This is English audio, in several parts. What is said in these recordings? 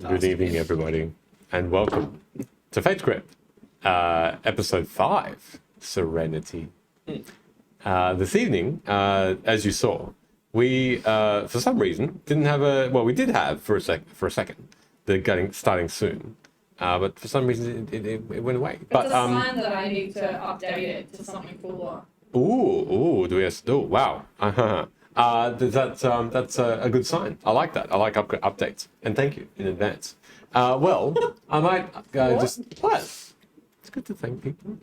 Good evening, everybody, and welcome to Fate Script, episode 5, Serenity. This evening, as you saw, we, for some reason, didn't have a... Well, we did have for a second, starting soon. But for some reason, it went away. It's a sign that I need to update it to something cooler. Ooh, do we have... Oh, wow. That's a good sign. I like that. I like updates. And thank you in advance. Well, I might just... What? It's good to thank people.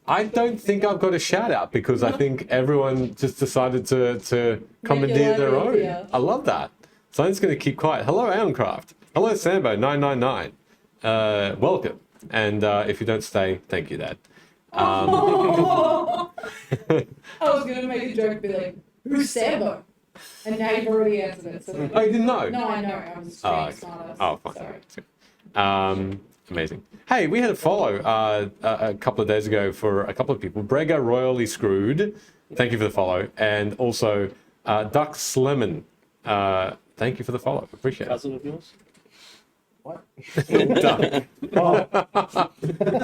I don't think I've got a shout out because I think everyone just decided to commandeer their own. Easier. I love that. So I'm just going to keep quiet. Hello, Aoncraft. Hello, Sambo999. Welcome. And if you don't stay, thank you, Dad. I was going to make a joke, be like, who's Sambo? And now you've already answered it. So Oh, you didn't know? No, I know. I was okay. smarter. Oh, fine. Sorry. Amazing. Hey, we had a follow a couple of days ago for a couple of people. Brega Royally Screwed, thank you for the follow. And also Duck Slemon, thank you for the follow. Appreciate it. Cousin of yours? What? Duck. Oh.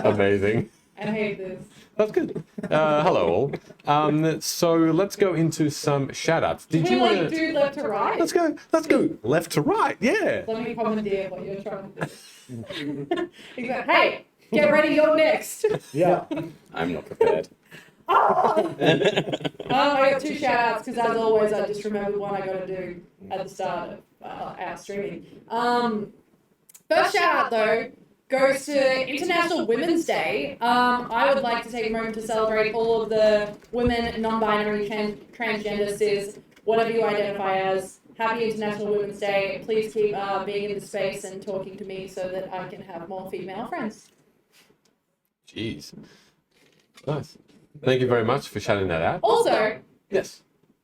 Amazing. I hate this. That's good. Hello all. So let's go into some shout-outs. Did you want to do left to right? Let's go left to right. Yeah. Let me commandeer what you're trying to do. Exactly. Hey, get ready, you're next. Yeah. I'm not prepared. I got 2 shout outs because, as always, I just remembered one I got to do at the start of our streaming. First shout out, though, goes to International Women's Day. I would like to take a moment to celebrate all of the women, non-binary, transgender, cis, whatever you identify as. Happy International Women's Day. Please keep being in the space and talking to me so that I can have more female friends. Jeez. Nice. Thank you very much for shouting that out. Also, Yes.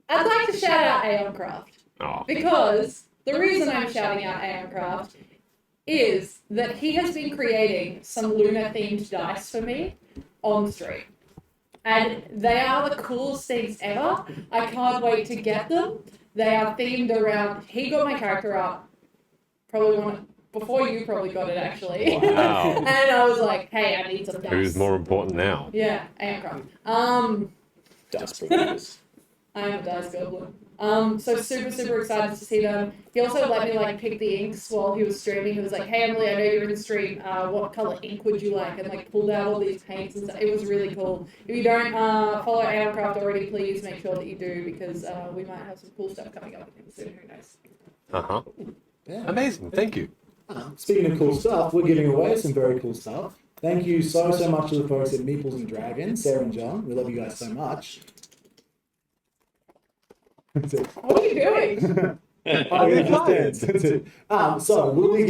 I'd like to shout out Aoncraft. Oh. Because the reason I'm shouting out Aoncraft is that he has been creating some lunar-themed dice for me on stream. And they are the coolest things ever. I can't wait to get them. They are themed around... He got my character up before you probably got it, actually. Wow. And I was like, hey, I need some dice. Who's more important now? Yeah, Aoncraft. Dice providers. I am a dice goblin. So super excited to see them. He also let me pick the inks while he was streaming. He was like, hey Emily, I know you're in the stream. What color ink would you like? And pulled out all these paints and stuff. It was really cool. If you don't follow Aoncraft already, please make sure that you do because we might have some cool stuff coming up with him soon. Who knows? Yeah. Amazing. Thank you. Speaking of cool stuff, we're giving away some very cool stuff. Thank you so much to the folks at Meeples and Dragons, Sarah and John. We love you guys so much. What are you doing? Oh, yeah, just dance. That's it. So we'll be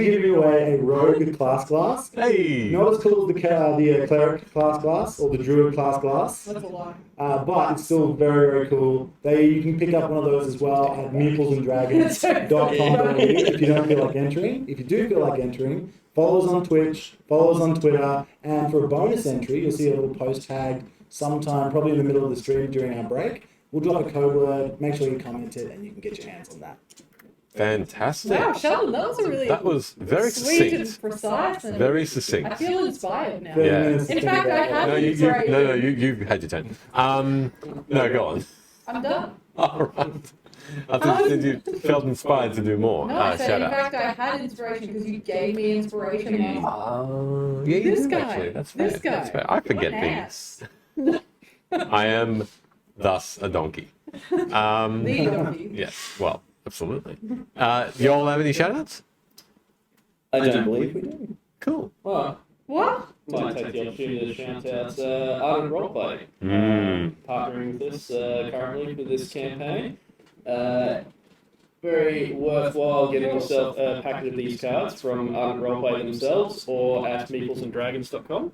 giving away a rogue class. Hey. Not as cool as the cleric class or the druid class. That's a lie. But it's still very cool. You can pick up one of those as well at meeplesanddragons.com if you don't feel like entering. If you do feel like entering, follow us on Twitch, follow us on Twitter, and for a bonus entry, you'll see a little post tag sometime, probably in the middle of the stream during our break. We'll drop a code word, make sure you comment it, and you can get your hands on that. Fantastic. Wow, Sheldon, that was very sweet and precise. And very succinct. I feel inspired now. Yeah. In fact, I have inspiration. You had your turn. No, go on. I'm done. All right. I thought you felt inspired to do more. No, I said, shout in out. fact, I had inspiration because you gave me inspiration. Oh, yeah, you This do guy. actually. That's fair. This guy. That's fair. I forget What an things. I am thus a donkey. The donkey. Yes, well, absolutely. You all have any shout-outs? I don't believe we do. Cool. Well, What? might take the opportunity to shout out Ardent Roleplay. Partnering with us currently for this campaign. Very worthwhile getting yourself a packet of these cards from Ardent Roleplay themselves or at meeplesandragons.com.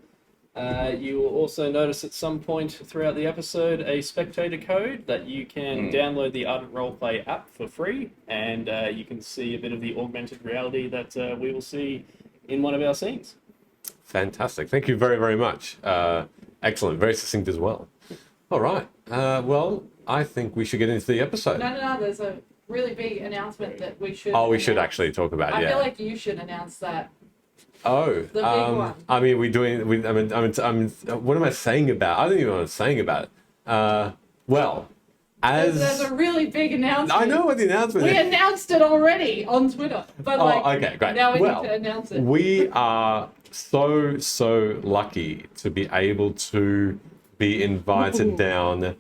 You will also notice at some point throughout the episode a spectator code that you can download the Ardent Roleplay app for free, and you can see a bit of the augmented reality that we will see in one of our scenes. Fantastic. Thank you very, very much. Excellent. Very succinct as well. All right. Well, I think we should get into the episode. No. There's a really big announcement that we should. Oh, we should announce. actually talk about. I Yeah. feel like you should announce that. Oh, The big one. I mean, we're doing. What am I saying about? I don't even know what I'm saying about it. Well, There's a really big announcement. I know what the announcement We is. announced it already on Twitter, but Okay, great. now we Well, need to announce it. We are so lucky to be able to be invited down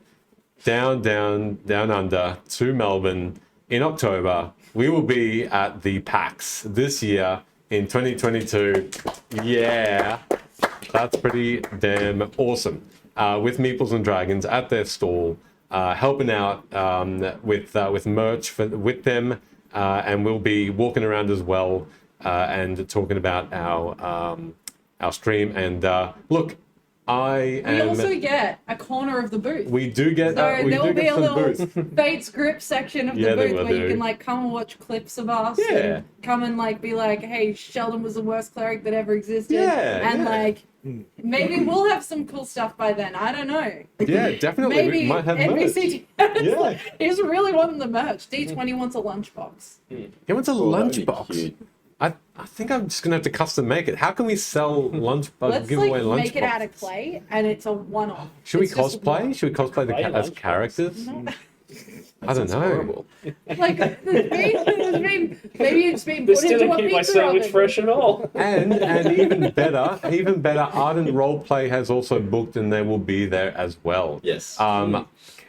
under to Melbourne in October. We will be at the PAX this year in 2022. Yeah, that's pretty damn awesome. With Meeples and Dragons at their stall, helping out with merch with them, and we'll be walking around as well and talking about our stream. And look, I We am. also get a corner of the booth. We do get. So We there do will be get a some little booths. Fate's Grip section of Yeah, the there booth will where you do. can like come and watch clips of us. Yeah. And come and like be like, hey, Sheldon was the worst cleric that ever existed. Yeah, And yeah. like maybe we'll have some cool stuff by then. I don't know. Yeah, definitely. Maybe We might have merch. NBC. Yeah. He's really wanting the merch. D20 wants a lunchbox. He wants a Oh, that'd be lunchbox. cute. I think I'm just gonna have to custom make it. How can we sell Let's give away like lunchbox? make it out of clay and it's a one-off. Should we It's just cosplay? one. Should we cosplay Clay as lunchbox? characters? No. I don't know. Horrible. Like maybe it's been This put into didn't a keep my pizza sandwich oven. fresh at all. And even better, Ardent Roleplay has also booked, and they will be there as well. Yes.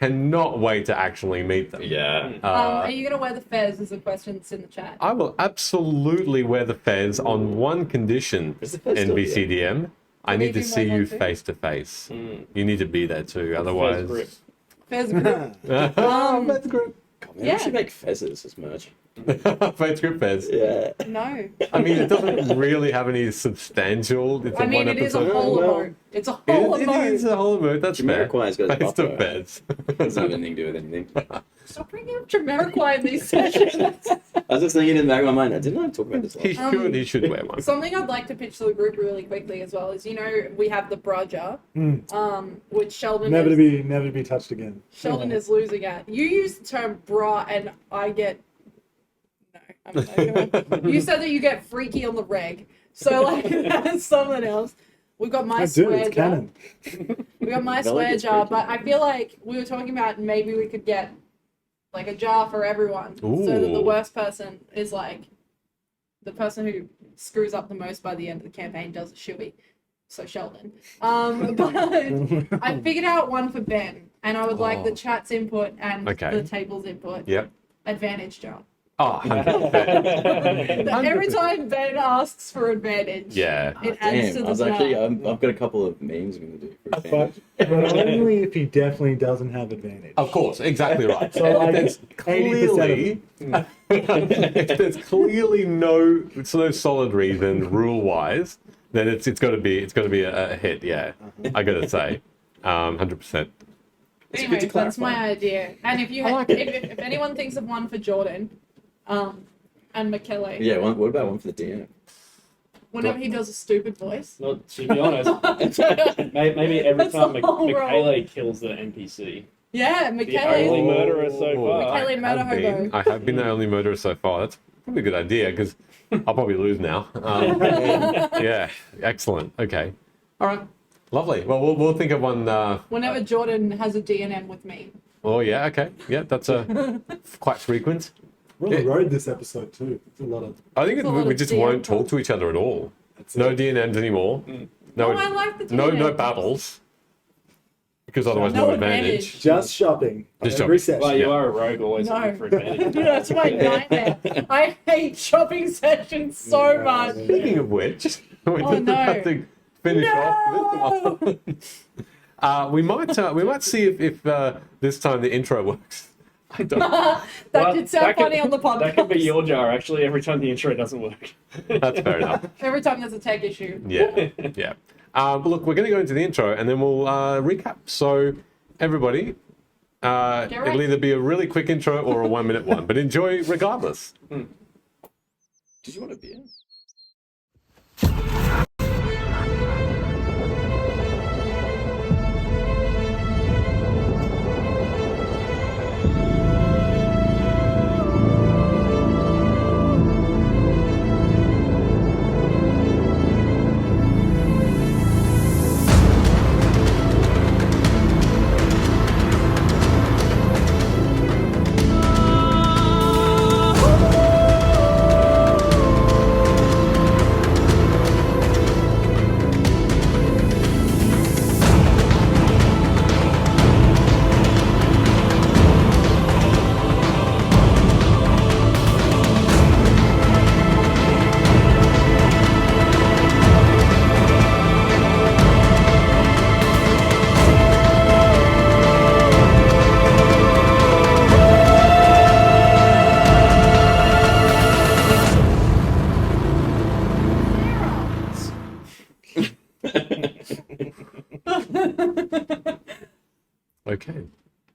Cannot wait to actually meet them. Yeah. Are you gonna wear the fez? Is a question that's in the chat. I will absolutely wear the fez on one condition. Is the fez still NBCDM. I Will need you to be see wearing you one too? face to face. You need to be there too, otherwise. grip. Fez grip. Fez grip. God, maybe Yeah. we should make fezzes as merch. Fez grip fez. Yeah. No. I mean, it doesn't really have any substantial. It's I mean, one it is a episode. whole Well, emote. It's a whole It emote. is a whole emote. That's fair. Jamiroquai's got his Face to buffalo. fez. Doesn't have anything to do with anything. Stop bringing up Jamiroquai in these sessions. I was just thinking in the back of my mind, didn't I talk about this He last should. He should wear one. Something I'd like to pitch to the group really quickly as well is, we have the Brodger, which Sheldon Never is, to be touched again. Sheldon is losing at. You use the term bra and I get... No, I'm not gonna... You said that you get freaky on the reg. So, like, that's something else. We've got my I do, swear it's jar. canon. We got my Velvet swear gets jar, freaky. but I feel like we were talking about maybe we could get like a jar for everyone, so that the Ooh. worst person is like the person who screws up the most by the end of the campaign does a shoey. So Sheldon. But I figured out one for Ben, and I would like the Oh. chat's input and Okay. the table's input. Yep. Advantage jar. Oh, 100%. Every time Ben asks for advantage, Yeah. it adds to Damn, the I was actually, jar. I've got a couple of memes I'm going to do for But, advantage. but only if he definitely doesn't have advantage. Of course, exactly right. So, like, There's 80% if there's clearly no solid reason rule wise, then it's got to be a hit. Yeah, I got to say, 100%. It's Anyway, good to that's clarify. my idea. And if you I like if anyone thinks of one for Jordan, and McKellar, Yeah, what about one for the DM? whenever he does a stupid voice. Not to be honest, maybe every That's time the whole role. Michaela kills the NPC. Yeah, The McKellar. only murderer so far. Kelly Murder Hobo. I have been the only murderer so far. That's probably a good idea because I'll probably lose now. Yeah, excellent. Okay, all right, lovely. Well, we'll think of one. Whenever Jordan has a DNM with me. Oh yeah, okay, yeah, that's quite frequent. We're on the road this episode too. It's a lot of. I think It's a lot we of just DM won't talk talk. to each other at all. That's No it. DNMs anymore. No, I like the no DNM. battles. Because otherwise, No no advantage. advantage. Just shopping. Just Every shopping. session. Well, you Yeah. are a rogue, always No. looking for advantage. That's my nightmare. I hate shopping sessions so Yeah, much. man. Speaking of which, we Oh, just no. have to finish off this one. We might see if this time the intro works. I don't. That Well, did sound that could- funny on the podcast. That could be your jar, actually, every time the intro doesn't work. That's fair enough. Every time there's a tech issue. Yeah, yeah. But look, we're going to go into the intro and then we'll recap. So, everybody, ready. it'll either be a really quick intro or a 1 minute one, but enjoy regardless. Did you want a beer?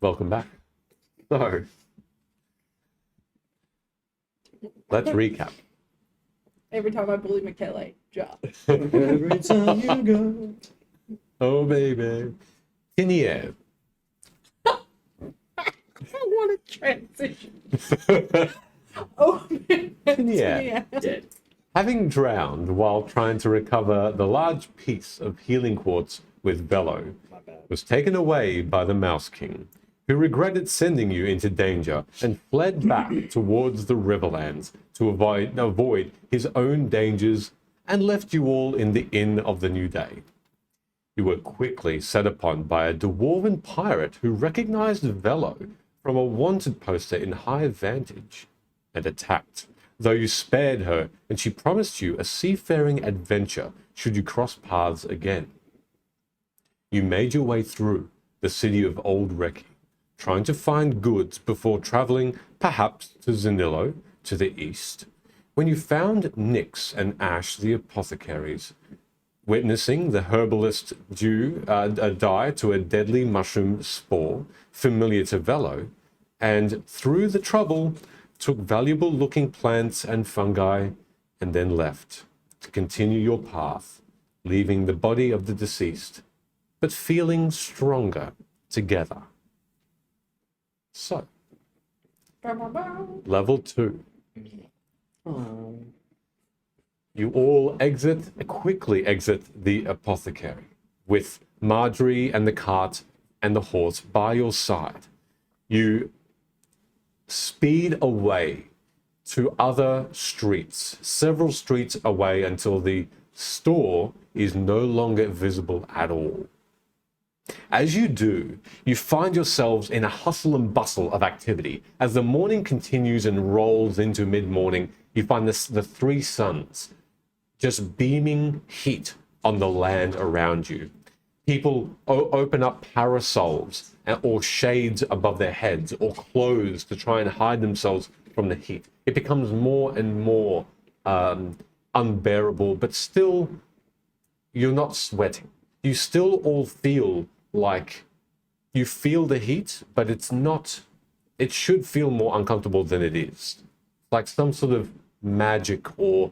Welcome back. So, let's recap. Every time I bully Michele, jar. Every time you go. Oh, baby. Tinier. What a transition. Oh, Yeah. Dead. Having drowned while trying to recover the large piece of healing quartz with Velo, My bad. was taken away by the Mouse King, who regretted sending you into danger and fled back towards the Riverlands to avoid his own dangers and left you all in the Inn of the New Day. You were quickly set upon by a dwarven pirate who recognized Velo from a wanted poster in High Vantage and attacked, though you spared her and she promised you a seafaring adventure should you cross paths again. You made your way through the city of Old Reki, trying to find goods before traveling perhaps to Zinilo to the east, when you found Nyx and Ash the apothecaries, witnessing the herbalist die to a deadly mushroom spore familiar to Velo, and through the trouble took valuable looking plants and fungi and then left to continue your path, leaving the body of the deceased, but feeling stronger together. So, level 2. You all quickly exit the apothecary, with Marjorie and the cart and the horse by your side. You speed away to other streets, several streets away until the store is no longer visible at all. As you do, you find yourselves in a hustle and bustle of activity. As the morning continues and rolls into mid-morning, you find the three suns just beaming heat on the land around you. People open up parasols or shades above their heads or clothes to try and hide themselves from the heat. It becomes more and more unbearable, but still, you're not sweating. You still all feel like you feel the heat, but it's not, it should feel more uncomfortable than it is. Like some sort of magic or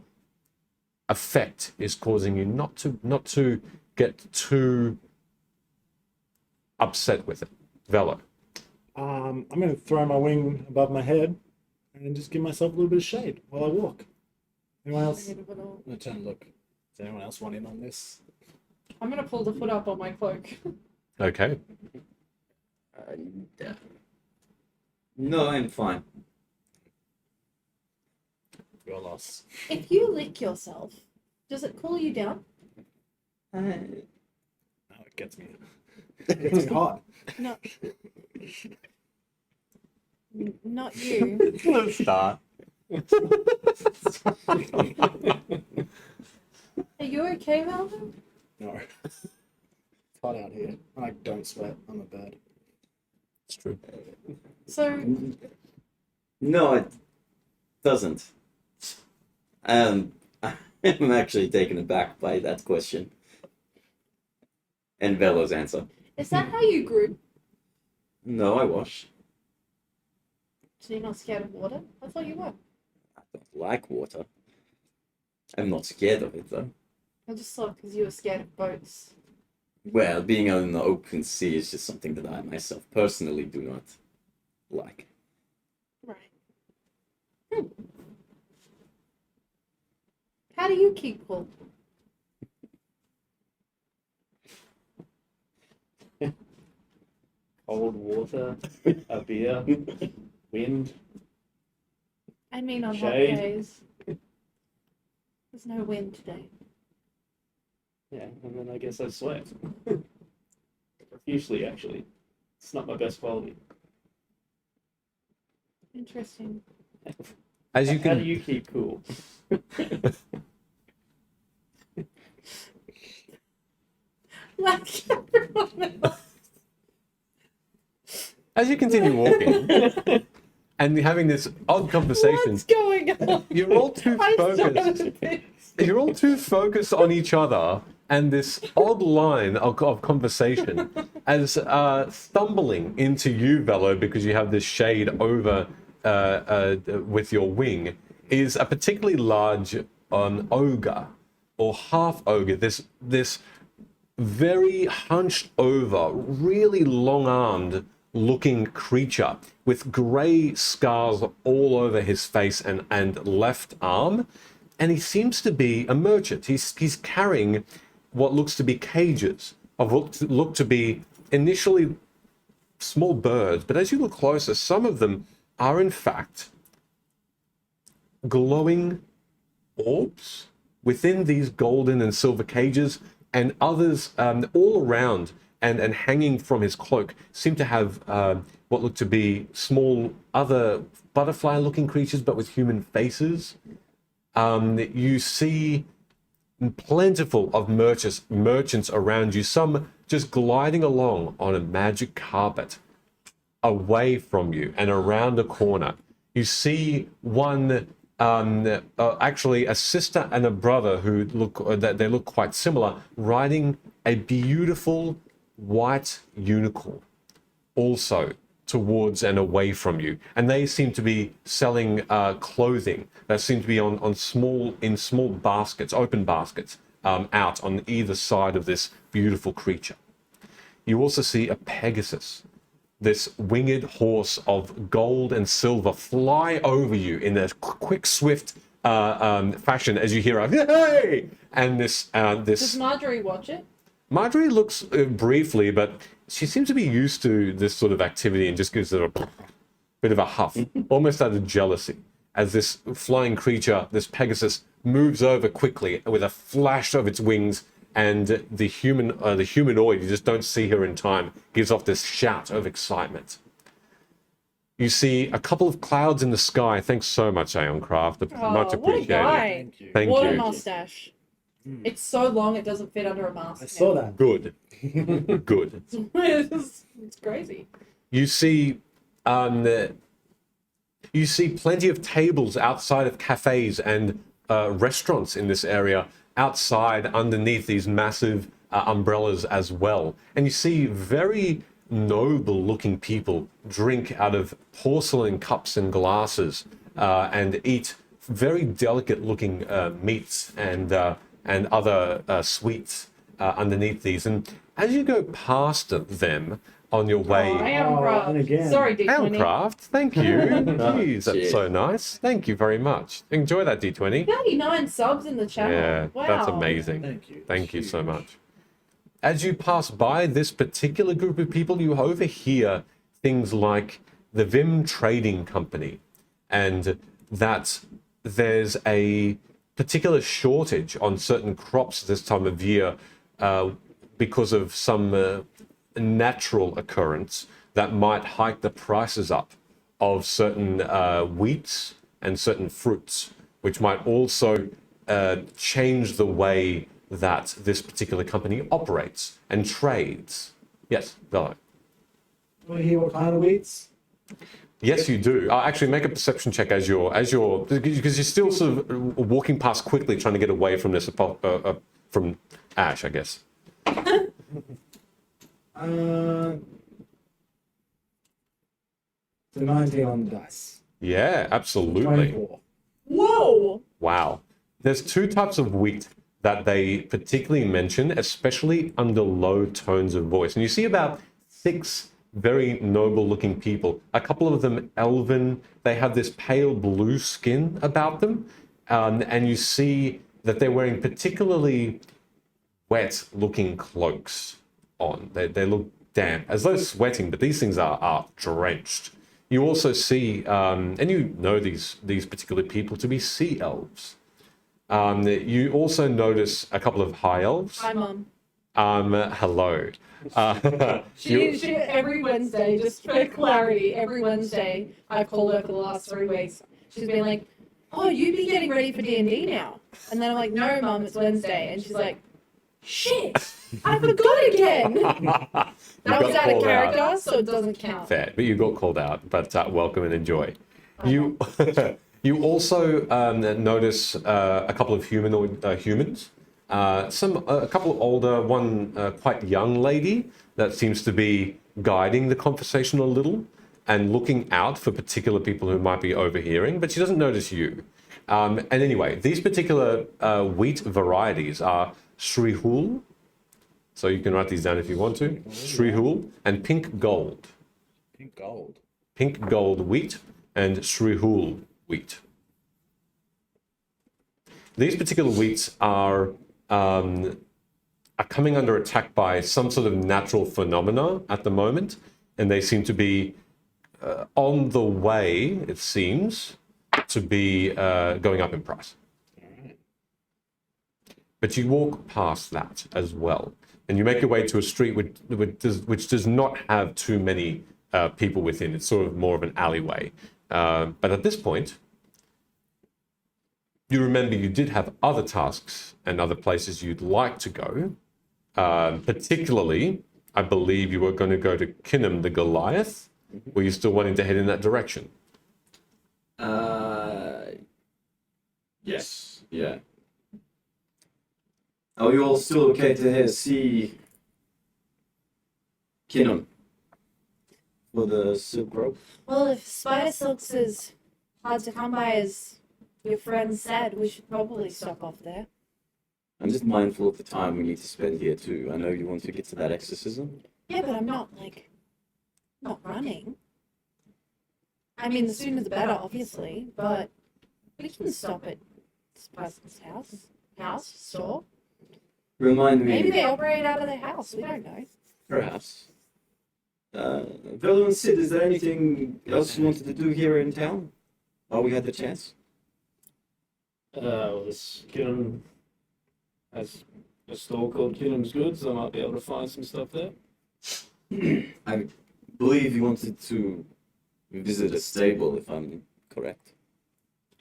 effect is causing you not to get too upset with it. Velo. I'm going to throw my wing above my head and just give myself a little bit of shade while I walk. Anyone else? I'm going to turn and look. Does anyone else want in on this? I'm gonna pull the hood up on my cloak. Okay. No, I'm fine. Your loss. If you lick yourself, does it cool you down? No, it gets me. It gets me hot. No. Not you. Let's start. Are you okay, Melvin? No. It's hot out here. I don't sweat. I'm a bird. It's true. So, No, it doesn't. I'm actually taken aback by that question. And Velo's answer. is that how you grew? No, I wash. So you're not scared of water? I thought you were. I don't like water. I'm not scared of it, though. I just thought because you were scared of boats. Well, being out in the open sea is just something that I myself personally do not like. Right. How do you keep cool? Cold water, a beer, wind. I mean on Shade. hot days. There's no wind today. Yeah, and then I guess I sweat. Profusely, actually. It's not my best quality. Interesting. As you How do can, you keep cool? Like everyone else. as you continue walking and having this odd conversation, What's going on? you're all too I focused. started this. You're all too focused on each other and this odd line of conversation as stumbling into you, Velo, because you have this shade over with your wing, is a particularly large ogre or half ogre. This very hunched over, really long-armed looking creature with grey scars all over his face and left arm. And he seems to be a merchant. He's carrying what looks to be cages of what look to be initially small birds. But as you look closer, some of them are in fact glowing orbs within these golden and silver cages, and others all around and hanging from his cloak seem to have what look to be small other butterfly-looking creatures, but with human faces. You see plentiful of merchants around you, some just gliding along on a magic carpet away from you and around a corner. You see one, actually a sister and a brother who they look quite similar, riding a beautiful white unicorn, also towards and away from you. And they seem to be selling clothing that seem to be in small baskets, open baskets, out on either side of this beautiful creature. You also see a Pegasus, this winged horse of gold and silver, fly over you in a quick, swift fashion as you hear a hey! And this. Does Marjorie watch it? Marjorie looks briefly, but she seems to be used to this sort of activity and just gives it a bit of a huff, almost out of jealousy, as this flying creature, this Pegasus, moves over quickly with a flash of its wings, and the humanoid, you just don't see her in time, gives off this shout of excitement. You see a couple of clouds in the sky. Thanks so much, Aeoncraft. Much What a appreciated. guy. Thank What a you. mustache. It's so long it doesn't fit under a mask. I saw that. Good. Good. It's crazy. You see plenty of tables outside of cafes and restaurants in this area, outside underneath these massive umbrellas as well. And you see very noble looking people drink out of porcelain cups and glasses and eat very delicate looking meats and other sweets underneath these. And as you go past them on your way... I am proud. and again. Sorry, D20. Aeoncraft, thank you. Jeez, that's so nice. Thank you very much. Enjoy that, D20. 39 subs in the channel. Yeah, Wow. that's amazing. Thank you. Thank you so much. As you pass by this particular group of people, you overhear things like the Vim Trading Company, and that there's a particular shortage on certain crops this time of year because of some natural occurrence that might hike the prices up of certain wheats and certain fruits, which might also change the way that this particular company operates and trades. Yes, Velo. Want to hear what kind of wheats? Yes, you do. Actually, make a perception check as you're because you're still sort of walking past quickly, trying to get away from this from Ash, I guess. So 19 on the dice. Yeah, absolutely. 24. Whoa! Wow. There's two types of wheat that they particularly mention, especially under low tones of voice. And you see about 6 very noble looking people, a couple of them elven. They have this pale blue skin about them. And you see that they're wearing particularly wet looking cloaks on. They look damp, as though sweating, but these things are drenched. You also see, and you know these particular people to be sea elves. You also notice a couple of high elves. Hi, Mum. Hello. She every Wednesday, just for clarity, every Wednesday I've called her for the last 3 weeks. She's been like, "Oh, you'd be getting ready for D&D now," and then I'm like, "No, Mum, it's Wednesday," and she's like, "Shit, I forgot again." That was out of character, so it doesn't count. Fair, but you got called out. But welcome and enjoy. You you also notice a couple of humanoid humans. A couple of older, one quite young lady that seems to be guiding the conversation a little and looking out for particular people who might be overhearing, but she doesn't notice you. And anyway, these particular wheat varieties are Shrihul, so you can write these down if you want to, Shrihul, and Pink Gold. Pink gold. Pink Gold wheat and Shrihul wheat. These particular wheats are coming under attack by some sort of natural phenomena at the moment, and they seem to be on the way, it seems, to be going up in price. But you walk past that as well, and you make your way to a street which does not have too many people within. It's sort of more of an alleyway. But at this point, you remember you did have other tasks and other places you'd like to go. Particularly, I believe you were going to go to Kinnam the Goliath. Were you still wanting to head in that direction? Yes. Yeah. Are you all still okay to see Kinnam for the Silk Road? Well, if spider silks is hard to come by, as your friend said, we should probably stop off there. I'm just mindful of the time we need to spend here too. I know you want to get to that exorcism. Yeah, but I'm not running. I mean, the sooner the better, obviously, but we can stop at this person's house, store. Remind me. Maybe they operate out of their house. We don't know. Perhaps. Velo and Sid, is there anything else you wanted to do here in town? While we had the chance? Well, this Kinham has a store called Kinham's Goods. I might be able to find some stuff there. I believe you wanted to visit a stable, if I'm correct.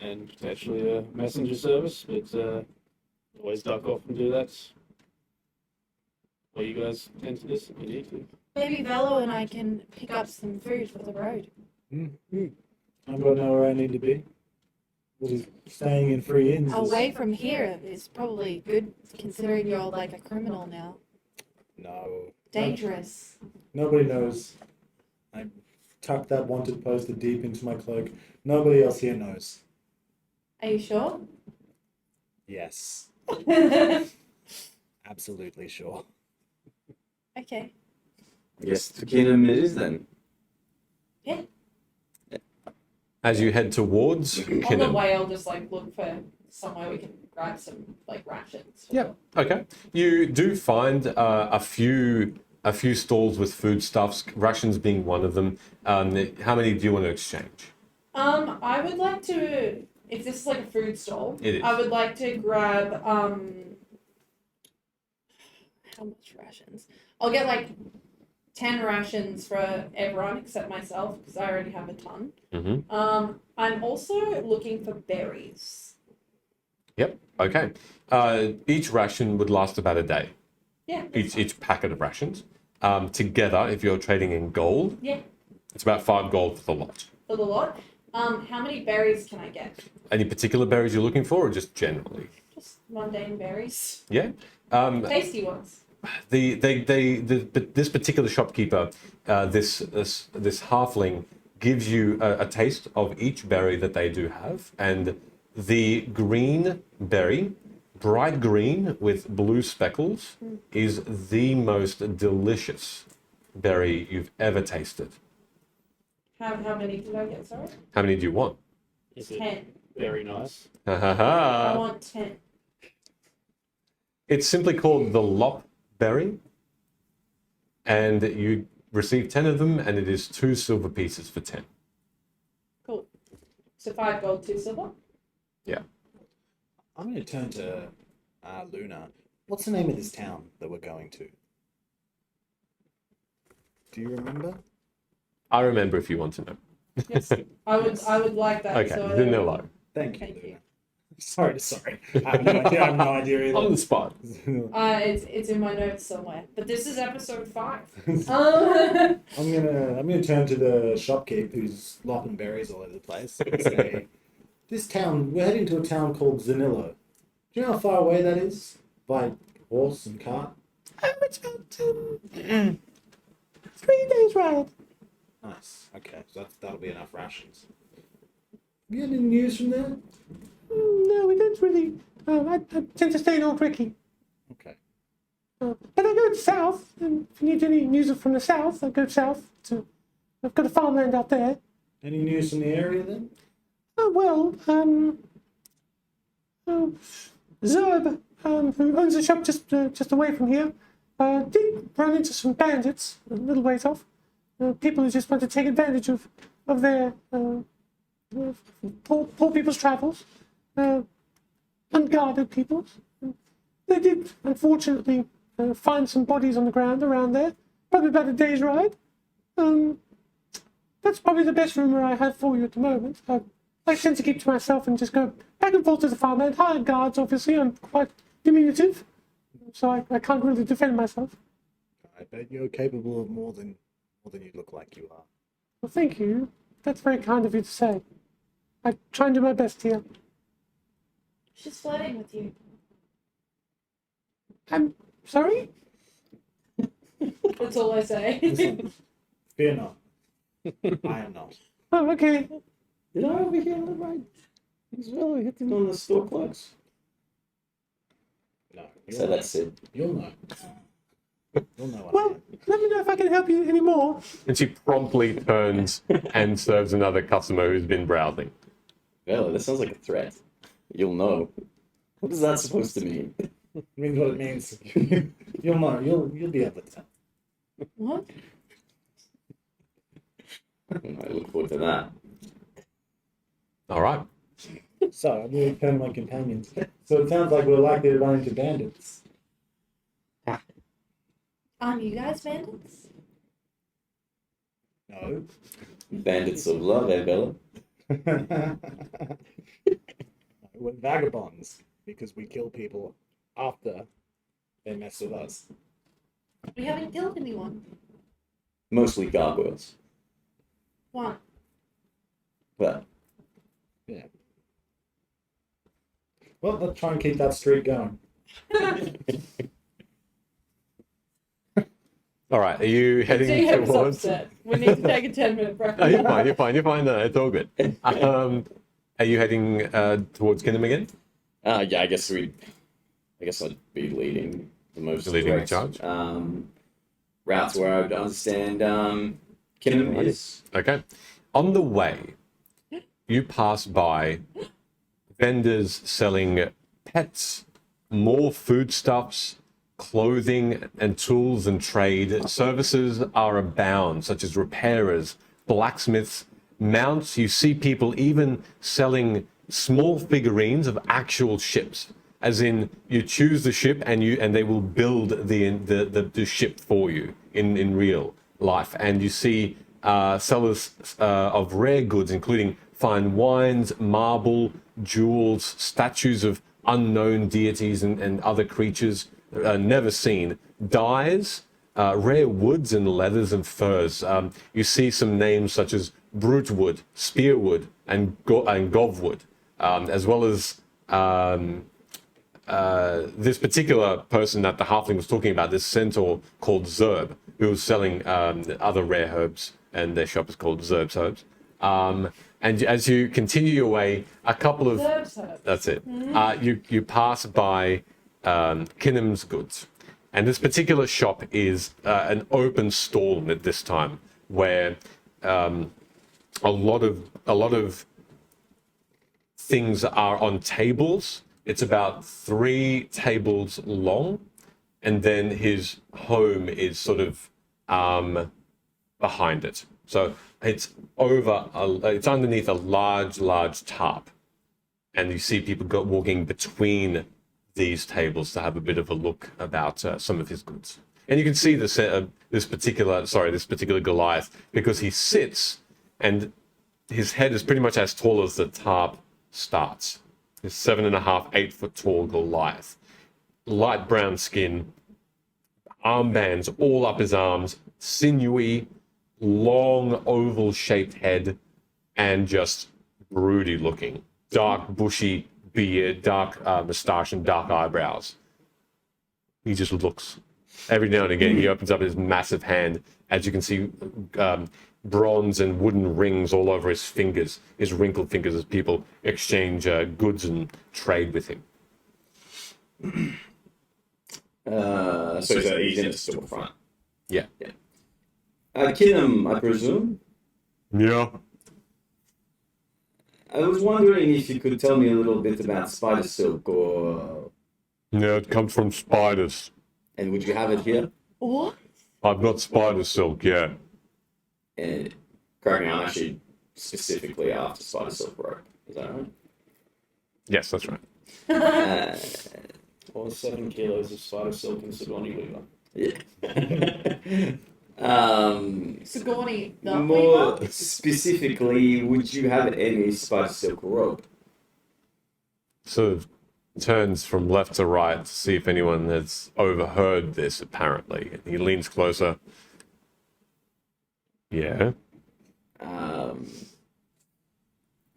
And potentially a messenger service, but always duck off and do that. Or you guys tend to this if you need to. Maybe Velo and I can pick up some food for the road. Mm-hmm. I'm going to know where I need to be. We'll be staying in free inns. Away from here is probably good, considering you're like a criminal now. No. Dangerous. Nobody knows. I tucked that wanted poster deep into my cloak. Nobody else here knows. Are you sure? Yes. Absolutely sure. Okay. Yes, to Kinham it is then. Yeah. As you head towards On the Kinnam. way, I'll just look for somewhere we can grab some rations. Yep. Okay. You do find a few stalls with foodstuffs, rations being one of them. How many do you want to exchange? I would like to, if this is like a food stall, It is. I would like to grab how much rations? I'll get 10 rations for everyone except myself because I already have a ton. Mm-hmm. I'm also looking for berries. Yep. Okay. Each ration would last about a day. Yeah. Each packet of rations. Together, if you're trading in gold, Yeah, it's about 5 gold for the lot. for the lot. How many berries can I get? Any particular berries you're looking for, or just generally? Just mundane berries. Yeah. Tasty ones. This particular shopkeeper, this halfling, gives you a taste of each berry that they do have, and the green berry, bright green with blue speckles, is the most delicious berry you've ever tasted. How many did I get, sorry? How many do you want? Is it 10. very nice? Ha ha I ha. want 10. It's simply called the lop berry, and you receive 10 of them, and it is 2 silver pieces for 10. Cool. So 5 gold, 2 silver. Yeah. I'm going to turn to Luna. What's the name of this town that we're going to? Do you remember? I remember if you want to know. Yes. I would like that. Okay, So, Zinilo. Thank you. Thank Luna. you. Sorry. I have no idea. I have no idea either. On the spot. It's in my notes somewhere. But this is episode 5. I'm gonna turn to the shopkeep who's lopping berries all over the place and say, "This town, we're heading to a town called Zinilo. Do you know how far away that is by horse and cart?" 3 days ride. Nice. Okay, so that'll be enough rations. Have you had any news from there? No, we don't really. I tend to stay in Old Ricky. Okay. But I go south, and if you need any news from the south, I go south. I've got a farmland out there. Any news from the area then? Zerb, who owns a shop just away from here, did run into some bandits a little ways off. People who just want to take advantage of their poor people's travels. Unguarded people. They did, unfortunately, find some bodies on the ground around there. Probably about a day's ride. That's probably the best rumor I have for you at the moment. I tend to keep to myself and just go back and forth to the farmland. Hire guards, obviously. I'm quite diminutive, so I can't really defend myself. I bet you're capable of more than you look like you are. Well, thank you. That's very kind of you to say. I try and do my best here. She's flirting with you. I'm sorry? That's all I say. Listen, fear not. I am not. Oh, okay. Did I overhear that right? As well, we hit him on the store clocks. No. So that's it. You'll know. You'll know what I Well, am. let me know if I can help you anymore. And she promptly turns and serves another customer who's been browsing. Well, that sounds like a threat. You'll know. What is that supposed to mean? It means what it means. You'll know. You'll be able to tell. What? I look forward to that. All right. So I'm going to turn to my companions. So it sounds like we're likely to run into bandits. You guys bandits? No. Bandits of love, eh, Bella? We're vagabonds because we kill people after they mess with us. We haven't killed anyone. Mostly gargoyles. One. Well, Well, let's try and keep that streak going. All right. Are you heading Jacob's towards? upset. We need to take a 10-minute break. Oh, you're fine. No, it's all good. Are you heading towards Kingdom again? yeah, I guess I'd be leading the most Leading the direct, charge? routes where I would understand Kinnan is. Okay. On the way, you pass by vendors selling pets, more foodstuffs, clothing and tools and trade. Services are abound, such as repairers, blacksmiths, mounts. You see people even selling small figurines of actual ships, as in you choose the ship and they will build the ship for you in real life. And you see sellers of rare goods, including fine wines, marble, jewels, statues of unknown deities and other creatures never seen, dyes, rare woods and leathers and furs. You see some names such as brutewood, spearwood, and govwood, as well as this particular person that the halfling was talking about, this centaur called Zerb, who was selling other rare herbs, and their shop is called Zerb's Herbs. And as you continue your way, a couple of that's it. You pass by Kinnam's Goods, and this particular shop is an open stall at this time, where a lot of things are on tables. It's about 3 tables long, and then his home is sort of behind it. So it's it's underneath a large tarp, and you see people walking between these tables to have a bit of a look about some of his goods. And you can see this particular Goliath, because he sits and his head is pretty much as tall as the tarp starts. He's 7.5, 8 foot tall Goliath, light brown skin, armbands all up his arms, sinewy, long oval shaped head, and just broody looking. Dark bushy beard, dark moustache, and dark eyebrows. He just looks Every now and again, he opens up his massive hand. As you can see, bronze and wooden rings all over his fingers, his wrinkled fingers, as people exchange goods and trade with him. So he's in the storefront. Yeah. Kinham, I presume. Yeah. I was wondering if you could tell me a little bit about spider silk, or Yeah, it comes from spiders. and would you have it here? What? I've got spider silk, yeah. Correct me, I'm actually specifically after spider silk rope. Is that right? Yes, that's right. Or 7 kilos of spider silk and Sigourney Weaver. Yeah. Sigourney, the More Weaver? specifically, would you have any spider silk rope? Sort of turns from left to right to see if anyone has overheard this, apparently. And he leans closer. Yeah.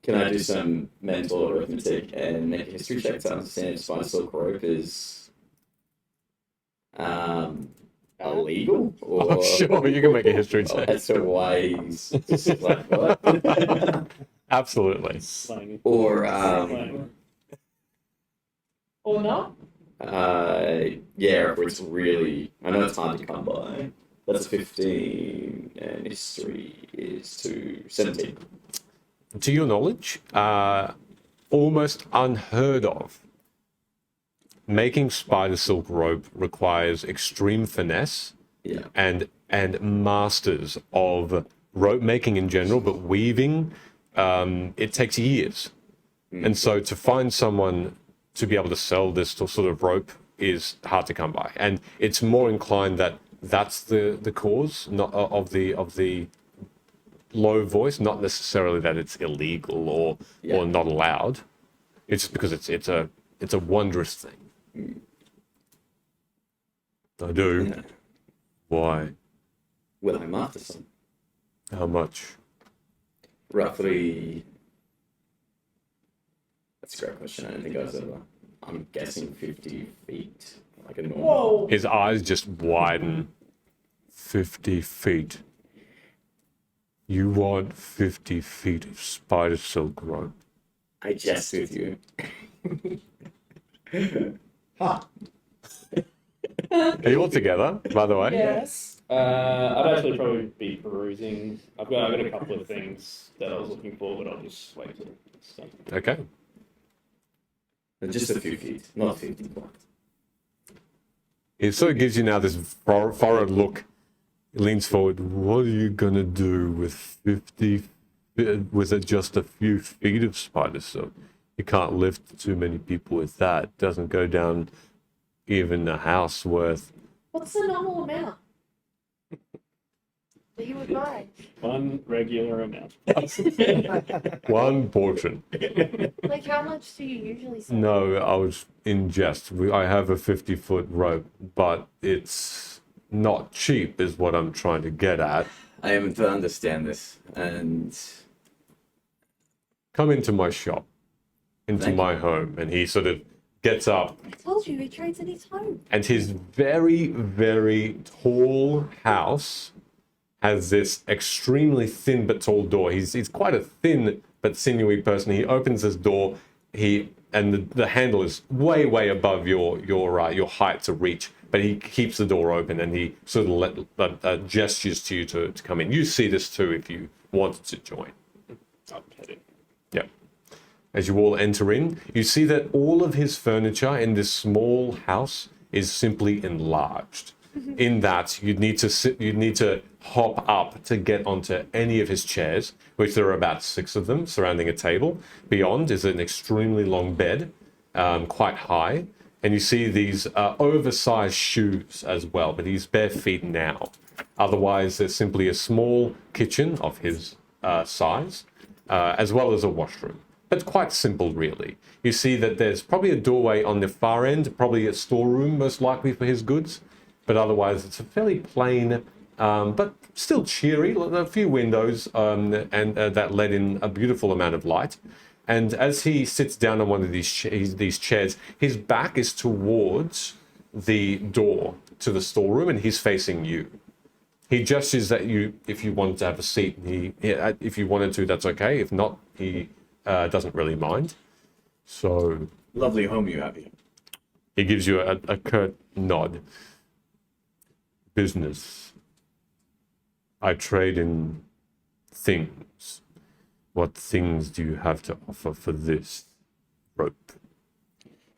Can I do some mental arithmetic and make a history check to understand if spider silk rope is illegal? Or Oh, sure, you can make a history check. as to why he's just like what? Absolutely. Slang. Or Slang. Or not? yeah, if it's really, I know it's hard to come by. That's a 15, and history is 17. To your knowledge, almost unheard of. Making spider silk rope requires extreme finesse Yeah. and masters of rope making in general, but weaving, it takes years. And so to find someone to be able to sell this sort of rope is hard to come by. And it's more inclined that that's the cause not of the low voice, not necessarily that it's illegal or not allowed. It's just because it's a wondrous thing. I do. Yeah. Why? Will I master some? How much? Roughly. That's a great question. I don't think I was ever. I'm guessing 50 feet. Like a normal. Whoa. His eyes just widen. 50 feet. You want 50 feet of spider silk rope? I jest with you. Ha! Are you all together, by the way? Yes. I'd actually probably be perusing. I've got a couple of things that I was looking for, but I'll just wait till it's done. Okay. Just a few feet, not 50 feet. It sort of gives you now this forward look. He leans forward. What are you going to do with 50 with just a few feet of spider silk? You can't lift too many people with that. It doesn't go down even a house worth. What's the normal amount that you would buy? One regular amount. One portion. Like, how much do you usually sell? No, I was in jest. I have a 50-foot rope, but it's not cheap is what I'm trying to get at. I am to understand this, and Come into my shop, into Thank my home. And he sort of gets up, I told you, he trades in his home. and his very, very tall house has this extremely thin but tall door. He's quite a thin but sinewy person. He opens his door, and the handle is way above your height to reach, but he keeps the door open and he sort of gestures to you to come in. You see this too if you wanted to join. I'll head in. Yeah. As you all enter in, you see that all of his furniture in this small house is simply enlarged. In that you'd need to hop up to get onto any of his chairs, which there are about 6 of them surrounding a table. Beyond is an extremely long bed, quite high, and you see these oversized shoes as well, but he's bare feet now. Otherwise, there's simply a small kitchen of his size, as well as a washroom. But quite simple, really. You see that there's probably a doorway on the far end, probably a storeroom, most likely for his goods. But otherwise, it's a fairly plain, but still cheery. A few windows, and that let in a beautiful amount of light. And as he sits down on one of these chairs, his back is towards the door to the storeroom, and he's facing you. He gestures at you if you wanted to have a seat. If you wanted to, that's okay. If not, he doesn't really mind. So Lovely home you have here. he gives you a curt nod. Business. I trade in things. What things do you have to offer for this rope?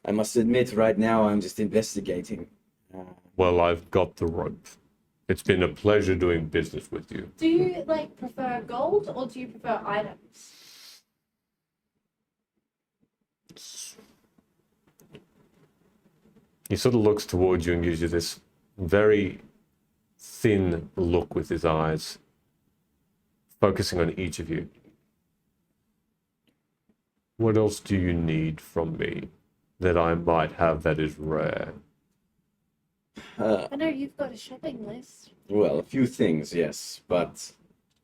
I must admit, right now I'm just investigating. Well, I've got the rope. It's been a pleasure doing business with you. Do you like prefer gold or do you prefer items? He sort of looks towards you and gives you this very thin look with his eyes, focusing on each of you. What else do you need from me that I might have that is rare? I know you've got a shopping list. Well, a few things, yes, but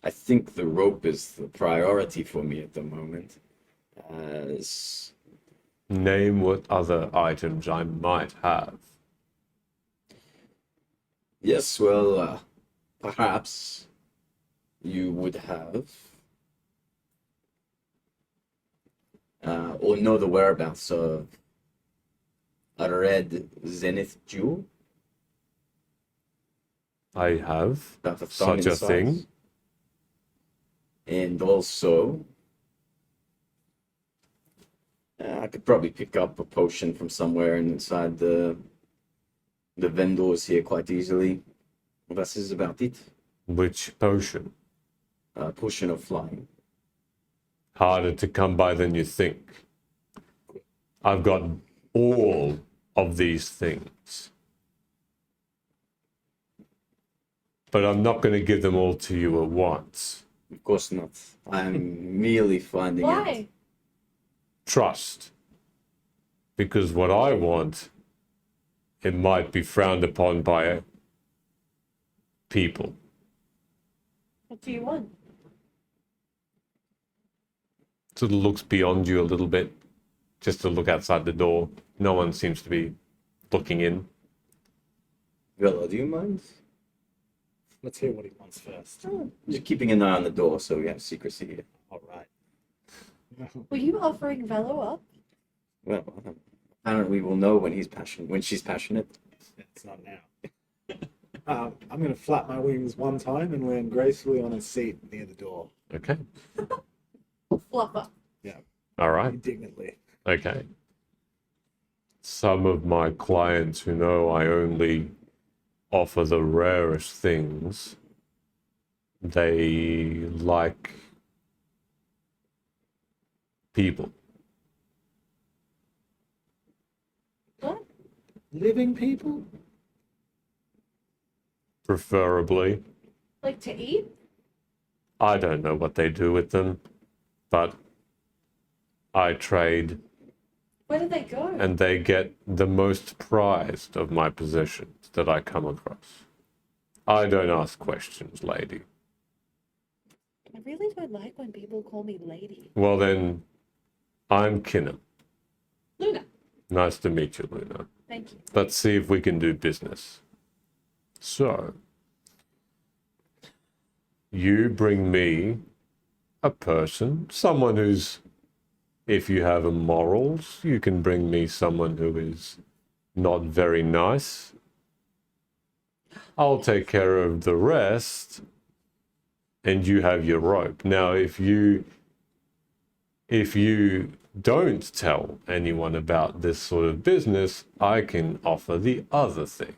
I think the rope is the priority for me at the moment. As Name what other items I might have. yes, well, perhaps you would have, or know the whereabouts of a red zenith jewel, I have about a thumb such in a size. thing. And also, I could probably pick up a potion from somewhere inside the vendors here quite easily. This is about it. Which potion? Potion of flying. Harder to come by than you think. I've got all of these things. But I'm not going to give them all to you at once. Of course not. I'm merely finding out. Why? Trust. Because what I want, it might be frowned upon by people. What do you want? Sort of looks beyond you a little bit, just to look outside the door. No one seems to be looking in. Villa, do you mind? Let's hear what he wants first. Just keeping an eye on the door so we have secrecy here. All right. Were you offering Velo up? Well, apparently we'll know when she's passionate. It's not now. I'm going to flap my wings one time and land gracefully on a seat near the door. Okay. Fluffer. All right. Indignantly. Okay. Some of my clients who know I only offer the rarest things, they like people. What? Living people? Preferably. Like to eat? I don't know what they do with them, but I trade Where do they go? and they get the most prized of my possessions that I come across. I don't ask questions, lady. I really don't like when people call me lady. Well then, I'm Kinnan. Luna. Nice to meet you, Luna. Thank you. Let's see if we can do business. So, you bring me a person, someone who's, if you have a morals, you can bring me someone who is not very nice. I'll take care of the rest, and you have your rope. Now, if you don't tell anyone about this sort of business, I can offer the other things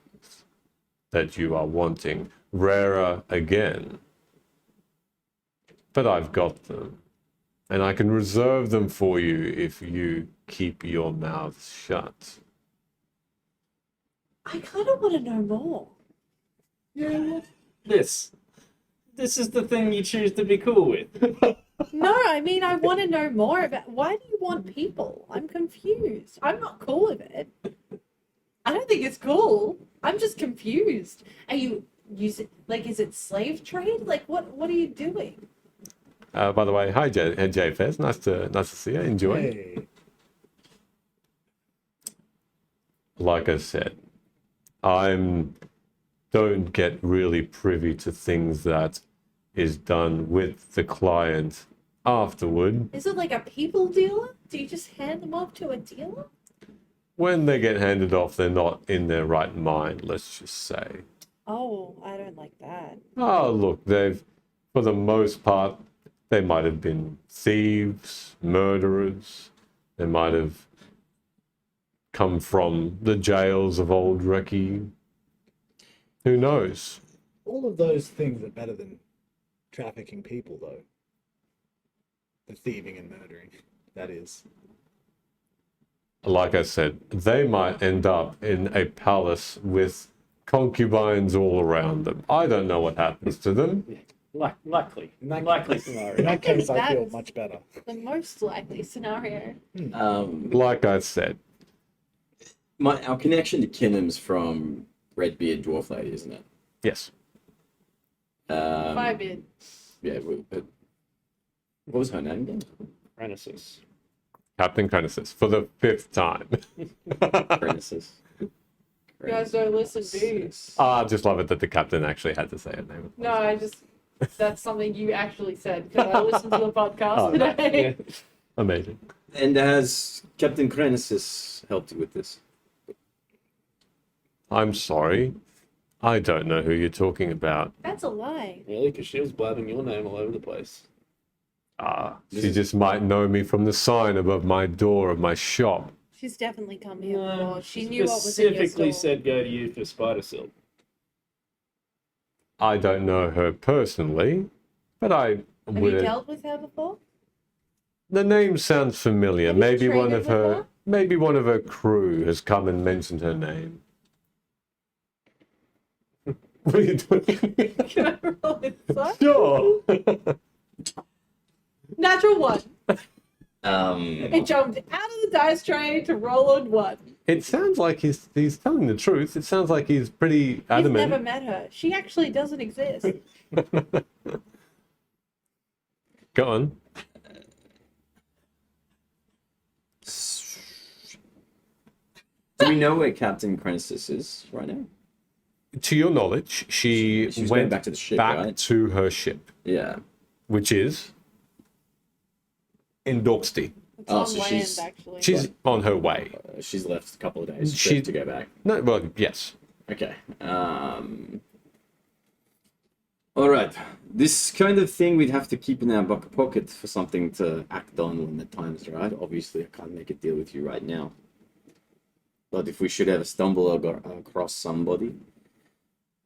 that you are wanting, rarer again. But I've got them, and I can reserve them for you if you keep your mouth shut. I kind of want to know more. Yeah. This is the thing you choose to be cool with. No, I mean, I want to know more about why do you want people? I'm confused. I'm not cool with it. I don't think it's cool. I'm just confused. Are you using, like, is it slave trade? Like, what are you doing? By the way, hi Jay Fez. Nice to see you. Enjoy. Hey. Like I said, I'm don't get really privy to things that is done with the client afterward. Is it like a people dealer? Do you just hand them off to a dealer? When they get handed off, they're not in their right mind, let's just say. Oh, I don't like that. Oh, look, for the most part, they might have been thieves, murderers. They might have come from the jails of Old Recky. Who knows? All of those things are better than trafficking people, though. The thieving and murdering, that is. Like I said, they might end up in a palace with concubines all around them. I don't know what happens to them. Likely. In that Likely case, scenario. in that case, I feel That's- much better. The most likely scenario. Like I said, Our connection to Kinnam's from Redbeard Dwarf Lady, isn't it? yes. 5 in. Yeah. But what was her name again? Renaissance. Captain Croesus for the 5th time. Renaissance. You guys don't listen, do you? I just love it that the captain actually had to say her name. No, that's something you actually said because I listened to the podcast Oh, nice. today. Amazing. And has Captain Croesus helped you with this? I'm sorry. I don't know who you're talking about. That's a lie. Really? Because she was blabbing your name all over the place. She just might know me from the sign above my door of my shop. She's definitely come here before. She She knew what was in your specifically store. said go to you for spider silk. I don't know her personally, but I Have you would. dealt with her before? The name sounds familiar. Have you Maybe one traded of with her, her? maybe one of her crew has come and mentioned her name. What are you doing? Can I roll insight? Sure. Natural 1. Um, It jumped out of the dice tray to roll on 1. It sounds like he's telling the truth. It sounds like he's pretty You've adamant. never met her. She actually doesn't exist. Go on. do we know where Captain Croesus is right now? To your knowledge, she She was going went back to the ship, back right? to her ship, Yeah. which is in Dorksty. It's Oh, on so land, she's- actually. She's on her way. She's left a couple of days She- to go back. No, well, yes. Okay. All right. This kind of thing we'd have to keep in our back pocket for something to act on when the time's right. Obviously, I can't make a deal with you right now. But if we should ever stumble across somebody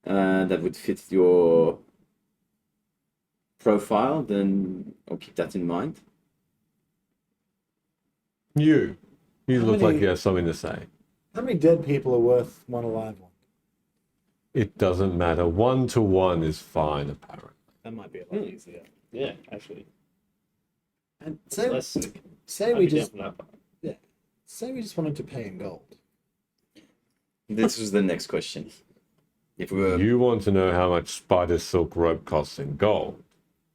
that would fit your profile, then I'll keep that in mind. You How look like many- you have something to say. How many dead people are worth one alive one? It doesn't matter. 1 to 1 is fine, apparently. That might be a lot easier. Yeah, actually. And It's say, less sick. say I'd we be down just for that part. say we just wanted to pay in gold. This was the next question. If we were You want to know how much spider silk rope costs in gold?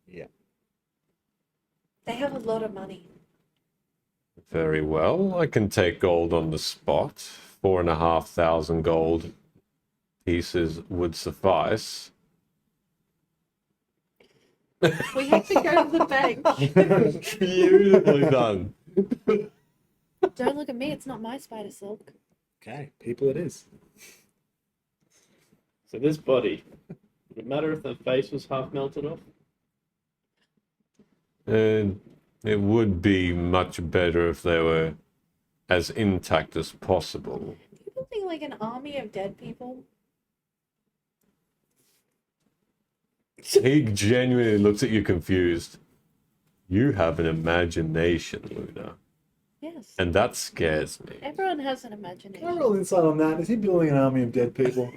Yeah. They have a lot of money. Very well. I can take gold on the spot. 4,500 gold pieces would suffice. We have to go to the bank. Beautifully done. Don't look at me. It's not my spider silk. Okay, people it is. So this body, would it matter if the face was half melted off? And it would be much better if they were as intact as possible. People think like an army of dead people. He genuinely looks at you confused. You have an imagination, Luna, Yes. and that scares me. Everyone has an Can I imagination. roll insight on that? Is he building an army of dead people?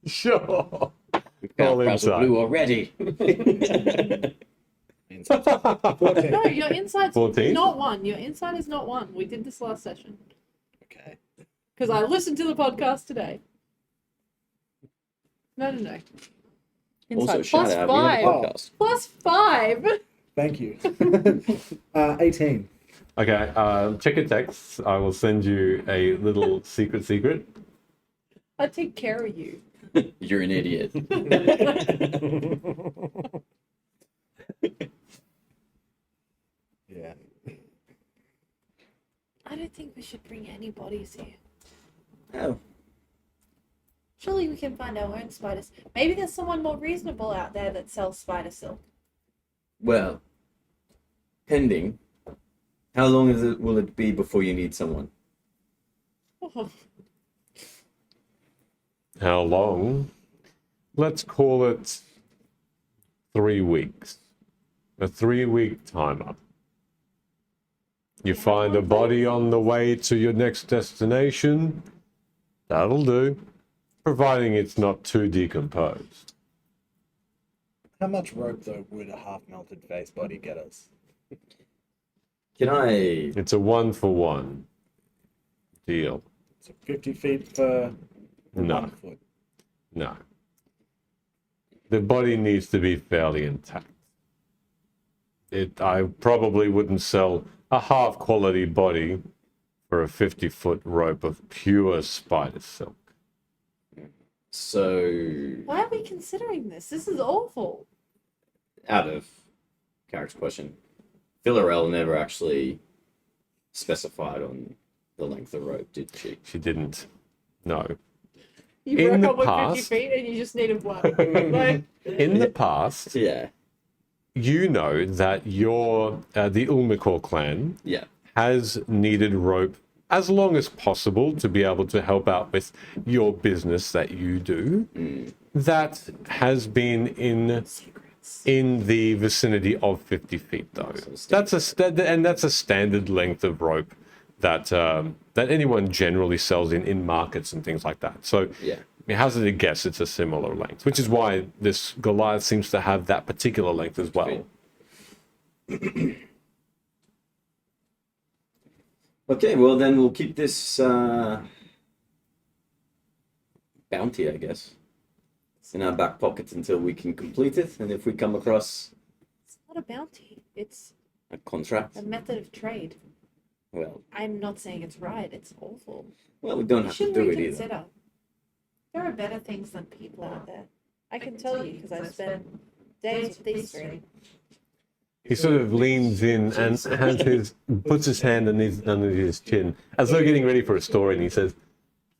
Sure. found Roll Frazzle inside. Blue already. Insight. 14. No, your insight's 14? not 1. Your insight is not 1. We did this last session. Okay. Because I listened to the podcast today. No. Also, Insight shout plus out, we have a 5. podcast. Plus 5. Thank you. 18. Okay, check your texts. I will send you a little secret. I take care of you. You're an idiot. Yeah. I don't think we should bring any bodies here. Oh, Surely we can find our own spiders. Maybe there's someone more reasonable out there that sells spider silk. well, pending. How long will it be before you need someone? How long? Let's call it 3 weeks. A 3-week timer. You find a body on the way to your next destination. That'll do, providing it's not too decomposed. How much rope though would a half melted face body get us? Can I? It's a 1-for-1 deal. So 50 feet for No. 1 foot. No. The body needs to be fairly intact. I probably wouldn't sell a half quality body for a 50-foot rope of pure spider silk. So, Why are we considering this? This is awful. out of character question, Villarelle never actually specified on the length of rope, did she? She didn't. No. You In broke the up with 50 past- feet and you just needed one. Like, In the past, Yeah. you know that the Ulmikor clan Yeah. has needed rope as long as possible to be able to help out with your business that you do. That has been in the vicinity of 50 feet, though. That's a standard length of rope that that anyone generally sells in markets and things like that. So, Yeah. hazard a guess, it's a similar length, which is why this Goliath seems to have that particular length as well. Okay, well then we'll keep this bounty, I guess, in our back pocket until we can complete it. And if we come across it's not a bounty. It's a contract, a method of trade. well, I'm not saying it's right. It's awful. we don't You have to should do it either. reconsider. There are better things than people out there. I can tell you because I've spent days with these three. He sort of leans in and puts his hand under his chin, as though getting ready for a story, and he says,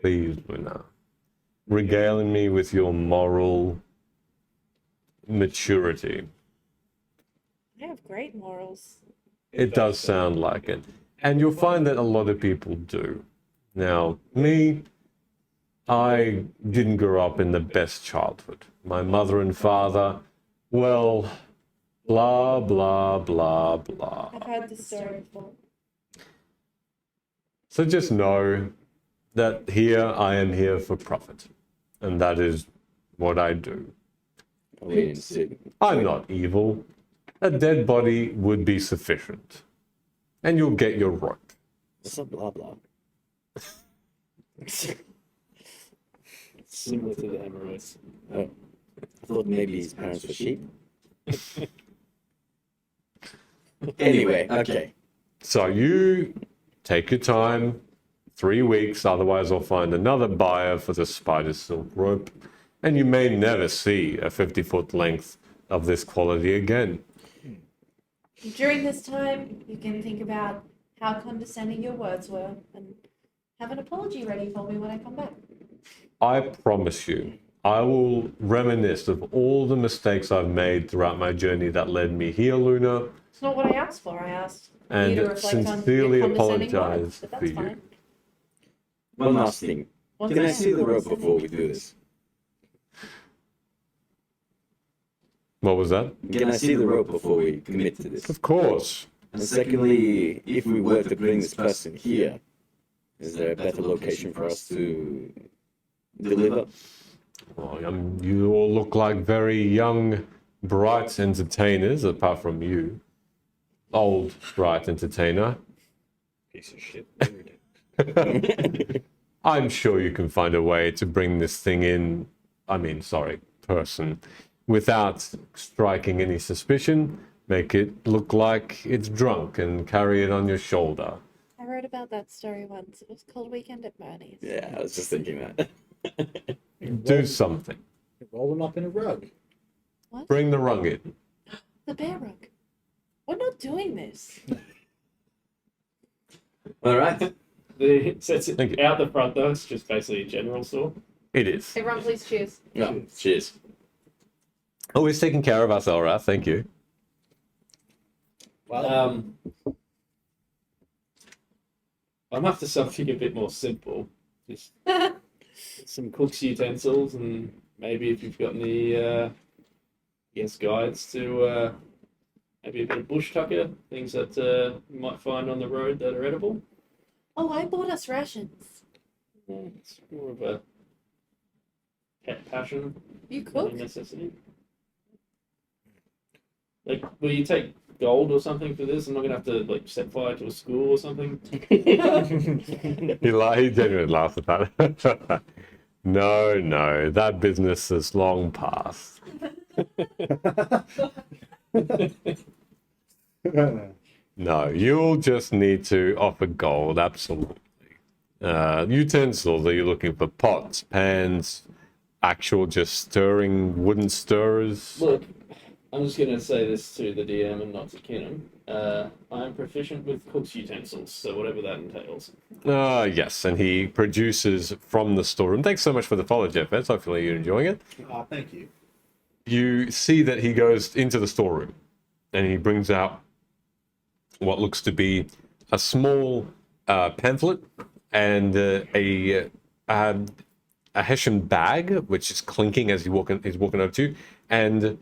"Please, Luna, regaling me with your moral maturity." I have great morals. It does sound like it. And you'll find that a lot of people do. Now, me, I didn't grow up in the best childhood. My mother and father, well, blah, blah, blah, blah. I've heard this story before. So just know that here I am here for profit. And that is what I do. We didn't see. I'm not evil. A dead body would be sufficient. And you'll get your rope. What's up, blah blah? Similar to the hemorrhoids. Oh, I thought maybe his parents were sheep. Anyway, okay. So you take your time, 3 weeks, otherwise I'll find another buyer for the spider silk rope, and you may never see a 50-foot length of this quality again. During this time, you can think about how condescending your words were and have an apology ready for me when I come back. I promise you, I will reminisce of all the mistakes I've made throughout my journey that led me here, Luna, It's not what I asked for. I asked and you to reflect on sincerely your condescending apologize words, but for that's you. fine. One last thing. Once Can I again, see the rope before we do this? What was that? Can I see the rope before we commit to this? Of course. And secondly, if we were to bring this person here, is there a better location for us to deliver? Well, you all look like very young, bright entertainers, apart from you. Old, bright entertainer. Piece of shit. I'm sure you can find a way to bring this thing in, person, without striking any suspicion. Make it look like it's drunk and carry it on your shoulder. I wrote about that story once. It was called Weekend at Bernie's. Yeah, I was just thinking that. Do something. Roll them up in a rug. What? Bring the rug in. The bear rug. We're not doing this. All right. So it's Thank you. out the front though. It's just basically a general store. It is. Everyone, please cheers. Yeah. Cheers. Always taking care of us, Elra. Thank you. Well, I'm after something a bit more simple. Just some cook's utensils, and maybe if you've got any, guides to maybe a bit of bush tucker, things that you might find on the road that are edible. Oh, I bought us rations. It's more of a pet passion You than cook? a necessity. Like, will you take gold or something for this? I'm not gonna have to like set fire to a school or something. He genuinely laughs at that. No, that business is long past. No, you'll just need to offer gold, absolutely. Utensils, are you looking for pots, pans, actual just stirring wooden stirrers? Look, I'm just gonna say this to the DM and not to Kinnan. I'm proficient with cook's utensils, so whatever that entails. Yes, and he produces from the storeroom. Thanks so much for the follow, Jeff. Hopefully you're enjoying it. thank you. You see that he goes into the storeroom and he brings out what looks to be a small pamphlet and a Hessian bag, which is clinking as he's walking over to you, and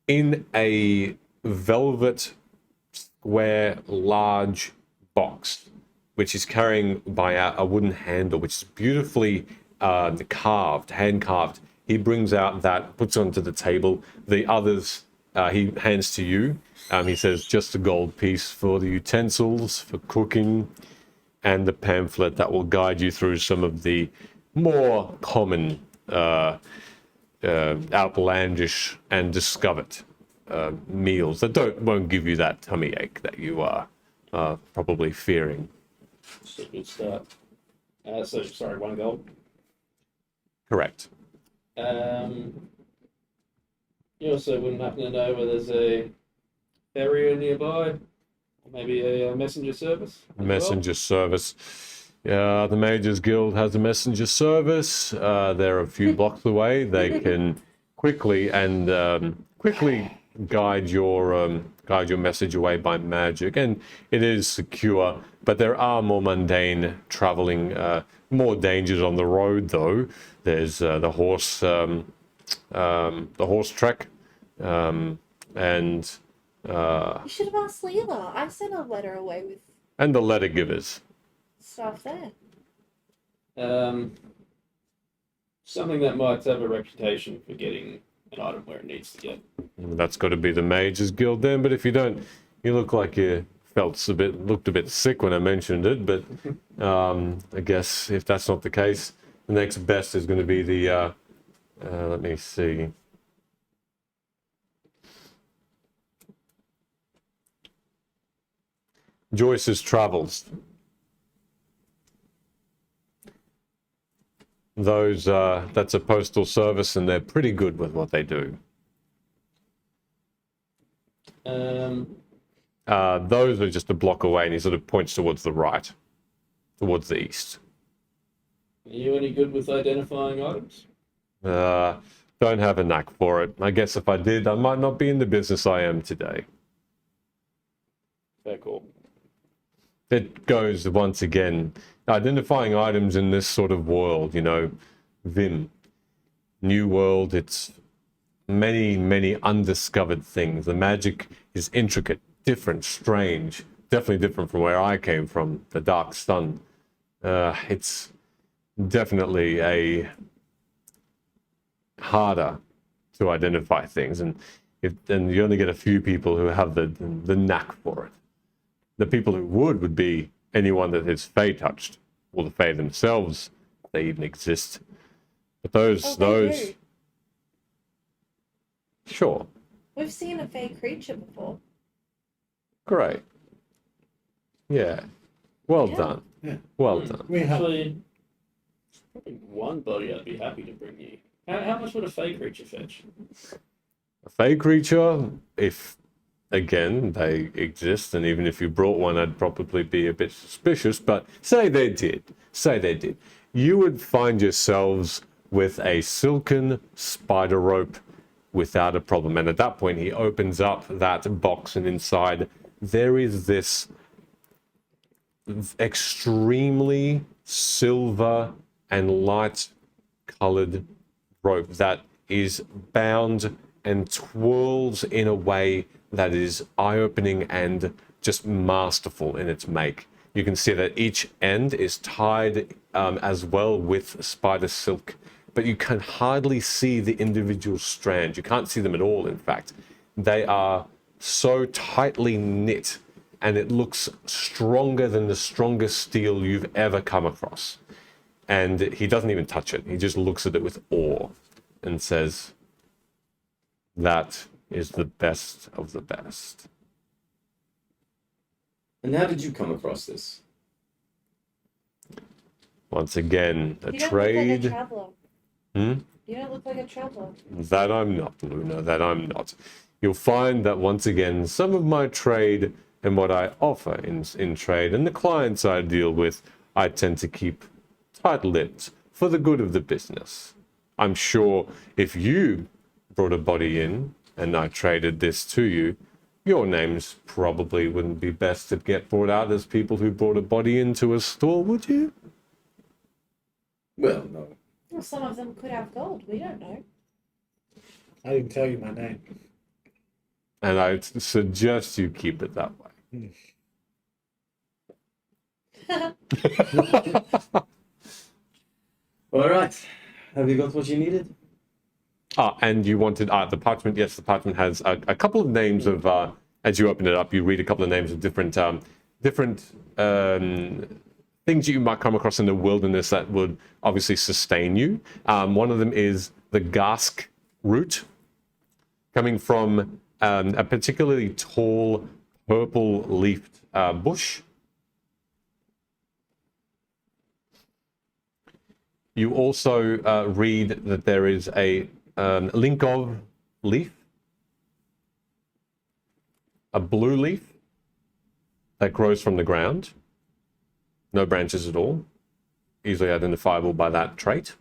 in a velvet square large box, which is carrying by a wooden handle, which is beautifully carved, hand carved. He brings out that, puts it onto the table. The others he hands to you. He says, just a gold piece for the utensils, for cooking, and the pamphlet that will guide you through some of the more common, outlandish and discovered meals that won't give you that tummy ache that you are probably fearing. It's a good start. Sorry, 1 gold. Correct. You also wouldn't happen to know whether there's a farrier nearby, or maybe a messenger service? as well? Messenger service. The Majors Guild has a messenger service. They're a few blocks away. They can quickly guide your message away by magic, and it is secure. But there are more mundane traveling, more dangers on the road. Though there's the horse trek, and You should have asked Leela. I sent a letter away with the letter givers. stuff there. Something that might have a reputation for getting an item where it needs to get. That's got to be the Majors Guild then. But if you don't, you look like you looked a bit sick when I mentioned it. But I guess if that's not the case, the next best is going to be the. Let me see. Joyce's Travels. That's a postal service, and they're pretty good with what they do. Those are just a block away, and he sort of points towards the right, towards the east. Are you any good with identifying items? Don't have a knack for it. I guess if I did, I might not be in the business I am today. Fair call. It goes once again, identifying items in this sort of world, Vim, New World, it's many undiscovered things. The magic is intricate, different, strange, definitely different from where I came from, the Dark Sun. It's definitely a harder to identify things, and you only get a few people who have the knack for it. The people who would be anyone that is Fae touched, or the Fae themselves, if they even exist. But those, do. sure, We've seen a fake creature before. great, yeah, well Yeah. done, Yeah. well done. We have. Actually, Probably one body I'd be happy to bring you. How much would a fey creature fetch? A fey creature, if again they exist, and even if you brought one, I'd probably be a bit suspicious. But say they did, you would find yourselves with a silken spider rope without a problem. And at that point, he opens up that box, and inside there is this extremely silver and light colored rope that is bound and twirls in a way that is eye-opening and just masterful in its make. You can see that each end is tied as well with spider silk, but you can hardly see the individual strands. You can't see them at all, in fact. They are so tightly knit, and it looks stronger than the strongest steel you've ever come across. And he doesn't even touch it. He just looks at it with awe and says, "That is the best of the best." And how did you come across this? Once again, a You don't trade. look like a traveler. Hmm? You don't look like a traveler. That I'm not, Luna, that I'm not. You'll find that once again, some of my trade and what I offer in trade and the clients I deal with, I tend to keep tight-lipped for the good of the business. I'm sure if you brought a body in and I traded this to you, your names probably wouldn't be best to get brought out as people who brought a body into a store, would you? Well, no. Well, some of them could have gold. We don't know. I didn't tell you my name. And I suggest you keep it that way. All right. Have you got what you needed? And you wanted the parchment. Yes, the parchment has a couple of names of, as you open it up, you read a couple of names of different things you might come across in the wilderness that would obviously sustain you. One of them is the gask root, coming from a particularly tall purple-leafed bush. You also read that there is a Linkov leaf, a blue leaf that grows from the ground, no branches at all, easily identifiable by that trait.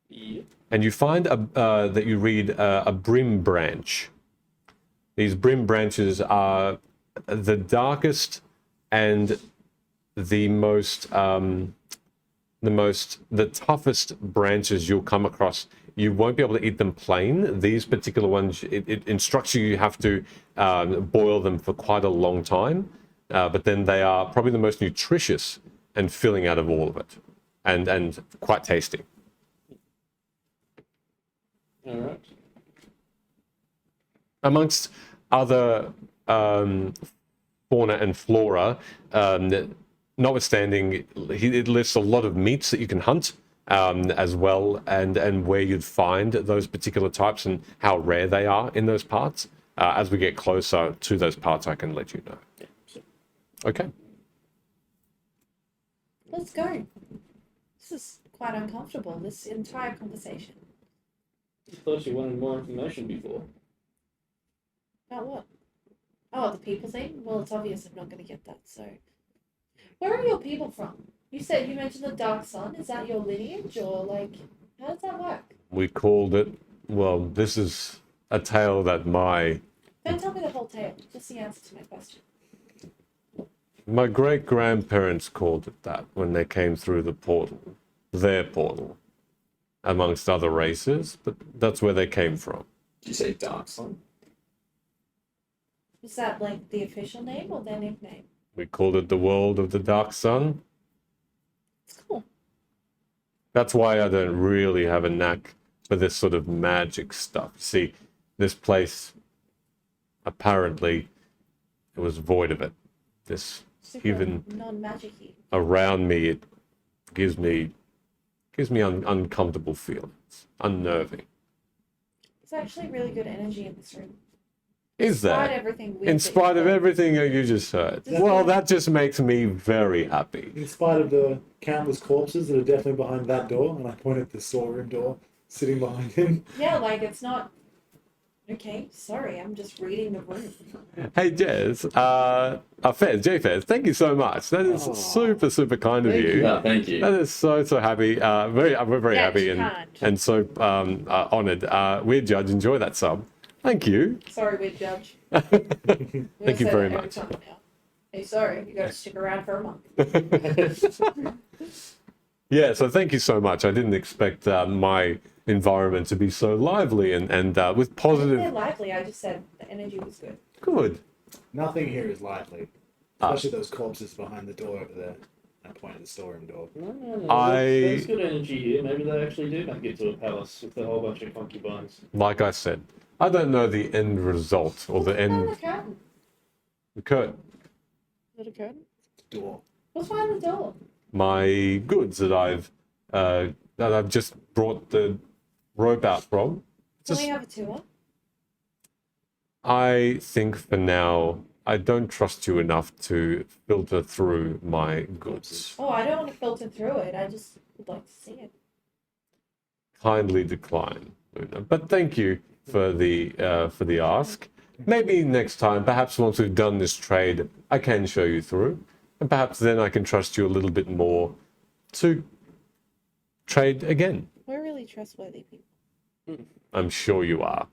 Yep. And you find that you read a brim branch. These brim branches are the darkest and the toughest branches you'll come across. You won't be able to eat them plain. These particular ones, it instructs you have to boil them for quite a long time, but then they are probably the most nutritious and filling out of all of it, and quite tasty. All right. Amongst other fauna and flora, notwithstanding, it lists a lot of meats that you can hunt as well, and where you'd find those particular types and how rare they are in those parts. As we get closer to those parts, I can let you know. Yeah. So, Okay. Let's go. This is quite uncomfortable, this entire conversation. I thought you wanted more information before. About what? Oh, the people thing? Well, it's obvious I'm not going to get that, so. Where are your people from? You mentioned the Dark Sun. Is that your lineage, or like, how does that work? We called it, well, this is a tale that Don't tell me the whole tale, just the answer to my question. my great-grandparents called it that when they came through the portal, their portal, amongst other races, but that's where they came from. Did you say Dark Sun? Is that like the official name or their nickname? We called it the world of the Dark Sun. It's cool. That's why I don't really have a knack for this sort of magic stuff. See, this place, apparently, it was void of it. This, Super even non-magic-y. around me, it gives me uncomfortable feelings, unnerving. There's actually really good energy in this room. Is Despite that? everything weird In that spite you of said. everything you just heard. Despite- Well, that just makes me very happy. In spite of the countless corpses that are definitely behind that door, and I point at the storeroom door sitting behind him. Yeah, like it's not. Okay, sorry, I'm just reading the room. Hey, Jez, Fez, J Fez, thank you so much. That is super, super kind of you. Yeah, thank you. That is so, so happy. We're very Yeah, happy you and, can't. and so honoured. Weird Judge, enjoy that sub. Thank you. Sorry, weird judge. Thank you very Every much. time now. Hey, sorry, you got to stick around for a month. Yeah, so thank you so much. I didn't expect my environment to be so lively and with I didn't say positive. lively. I just said the energy was good. Good. Nothing here is lively. Especially those corpses behind the door over there. I point at the storeroom door. No, I- there's good energy here. Maybe they actually do make it to a palace with a whole bunch of concubines. Like I said, I don't know the end result or the What's behind end the curtain? the curtain. Is it a curtain? Door. What's behind the door? My goods that I've just brought the rope out from. Can Just, we have a tour? I think for now, I don't trust you enough to filter through my goods. Oh, I don't want to filter through it. I just would like to see it. Kindly decline, Luna. But thank you for the ask. Maybe next time, perhaps once we've done this trade, I can show you through, and perhaps then I can trust you a little bit more to trade again. We're really trustworthy people. I'm sure you are.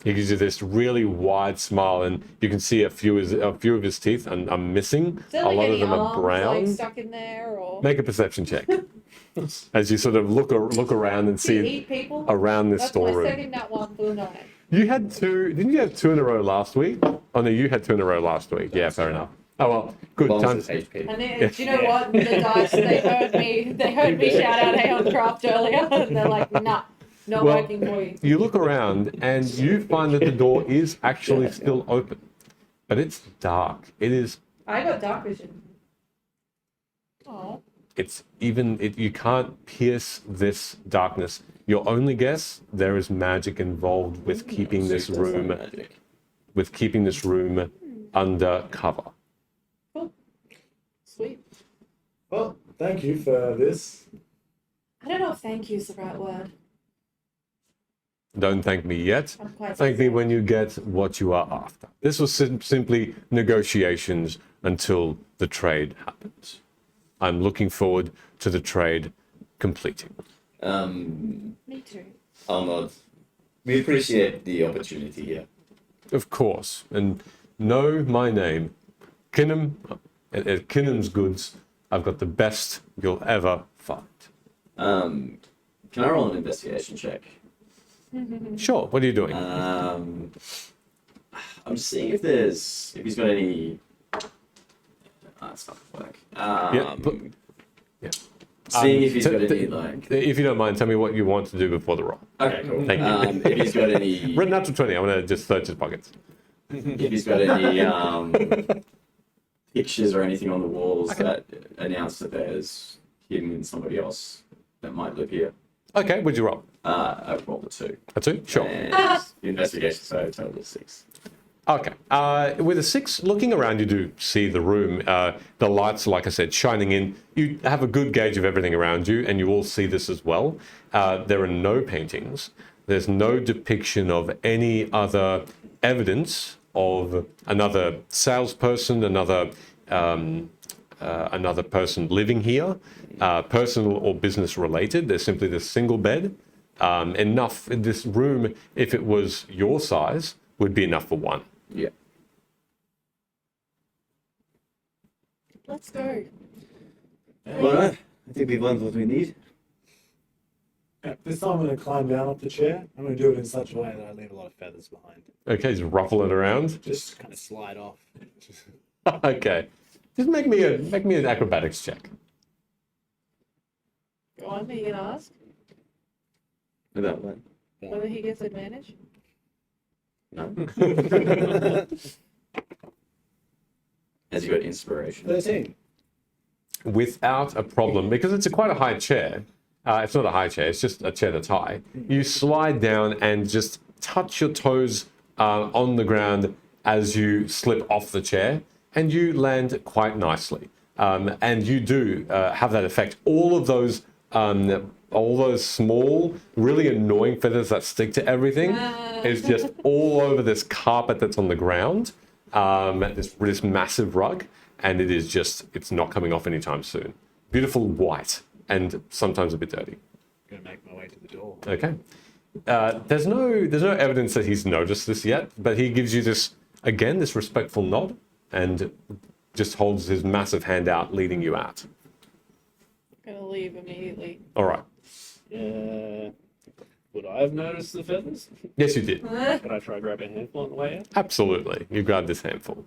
He gives you this really wide smile, and you can see a few of his teeth are missing. Is there A like lot any of them are arms, brown. like stuck in there, or Make a perception check as you sort of look around and do you see eat people? around this That's my storeroom. second nat one for the night. You had two. Didn't you have two in a row last week? Oh no, you had two in a row last week. Yeah, fair enough. Oh well, good Long time. as it's HP. And then, do you know what? The dice, they heard me shout out Aeon Craft earlier, and they're like, nah, not Well, working for you. You look around and you find that the door is actually still open, but it's dark. It is. I got dark vision. Oh. It's even. You can't pierce this darkness. Your only guess: there is magic involved with keeping this Super room, magic. with keeping this room under cover. Cool. Sweet. Well, thank you for this. I don't know if thank you is the right word. Don't thank me yet. I'm quite Thank me when you get what you are after. This was simply negotiations until the trade happens. I'm looking forward to the trade completing. Me too. I'll nod. We appreciate the opportunity here. Of course. And know my name. Kinnem, at Kinnem's Goods, I've got the best you'll ever find. Can I roll an investigation check? Sure, what are you doing? I'm just seeing if he's got any. That's not gonna work. Yeah. Seeing if he's t- got t- any like. If you don't mind, tell me what you want to do before the roll. Okay, cool. Thank you. If he's got any. Written up to 20, I'm going to just search his pockets. If he's got any pictures or anything on the walls that announce that there's him and somebody else that might live here. Okay, what'd you roll? I rolled a 2. A 2? Sure. And the investigation, so a total of 6. Okay. With a 6, looking around, you do see the room. The lights, like I said, shining in. You have a good gauge of everything around you, and you all see this as well. There are no paintings. There's no depiction of any other evidence of another salesperson, another person living here, personal or business related. There's simply this single bed. Enough. This room, if it was your size, would be enough for one. Yeah. Let's go. Alright. I think we've learned what we need. This time I'm going to climb down off the chair. I'm going to do it in such a way that I leave a lot of feathers behind. Okay, just ruffle it around. Just kind of slide off. Okay, just make me an acrobatics check. Go on, are you gonna ask Without that. whether he gets advantage? No. Has he got inspiration? 13. Without a problem, because it's quite a high chair. It's not a high chair, it's just a chair that's high. You slide down and just touch your toes on the ground as you slip off the chair, and you land quite nicely. And you do have that effect. All those small, really annoying feathers that stick to everything is just all over this carpet that's on the ground, this massive rug, and it's not coming off anytime soon. Beautiful white and sometimes a bit dirty. Gonna make my way to the door. Okay. There's no evidence that he's noticed this yet, but he gives you this respectful nod and just holds his massive hand out, leading you out. Gonna leave immediately. All right. Would I have noticed the feathers? Yes, you did. Could I try to grab a handful on the way out? Absolutely. You grab this handful.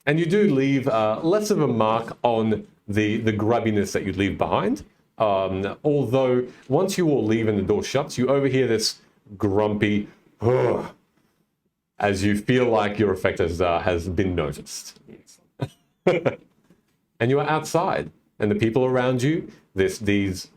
And you do leave less of a mark on the grubbiness that you leave behind. Although, once you all leave and the door shuts, you overhear this grumpy, "Ugh," as you feel like your effect has been noticed. And you are outside, and the people around you, these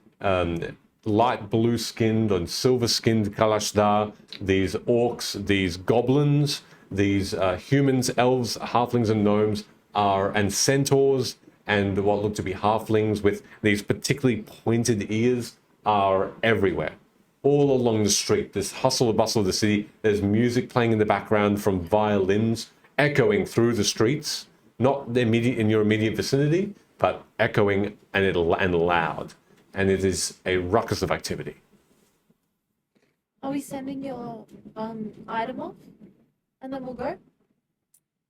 light blue-skinned and silver-skinned Kalashtar, these orcs, these goblins, these humans, elves, halflings, and gnomes and centaurs, and what look to be halflings with these particularly pointed ears are everywhere. All along the street, this hustle and bustle of the city. There's music playing in the background from violins echoing through the streets, not in your immediate vicinity, but echoing and loud. And it is a ruckus of activity. Are we sending your item off? And then we'll go?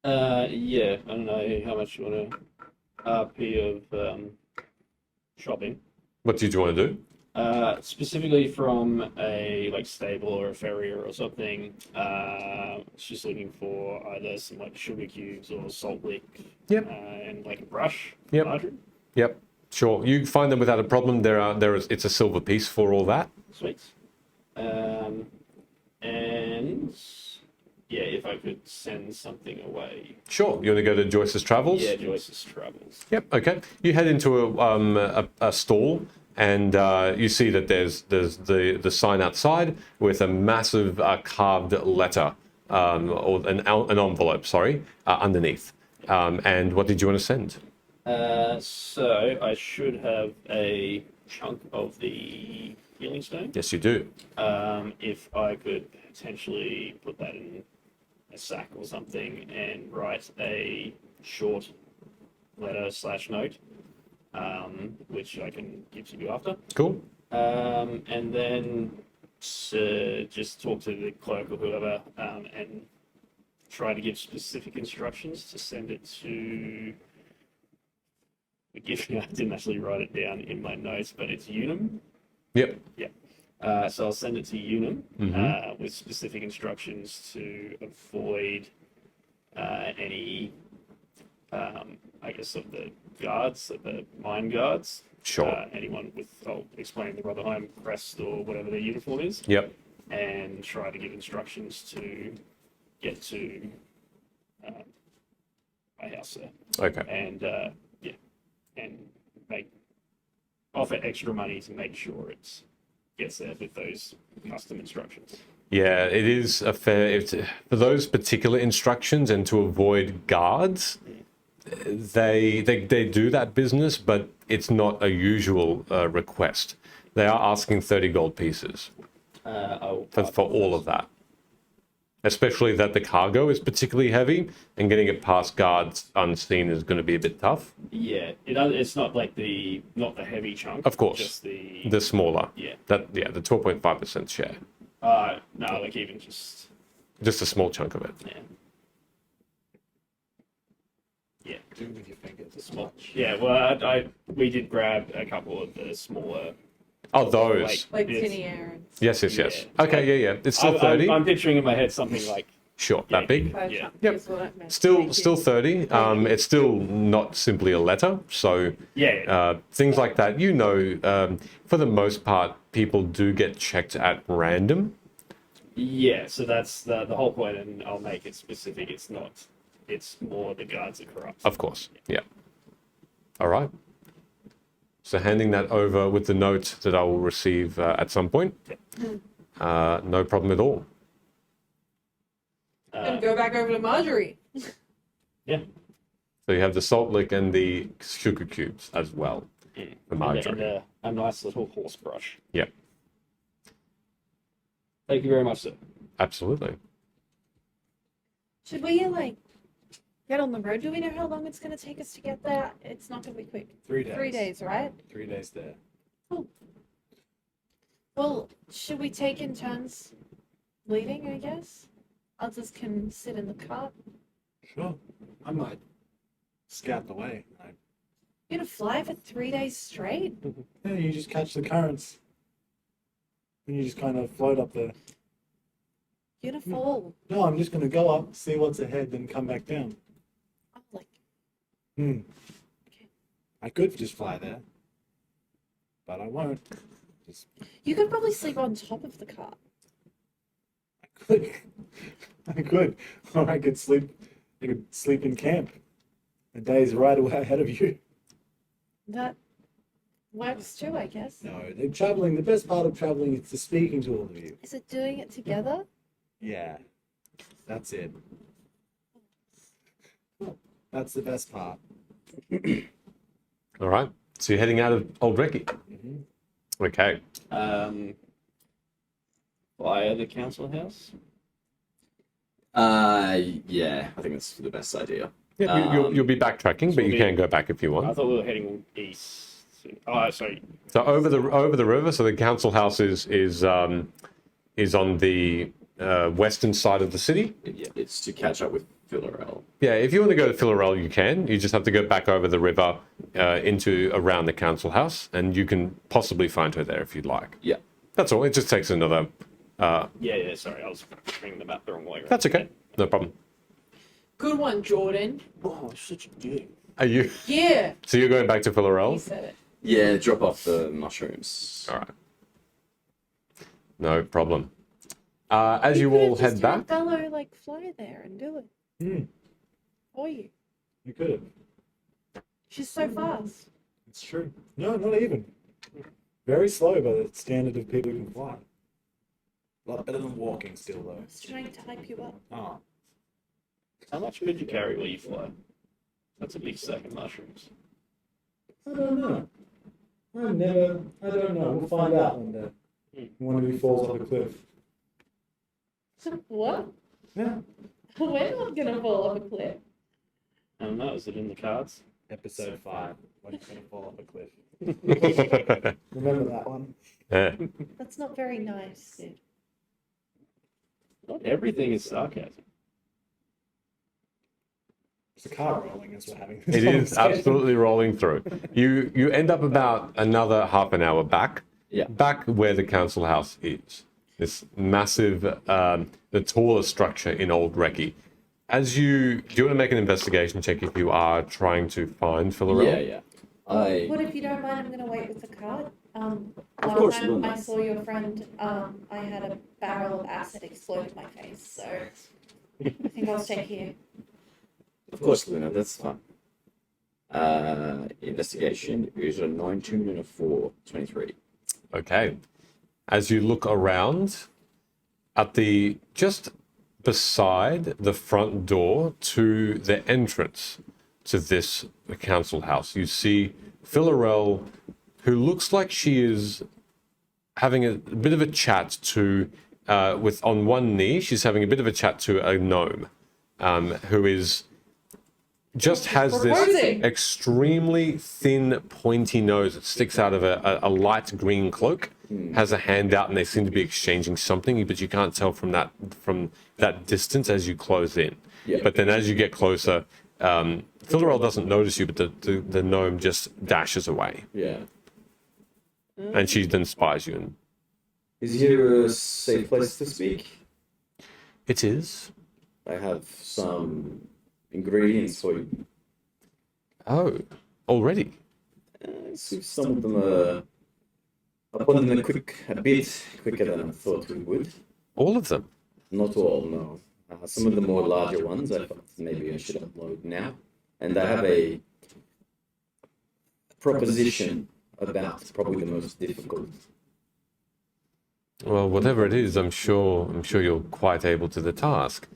Yeah. I don't know how much you want to RP of shopping. What did you want to do? Specifically from a stable or a farrier or something. It's just looking for either some sugar cubes or salt lick. Yep. And a brush. Yep. Margarine. Yep. Sure. You find them without a problem. It's a silver piece for all that. Sweet. And yeah, if I could send something away. Sure. You want to go to Joyce's Travels? Yeah, Joyce's Travels. Yep. Okay. You head into a stall, and you see that there's the sign outside with a massive carved letter or an envelope. Sorry, underneath. And what did you want to send? So I should have a chunk of the healing stone. Yes, you do. If I could potentially put that in a sack or something and write a short letter / note, which I can give to you after. Cool. And then just talk to the clerk or whoever and try to give specific instructions to send it to. Forgive me, I didn't actually write it down in my notes, but it's Unum. Yep. Yeah. So I'll send it to Unum with specific instructions to avoid any, I guess, of the guards, of the mine guards. Sure. Anyone I'll explain the Rotherheim crest or whatever their uniform is. Yep. And try to give instructions to get to my house there. Okay. And and offer extra money to make sure it gets there with those custom instructions. Yeah, it is a fair for those particular instructions and to avoid guards. They do that business, but it's not a usual request. They are asking 30 gold pieces for all of that. Especially that the cargo is particularly heavy, and getting it past guards unseen is going to be a bit tough. Yeah, it's not not the heavy chunk. Of course, just the smaller. Yeah. The 12.5% share. No, even just a small chunk of it. Yeah. Yeah. Do it with your fingers. Small. Yeah. Well, we did grab a couple of the smaller. Oh, those. Like this. tinny errands. Yes. Yeah. Okay, yeah. It's still 30. I'm picturing in my head something like. Sure, that big. Yeah. Yep. Is what I meant. Still Thank you. 30. It's still not simply a letter. So Yeah. things like that, for the most part, people do get checked at random. Yeah. So that's the whole point, and I'll make it specific. It's not. It's more the guards are corrupt. Of course, yeah. All right. So handing that over with the note that I will receive at some point. No problem at all. And go back over to Marjorie. So you have the salt lick and the sugar cubes as well for Marjorie. And a nice little horse brush. Yep. Thank you very much, sir. Absolutely. Should we like get on the road? Do we know how long it's going to take us to get there? It's not going to be quick. 3 days. 3 days, right? 3 days there. Well, should we take in turns leading, I guess? Others can sit in the cart. Sure. I might scout the way. You're going to fly for 3 days straight? Yeah, you just catch the currents. And you just kind of float up there. You're going to fall. No, I'm just going to go up, see what's ahead, then come back down. I'm like, I could just fly there. But I won't. you could probably sleep on top of the cart. I could. I could. Or I could sleep in camp. The day's right away ahead of you. That works too, I guess. No, they're traveling. The best part of traveling is to speaking to all of you. Is it doing it together? Yeah. That's it. That's the best part. All right. So you're heading out of Old Recky. Okay. Via the council house? Yeah, I think that's the best idea. Yeah, you'll be backtracking, but you can go back if you I want. thought we were heading east. Oh, sorry. So over the river. So the council house is on the western side of the city. Yeah, it's to catch up with Villarreal. Yeah, if you want to go to Philarel, you can. You just have to go back over the river into around the council house, and you can possibly find her there if you'd like. Yeah. That's all. It just takes another. Yeah, sorry. I was bringing the map the wrong way around. That's okay. No problem. Good one, Jordan. Oh, such a dick. Are you? Yeah. So you're going back to He Philarel? said it. Yeah, drop off the mushrooms. All right. No problem. As you could've all just head had back. Bello like fly there and do it for you. You could have. She's so fast. It's true. No, not even. Very slow by the standard of people who can fly. A lot better than walking still, though. I was trying to hype you up. Oh. How much could you carry while you fly? That's a big stack of mushrooms. I don't know. I don't know. We'll find out one day. One of you falls off a cliff. What? Yeah. We're not gonna fall off a cliff. I don't know. Is it in the cards? Episode 5. When you're going to fall off a cliff. Remember that one. Yeah. That's not very nice. Not everything is sarcasm. It's a car rolling as we're having It is absolutely rolling through. You end up about another half an hour back. Yeah. Back where the council house is. This massive, the tallest structure in Old Recky. Do you want to make an investigation check if you are trying to find Philarel? Yeah. What if you don't mind? I'm gonna wait with the card. Of course, Last time we'll I know. saw your friend, I had a barrel of acid explode in my face, so I think I'll stay here. Of course, Luna, that's fine. Investigation is a 19 and a 4, 23. Okay. As you look around, at the just beside the front door to the entrance to this council house, you see Philarel, who looks like she is having a bit of a chat to, with on one knee, she's having a bit of a chat to a gnome, who is just has this Proposing. extremely thin, pointy nose that sticks out of a light green cloak, has a hand out, and they seem to be exchanging something, but you can't tell from that distance as you close in. Yeah. But then as you get closer, Philarel doesn't notice you, but the gnome just dashes away, Yeah. and she then spies you. And Is here a safe place to speak? it is. I have some ingredients for you. Oh, already. So some of them are upon them a bit quicker than I thought we would. All of them. Not all, no. Some of the more larger ones I thought maybe I should upload now. And I have a proposition about probably the most difficult. Well, whatever it is, I'm sure you're quite able to the task.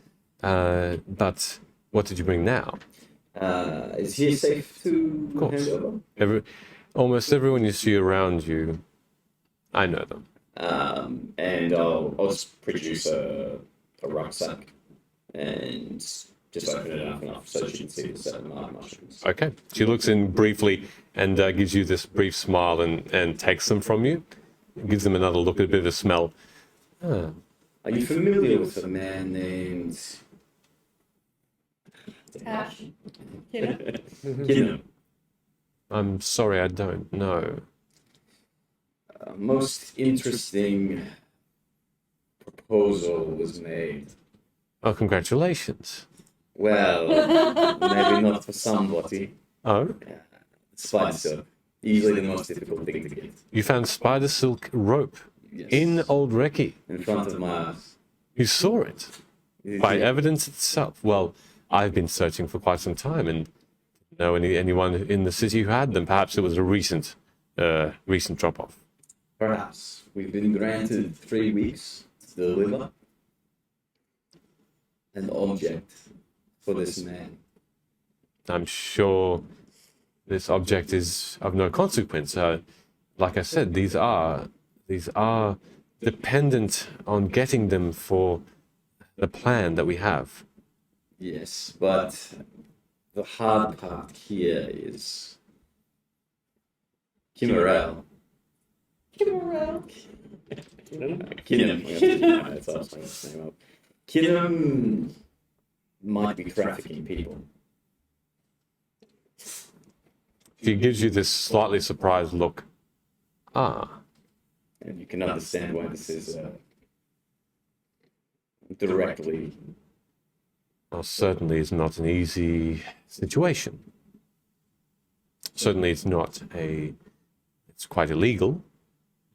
But what did you bring now? Is he safe to Of course. hand over? Almost everyone you see around you, I know them. And I'll just produce a rucksack and just open it up enough so she can see the 7 eye mushrooms. Okay. She looks in briefly and gives you this brief smile and takes them from you. Gives them another look, a bit of a smell. Are you familiar with a man named Ash. Kinner. Kinner? I'm sorry, I don't know. Most interesting proposal was made. Oh, congratulations. Well, maybe not for somebody. Oh, Spider silk. Easily the most difficult thing to get. you found spider silk rope Yes. in Old Reki. In front of my eyes. You saw it by Yeah. evidence itself. Well, I've been searching for quite some time and know anyone in the city who had them. Perhaps it was a recent drop-off. Perhaps. We've been granted 3 weeks to deliver an object for this man. I'm sure this object is of no consequence. Like I said, these are dependent on getting them for the plan that we have. Yes, but the hard part here is Kimmerel. Kinnem. That's how I was saying his name up. Kinnem might be trafficking people. She gives you this slightly surprised look. Ah, And you can understand why this is directly. well, certainly it's not an easy situation. Certainly it's quite illegal,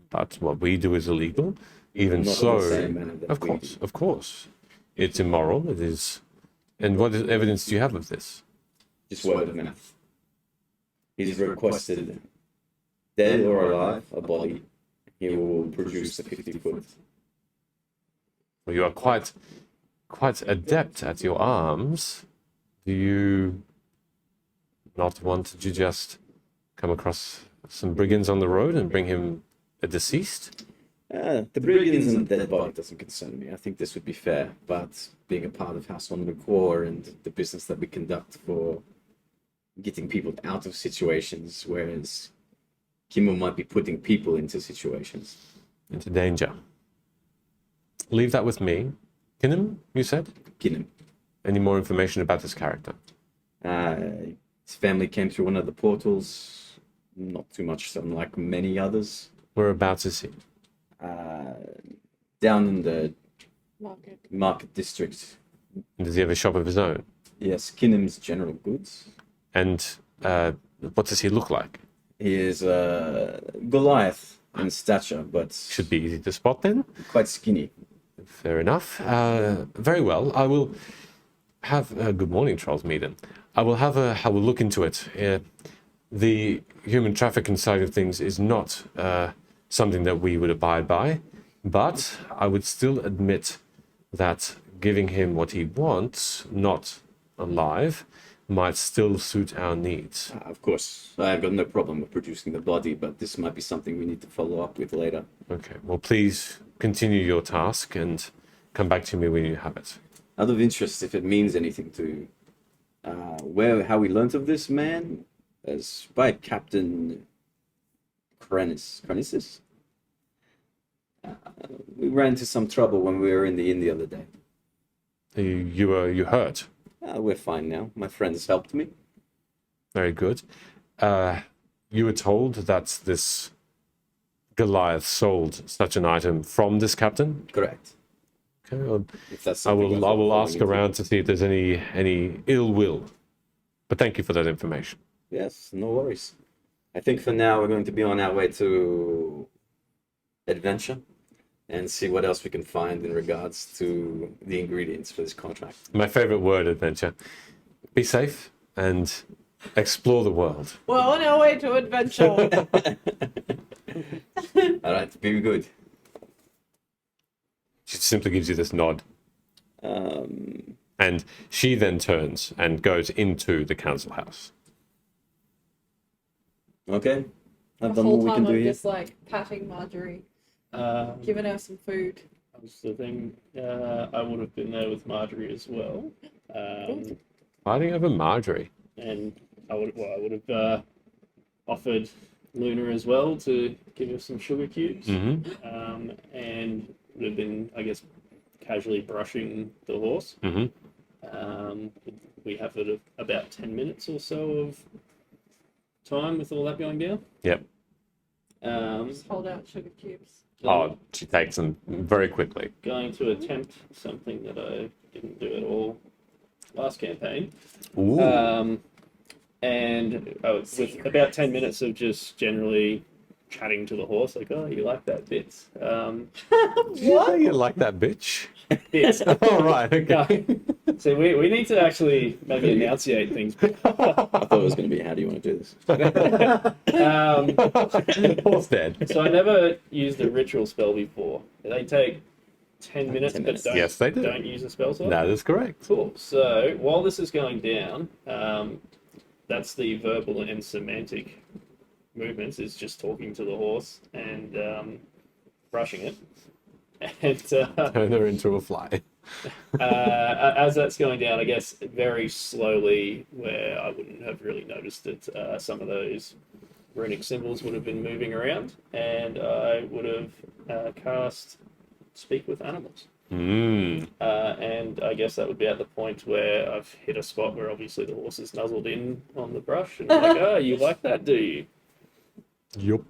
but what we do is illegal. Even Not in so, the same manner that we do. of course, it's immoral. It is. And what evidence do you have of this? Just word of mouth. He's requested, dead or alive, a body. He will produce the 50-foot. Well, you are quite adept at your arms. Do you not want to just come across some brigands on the road and bring him a deceased? The brigands and the dead body doesn't concern me. I think this would be fair, but being a part of House on the Core and the business that we conduct for getting people out of situations, whereas Kimmel might be putting people into situations. Into danger. Leave that with me. Kinnem, you said? Kinnem. Any more information about this character? His family came through one of the portals. Not too much, unlike many others. Whereabouts is he? Down in the Market. market district. Does he have a shop of his own? Yes, Kinnem's General Goods. And what does he look like? He is Goliath in stature, but Should be easy to spot then. quite skinny. Fair enough. Very well. I will have good morning, Charles Meaden. I will look into it. The human trafficking side of things is not something that we would abide by, but I would still admit that giving him what he wants, not alive, might still suit our needs. Of course, I've got no problem with producing the body, but this might be something we need to follow up with later. Okay. Well, please continue your task and come back to me when you have it. Out of interest, if it means anything to how we learnt of this man, as by Captain Crenisis. We ran into some trouble when we were in the inn the other day. You hurt. We're fine now. My friends helped me. Very good. You were told that this Goliath sold such an item from this captain? Correct. Okay, well, If that's I something will worth ask following into. around to see if there's any ill will. But thank you for that information. Yes, no worries. I think for now we're going to be on our way to adventure and see what else we can find in regards to the ingredients for this contract. My favorite word, adventure. Be safe and explore the world. We're on our way to adventure. All right, be good. She simply gives you this nod. Um, And And she then turns and goes into the council house. Okay. I've The done what whole we time can do I'm here. just like patting Marjorie, Um, giving her some food. That's the thing. I would have been there with Marjorie as well, Fighting over Marjorie. and I would have offered Luna as well to give her some sugar cubes, and would have been, I guess, casually brushing the horse. We have about 10 minutes or so of time with all that going down. Yep. Just hold out sugar cubes. Oh, she takes them very quickly. Going to attempt something that I didn't do at all last campaign. Ooh. And with about 10 minutes of just generally chatting to the horse, like, oh, you like that bit? Did you say you like that bitch? Bit. Oh, right. Okay. No. So we need to actually maybe enunciate things. I thought it was going to be, how do you want to do this? Horse dead. So I never used a ritual spell before. They take 10 minutes, 10 but minutes. don't, Yes, they do. don't use a spell slot? That is correct. Cool. So while this is going down, that's the verbal and semantic movements, is just talking to the horse and brushing it. And Turn her into a fly. as that's going down, I guess very slowly, where I wouldn't have really noticed it, some of those runic symbols would have been moving around, and I would have cast Speak with Animals. And I guess that would be at the point where I've hit a spot where obviously the horse is nuzzled in on the brush, and I'm like, oh, you like that, do you? Yup.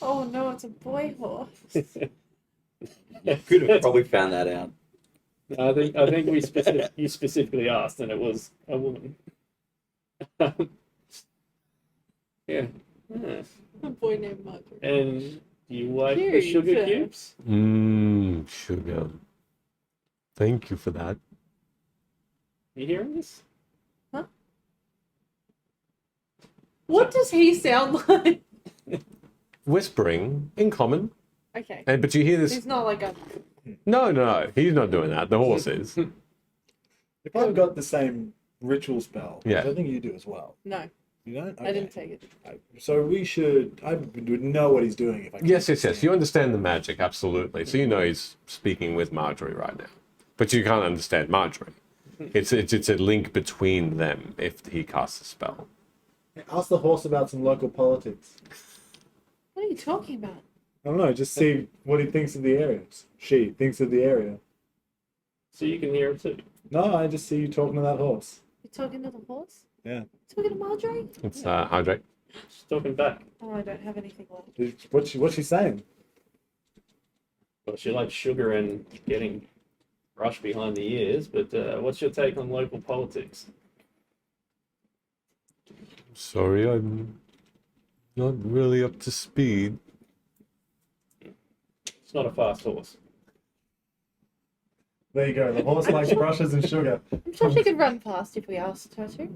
Oh no, it's a boy horse. Could have probably found that out. I think you specifically asked, and it was a woman. Yeah. A boy named Marjorie. And you like the Cute. sugar cubes? Sugar. Thank you for that. You hearing this? What does he sound like? Whispering in common. Okay. But you hear this. He's not like a. No, he's not doing that. The horse is. If I've got the same ritual spell, Yeah. which I think you do as well. No, You don't? I didn't take it. So I would know what he's doing if I Yes. You understand the magic, absolutely. So you know he's speaking with Marjorie right now. But you can't understand Marjorie. It's a link between them if he casts a spell. Ask the horse about some local politics. What are you talking about? I don't know, just see what he thinks of the area. She thinks of the area. So you can hear it too. No, I just see you talking to that horse. You talking to the horse? Yeah. Talking to Marjorie? It's hydrate. She's talking back. Oh, I don't have anything left. What's she saying? Well, she likes sugar and getting brushed behind the ears, but what's your take on local politics? Sorry, I'm not really up to speed. It's not a fast horse. There you go. The horse likes brushes and sugar. I'm sure she could run fast if we asked her to.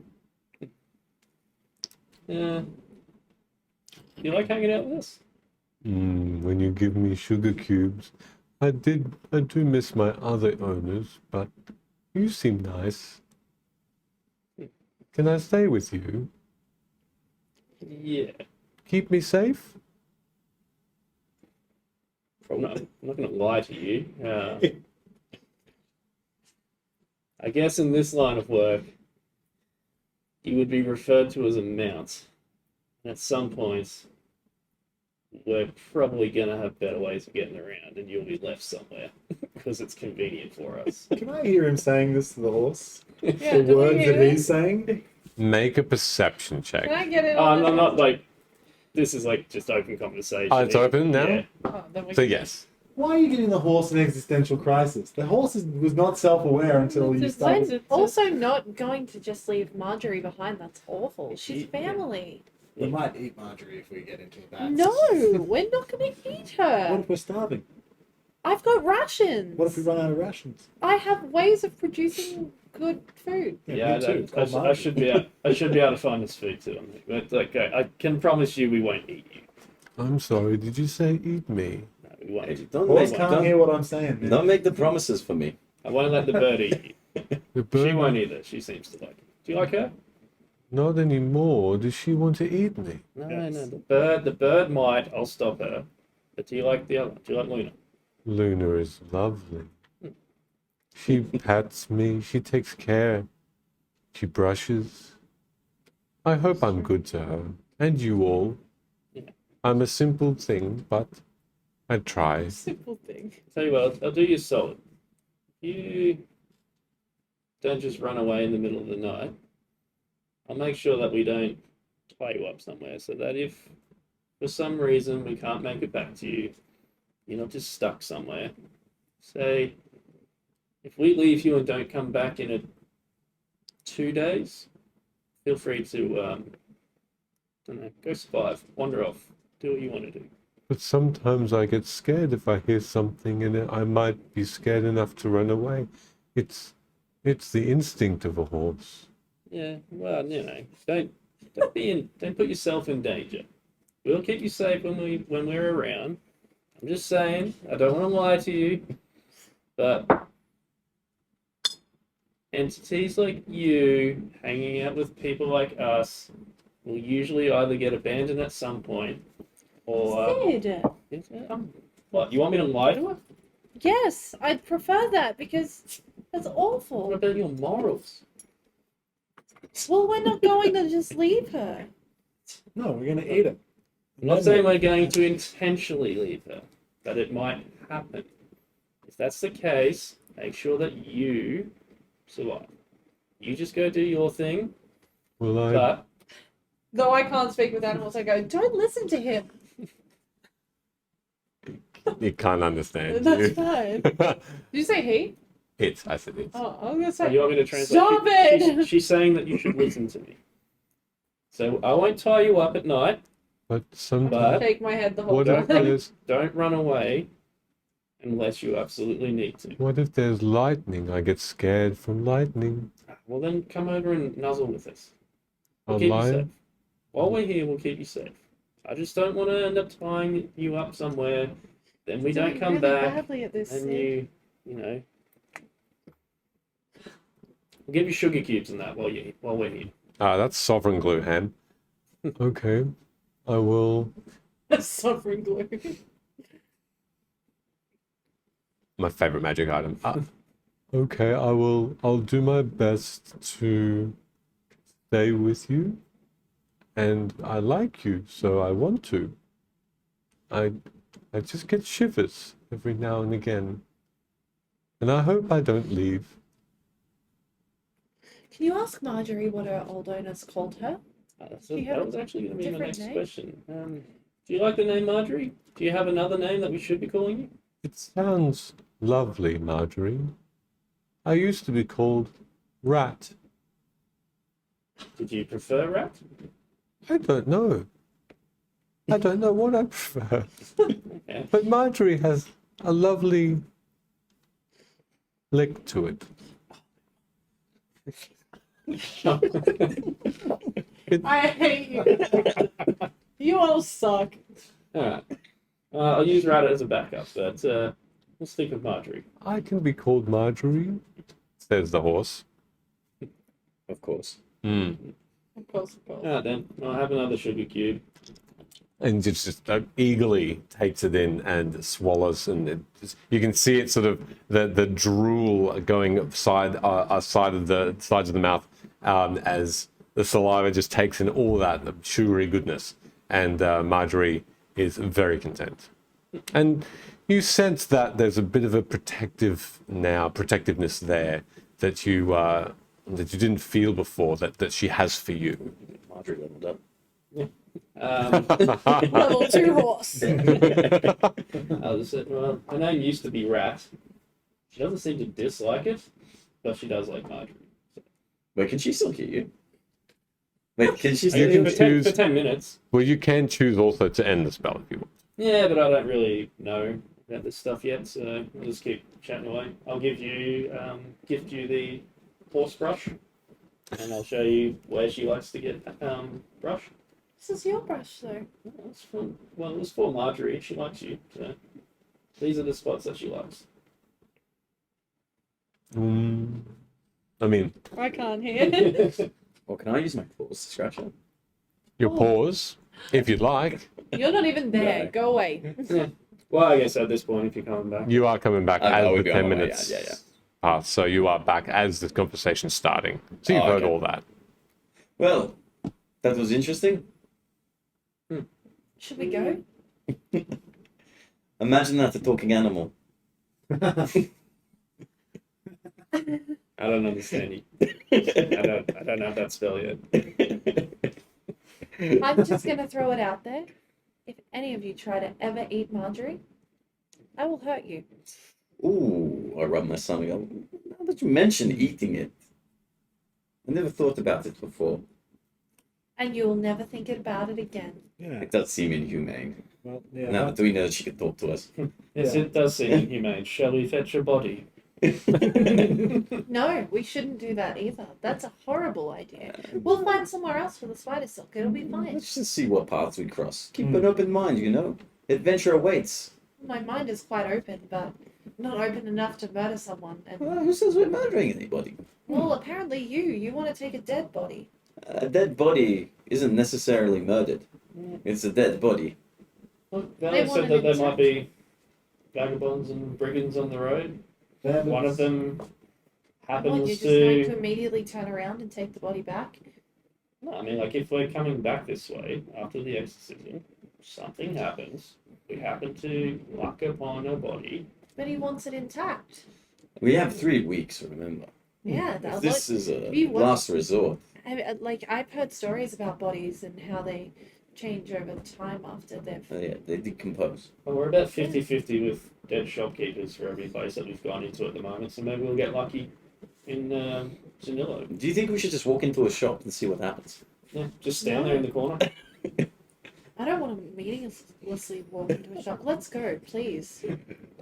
Yeah. You like hanging out with us? When you give me sugar cubes, I do miss my other owners, but you seem nice. Can I stay with you? Yeah. Keep me safe? I'm not going to lie to you. I guess in this line of work, you would be referred to as a mount. And at some point, we're probably going to have better ways of getting around, and you'll be left somewhere because it's convenient for us. Can I hear him saying this to the horse? Yeah, The do we words hear that it? he's saying? Make a perception Can check. I get it? I'm not like, this is like just open conversation. Oh, it's open now? Yeah. Oh, then we So yes. Why are you giving the horse an existential crisis? The horse was not self-aware until you started. Also, not going to just leave Marjorie behind. That's awful. She's family. We might eat Marjorie if we get into that. No, we're not going to eat What her. if we're starving? I've got rations. What if we run out of rations? I have ways of producing good food. Yeah, me too. It's called I should be able, I should be able to find this food too. But like, I can promise you, we won't eat you. I'm sorry, did you say eat me? No, we won't. Hey, don't Horse make, can't hear don't, what I'm saying. Man. don't make the promises for me. I won't let the bird eat you. The She bird, won't either. She seems to like it. Do you like her? not anymore. Does she want to eat me? No, Yes. no. The bird might. I'll stop her. But do you like the other? Do you like Luna? Luna is lovely. She pats me. She takes care. She brushes. I hope I'm good to her. And you all. Yeah. I'm a simple thing, but I try. Simple thing. Tell you what, I'll do you a solid. You don't just run away in the middle of the night. I'll make sure that we don't tie you up somewhere so that if for some reason we can't make it back to you, you're not just stuck somewhere. Say, if we leave you and don't come back in 2 days, feel free to, don't know, go survive, wander off, do what you want to do. But sometimes I get scared if I hear something and I might be scared enough to run away. It's the instinct of a horse. Yeah, well, don't put yourself in danger. We'll keep you safe when we're around. I'm just saying, I don't want to lie to you, but entities like you hanging out with people like us will usually either get abandoned at some point or Sid. what? You want me to lie to her? Yes, I'd prefer that because that's What awful. about your morals? Well, we're not going to just leave her. No, we're gonna eat it. I'm not saying we're going to intentionally leave her, but it might happen. If that's the case, make sure that you survive. You just go do your thing, Will I? but Though I can't speak with animals, I go, don't listen to him. It can't understand That's you. fine. Did you say he? It's. I said it's. Oh, I was gonna so say. you want me to translate? Stop it! She's saying that you should listen to me. So I won't tie you up at night. But sometimes. Shake my head the whole What if time. there's? Don't run away unless you absolutely need to. What if there's lightning? I get scared from lightning. Well, then come over and nuzzle with us. We'll A keep you lion? safe. While we're here, we'll keep you safe. I just don't want to end up tying you up somewhere. Then we don't Doing come really back, badly at this, and Sid. you know. We'll give you sugar cubes and that while we're here. Ah, that's sovereign glue, Ham. Okay, I will. Suffering glue. My favorite magic item. Okay, I will. I'll do my best to stay with you, and I like you, so I want to. I just get shivers every now and again, and I hope I don't leave. Can you ask Marjorie what her old owners called her? So Do you have that was actually going to be my different next name? question. Do you like the name Marjorie? Do you have another name that we should be calling you? It sounds lovely, Marjorie. I used to be called Rat. Did you prefer Rat? I don't know. I don't know what I prefer. Okay. But Marjorie has a lovely lick to it. I hate you. You all suck. Alright. I'll use Rat as a backup, but we'll stick with Marjorie. I can be called Marjorie, says the horse. Of course. Mm. Of course, of course. Alright then, I'll have another sugar cube. And just eagerly takes it in and swallows, and you can see it sort of the drool going side of the sides of the mouth as the saliva just takes in all that sugary goodness, and Marjorie is very content. And you sense that there's a bit of a protectiveness there that you didn't feel before that she has for you. Marjorie leveled up. Yeah. Level 2 horse. Well, her name used to be Rat. She doesn't seem to dislike it, but she does like Marjorie. Wait, can she still hear you? Wait, can she I still can for, hear 10, choose- for 10 minutes. Well, you can choose also to end the spell if you want. Yeah, but I don't really know about this stuff yet, so we'll just keep chatting away. I'll give you, gift you the horse brush, and I'll show you where she likes to get brush. This is your brush, though. It's for, well, it was for Marjorie. She likes you, so these are the spots that she likes. I mean, I can't hear. Or can I use my claws to scratch it? your Oh. paws, if you'd like. You're not even there. No. Go away. Well, I guess at this point, if you're coming back. You are coming back I as would the be 10 on my way, minutes yeah. pass. So you are back as the conversation's starting. So you've Oh, heard okay. all that. Well, that was interesting. Should we go? Imagine that a talking animal. I don't understand you. I don't have that spell yet. I'm just gonna throw it out there. If any of you try to ever eat Marjorie, I will hurt you. Ooh, I rub my stomach. Now that you mention eating it, I never thought about it before. And you will never think about it again. Yeah. It does seem inhumane. Well, yeah. Now that we know that she could talk to us. Yes, Yeah. it does seem inhumane. Shall we fetch your body? No, we shouldn't do that either. That's a horrible idea. We'll find somewhere else for the spider silk. It'll be fine. Let's just see what paths we cross. Keep an open mind, you know. Adventure awaits. My mind is quite open, but not open enough to murder someone. And Well, who says we're murdering anybody? well, apparently you want to take a dead body. A dead body isn't necessarily murdered. It's a dead body. Look, They Valerie said wanted that it there to- might be vagabonds and brigands on the road. One of them What, happens you're just going to. to immediately turn around and take the body back? No, I mean, like, if we're coming back this way after the exorcism, something happens. We happen to luck upon a body. But he wants it intact. We have 3 weeks, remember. Yeah, If that this is a if you want- last resort. I've heard stories about bodies and how they change over time after they've. Yeah, they decompose. Well, we're about 50-50 with dead shopkeepers for every place that we've gone into at the moment, so maybe we'll get lucky in Zinilo. Do you think we should just walk into a shop and see what happens? Yeah, just stand there in the corner. I don't want to meaninglessly walk into a shop. Let's go, please.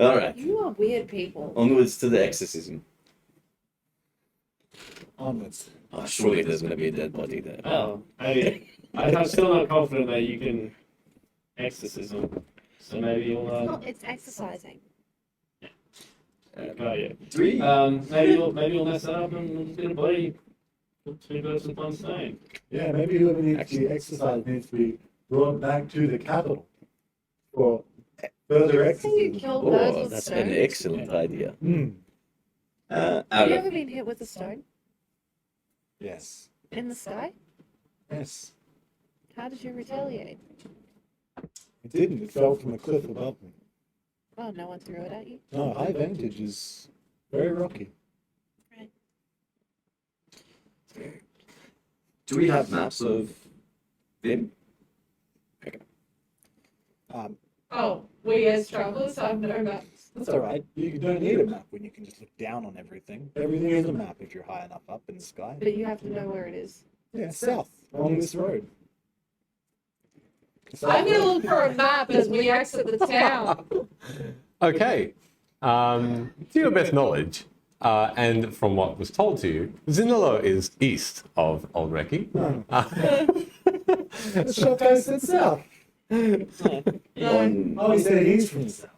Alright, You are weird people. onwards to the exorcism. Onwards. Oh, surely there's going to be a dead body there. Oh, I'm still not confident that you can exorcism. So maybe you'll It's exercising. oh yeah. 3? Maybe you'll mess up and we'll just get a body. Put 2 birds with 1 stone. Yeah, maybe whoever needs to Actually- be exercised needs to be brought back to the capital for further So you exercise. kill birds Oh, with that's stones? an excellent idea. Hmm. Have Out you of ever been hit with a stone Yes. in the sky? Yes. How did you retaliate? It didn't. It fell from a cliff above me. Oh, no one threw it at you. No, high vantage is very rocky. Do we have maps of Vim? Oh, we as travelers have no maps. That's all right. You don't need a map when you can just look down on everything. Everything is a map if you're high enough up in the sky. But you have to know where it is. Yeah, south along this road. I'm gonna look for a map as we exit the town. Okay. To your best knowledge, and from what was told to you, Zinilo is east of Old Reki. The shop guy said south. On Oh, he said he's from the south.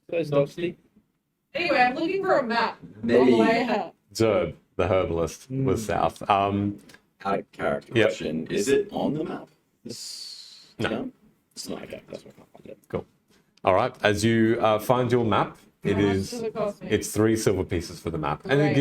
Close Doxley. Anyway, I'm looking for a map on the maybe way out. Zerb, the herbalist, was south. out of character Yep. question. Is it on the map? This No. town? It's not. Okay, that's what I found it. All right. As you find your map, it How much is does it cost me? it's 3 silver pieces for the map, and Right. it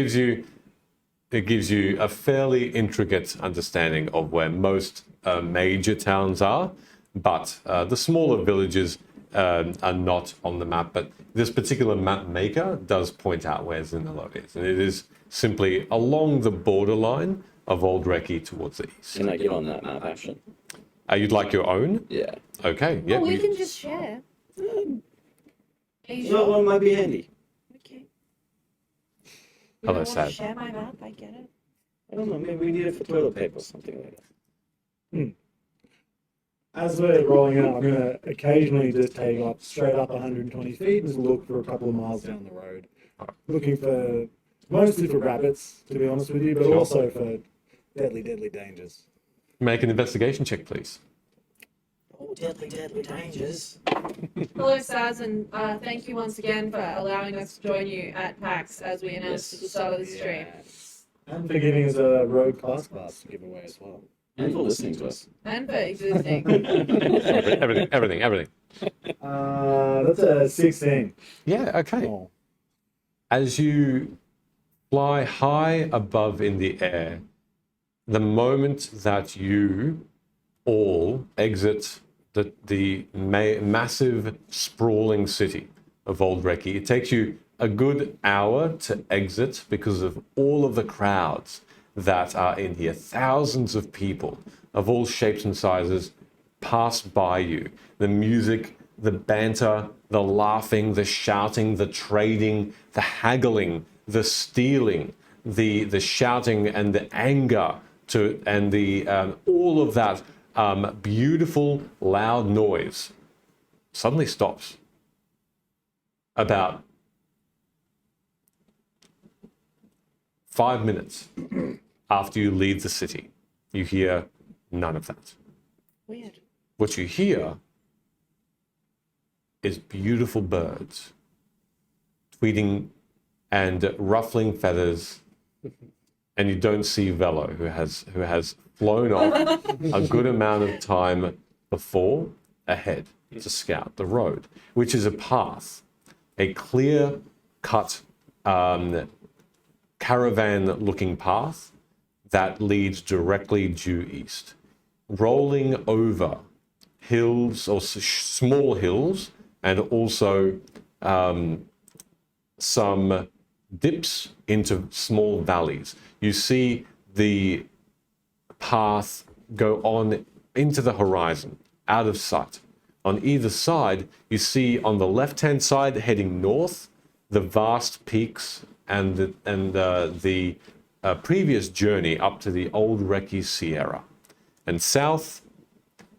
gives you a fairly intricate understanding of where most major towns are, but the smaller villages are not on the map. But this particular map maker does point out where Zinilo is, and it is simply along the borderline of Old Reki towards the east. Can I get on that map action? You'd like your own? Yeah. Okay. Yeah. Well, we can just share. Are you That sure? one might be handy. Okay. Hello, You don't want to Sad. share my map? I get it. I don't know. Maybe we need it for toilet paper or something like that. As we're rolling out, I'm going to occasionally just take off straight up 120 feet and just look for a couple of miles down the road. Looking for, mostly for rabbits, to be honest with you, but Sure. also for deadly, deadly dangers. Make an investigation check, please. Oh, deadly dangers. Hello, Saz, and thank you once again for allowing us to join you at PAX as we announced at the start of the stream. And for giving us a road class to give away as well. And for listening to us. And for existing. Everything. That's a 16. Yeah, okay. Oh. As you fly high above in the air, the moment that you all exit the massive, sprawling city of Old Reki, it takes you a good hour to exit because of all of the crowds that are in here. Thousands of people of all shapes and sizes pass by you. The music, the banter, the laughing, the shouting, the trading, the haggling, the stealing, the shouting and the anger and the all of that beautiful loud noise suddenly stops about 5 minutes after you leave the city. You hear none of that. Weird. What you hear is beautiful birds tweeting and ruffling feathers, and you don't see Velo, who has flown off a good amount of time before ahead to scout the road, which is a path, a clear-cut caravan-looking path that leads directly due east, rolling over hills or small hills, and also some dips into small valleys. You see the path go on into the horizon, out of sight. On either side, you see on the left-hand side, heading north, the vast peaks and the previous journey up to the Old Reki Sierra. And south,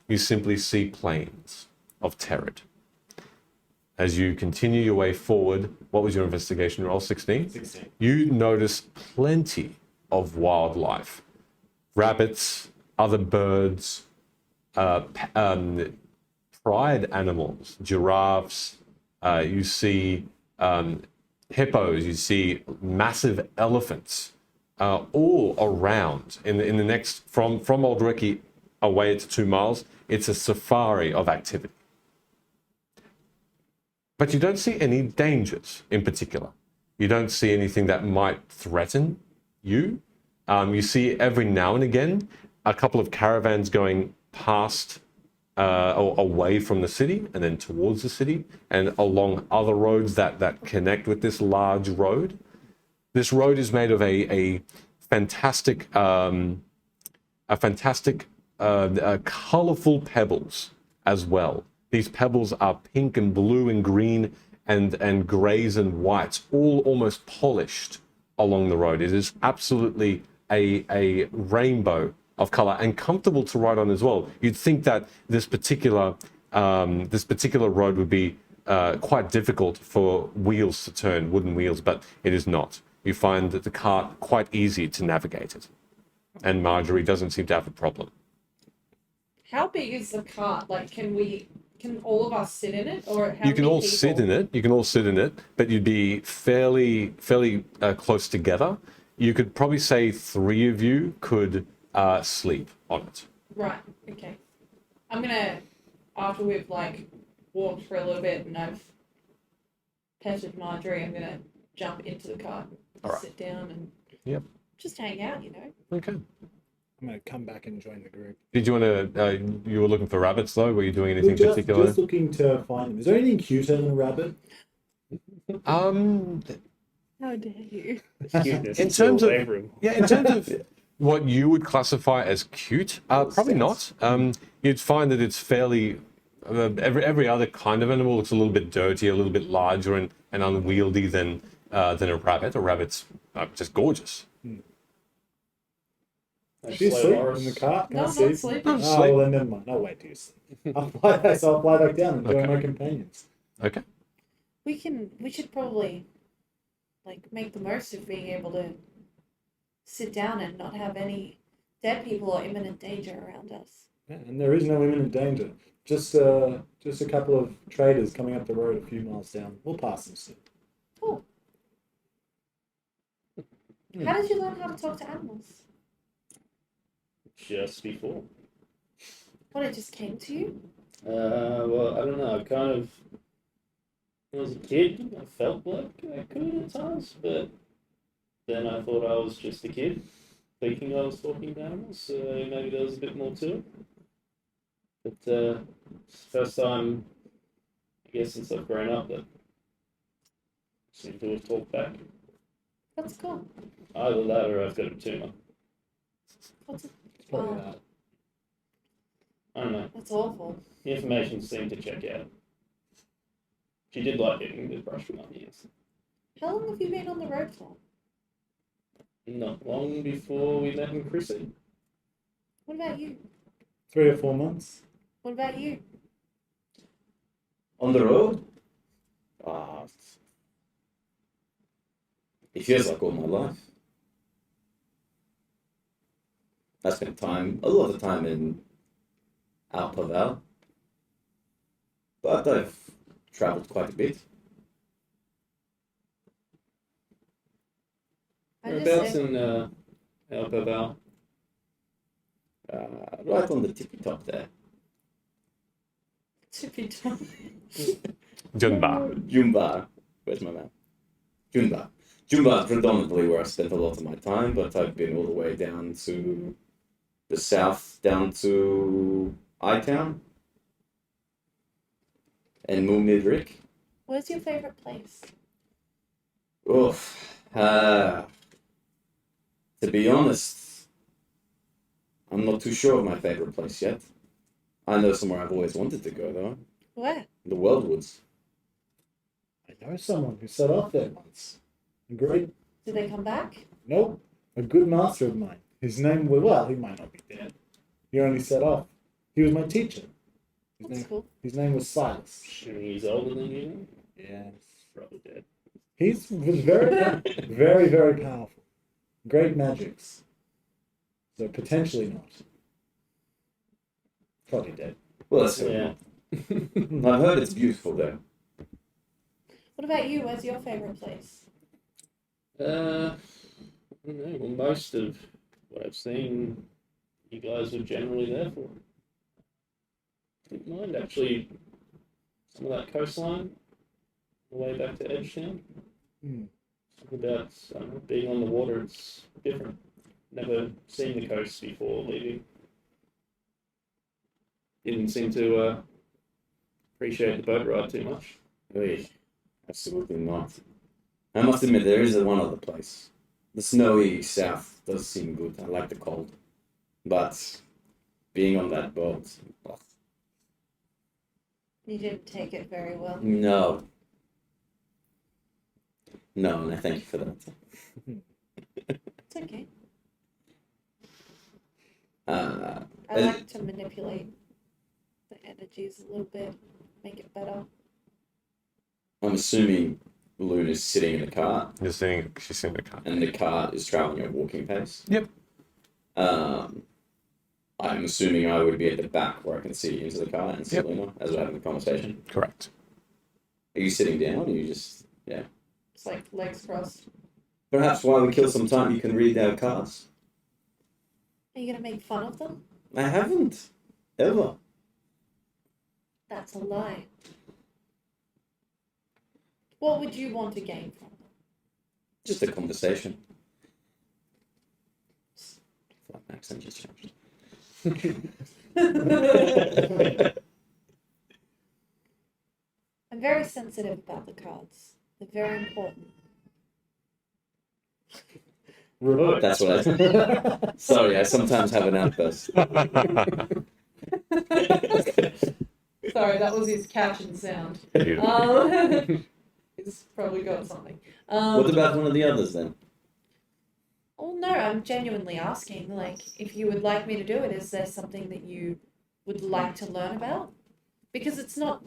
you simply see plains of Terrid. As you continue your way forward, what was your investigation roll? 16? 16. You notice plenty of wildlife. Rabbits, other birds, pride animals, giraffes, you see hippos, you see massive elephants, all around. In the next, from Old Reki away it's 2 miles, it's a safari of activity. But you don't see any dangers in particular. You don't see anything that might threaten you. You see every now and again a couple of caravans going past or away from the city and then towards the city and along other roads that connect with this large road. This road is made of a fantastic colorful pebbles as well. These pebbles are pink and blue and green and grays and whites, all almost polished along the road. It is absolutely a rainbow of color and comfortable to ride on as well. You'd think that this particular road would be quite difficult for wheels to turn, wooden wheels, but it is not. You find that the cart quite easy to navigate it. And Marjorie doesn't seem to have a problem. How big is the cart? Like, can all of us sit in it, or how You can many all people? sit in it. You can all sit in it, but you'd be fairly close together. You could probably say 3 of you could sleep on it. Right. Okay. I'm gonna, after we've like walked for a little bit and I've petted Marjorie, I'm gonna jump into the cart, All right. sit down, and just hang out. You know. Okay. I'm going to come back and join the group. Did you want to? You were looking for rabbits though. Were you doing We're anything particular? just looking to find them. Is there anything cuter than a rabbit? How dare you? Cuteness In is still terms of- Abram. Yeah, in terms of what you would classify as cute, probably not. You'd find that it's fairly. Every other kind of animal looks a little bit dirty, a little bit larger and unwieldy than a rabbit. A rabbit's just gorgeous. Do you sleep in the car? Can No, I I'm sleep? not sleeping. No, Oh, sleep. well, then never mind. I'll wait till you sleep. I'll fly back down and join Okay. my companions. Okay. We should probably like make the most of being able to sit down and not have any dead people or imminent danger around us. Yeah, and there is no imminent danger. Just a couple of traders coming up the road a few miles down. We'll pass them soon. Cool. How did you learn how to talk to animals? Just before. What, it just came to you? Well, I don't know. I kind of, when I was a kid, I felt like I could at times, but then I thought I was just a kid, thinking I was talking to animals, so maybe there was a bit more to it. But it's the first time, I guess, since I've grown up that I seem to have talked back. That's cool. Either that or I've got a tumour. What's it? It's probably Oh. that. I don't know. That's awful. The information seemed to check out. She did like getting the brush from my ears. How long have you been on the road for? Not long before we met in Chrissy. What about you? 3 or 4 months. What about you? On the road? It feels like all my life. I spent a lot of time in Alpaval, but I've travelled quite a bit. I just Whereabouts said, in Alpaval? Right on the tippy top there. tippy top. Junba. Jumba. Where's my map? Jumba. Jumba is predominantly where I spent a lot of my time, but I've been all the way down to the south, down to I-Town and Moomidrick. Where's your favorite place? Oof. To be honest, I'm not too sure of my favorite place yet. I know somewhere I've always wanted to go, though. Where? The Wildwoods. I know someone who set off there once. A great, Did they come back? nope, a good master of mine. His name was, well, he might not be dead. He only set off. He was my teacher. That's cool. His name was Silas. Assuming he's older than you. Yes. Probably dead. He was very, very, very powerful. Great magics. So potentially not. Probably dead. Well, that's Yeah. I've heard it's beautiful there. What about you? Where's your favorite place? I don't know. Well, most of what I've seen, you guys were generally there for. Didn't mind actually some of that coastline, the way back to Edgetown. Hmm. Something about being on the water, it's different. Never seen the coast before leaving. Didn't seem to appreciate the boat ride too much. Oy, absolutely not. I must admit, there is one other place. The snowy south does seem good. I like the cold. But being on that boat, ugh, You didn't take it very well. no. No, and I thank you for that. It's okay. Uh, I And- like to manipulate the energies a little bit, make it better. I'm assuming Balloon is sitting in the cart, She's sitting in the car. and the cart is traveling at walking pace. Yep. I'm assuming I would be at the back where I can see into the car and see Yep. Luna as we're having the conversation. Correct. Are you sitting down, or are you just, yeah? It's like legs crossed. Perhaps while we kill some time, you can read our cards. Are you gonna make fun of them? I haven't. Ever. That's a lie. What would you want to gain from them? Just a conversation. My accent just changed. I'm very sensitive about the cards. They're very important. That's what I... Sorry, I sometimes have an outburst. Sorry, that was his catching sound. Beautiful. He's probably got something. What about one of the others, then? Oh no, I'm genuinely asking. Like, if you would like me to do it, is there something that you would like to learn about? Because it's not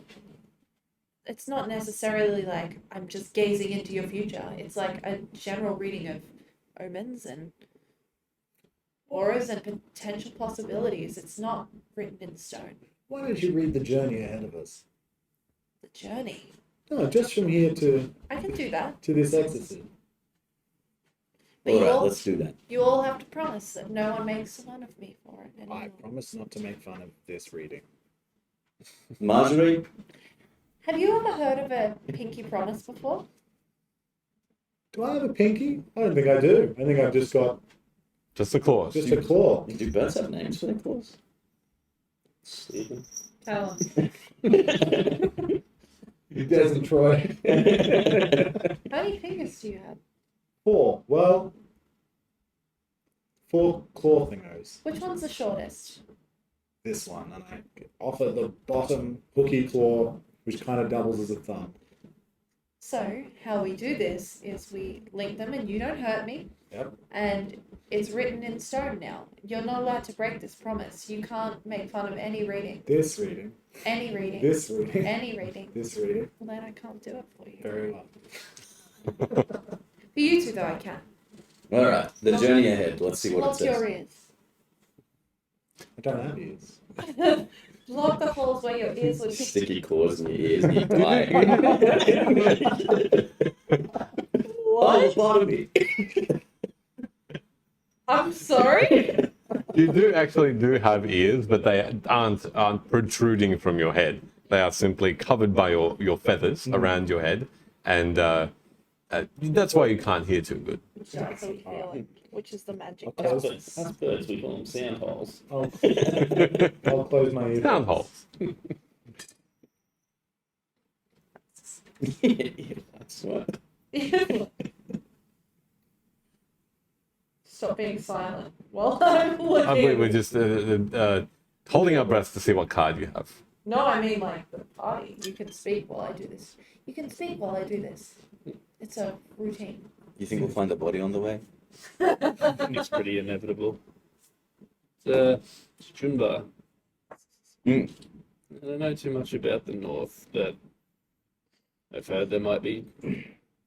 necessarily like I'm just gazing into your future. It's like a general reading of omens and auras and potential possibilities. It's not written in stone. Why don't you read the journey ahead of us? The journey. No, just from here I can do that. to this exorcism. But you Alright, all, let's do that. you all have to promise that no one makes fun of me for it anymore. I promise not to make fun of this reading. Marjorie? Have you ever heard of a pinky promise before? Do I have a pinky? I don't think I do. I think I've just got Just the claws. just a claw. Do birds have names for their claws? Stephen. Tell He doesn't try. How many fingers do you have? 4. Well, 4 claw thingos. Which one's the shortest? This one, and I offer the bottom hooky claw, which kind of doubles as a thumb. So, how we do this is we link them and you don't hurt me. Yep. And it's written in stone now. You're not allowed to break this promise. You can't make fun of any reading. This reading. Any reading. This reading. Any reading. This reading. Well, then I can't do it for you. Very well. For you two, though, I can. Alright, the journey ahead. Let's see what Lock it says. your ears. I don't have ears. Lock the holes where your ears would be. Sticky claws in your ears and you die. What? Pardon me. I'm sorry? You do have ears, but they aren't protruding from your head. They are simply covered by your feathers around your head, and that's why you can't hear too good. That's a feeling, which is the magic. That's birds, we call them sand holes. I'll close my ears. Sound holes. That's what. Stop being silent while I'm I believe we're looking. just holding our breaths to see what card you have. No, I mean like the party. You can speak while I do this. You can speak while I do this. It's a routine. You think we'll find a body on the way? It's pretty inevitable. It's Junba. Mm. I don't know too much about the north, but I've heard there might be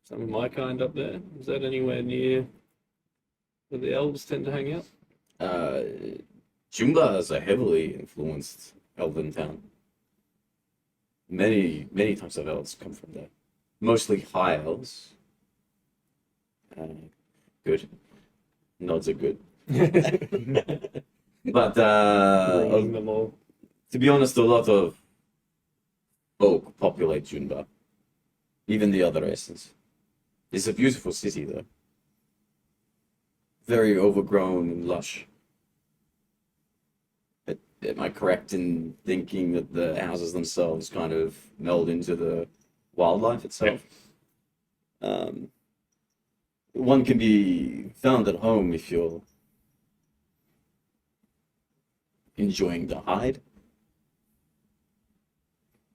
some of my kind up there. Is that anywhere near where the elves tend to hang out? Jumba is a heavily influenced elven town. Many types of elves come from there. Mostly high elves. Good. Nods are good. But Ruling them all. to be honest, a lot of folk populate Junba. Even the other races. It's a beautiful city, though. Very overgrown and lush. Am I correct in thinking that the houses themselves kind of meld into the wildlife itself? One can be found at home if you're enjoying the hide.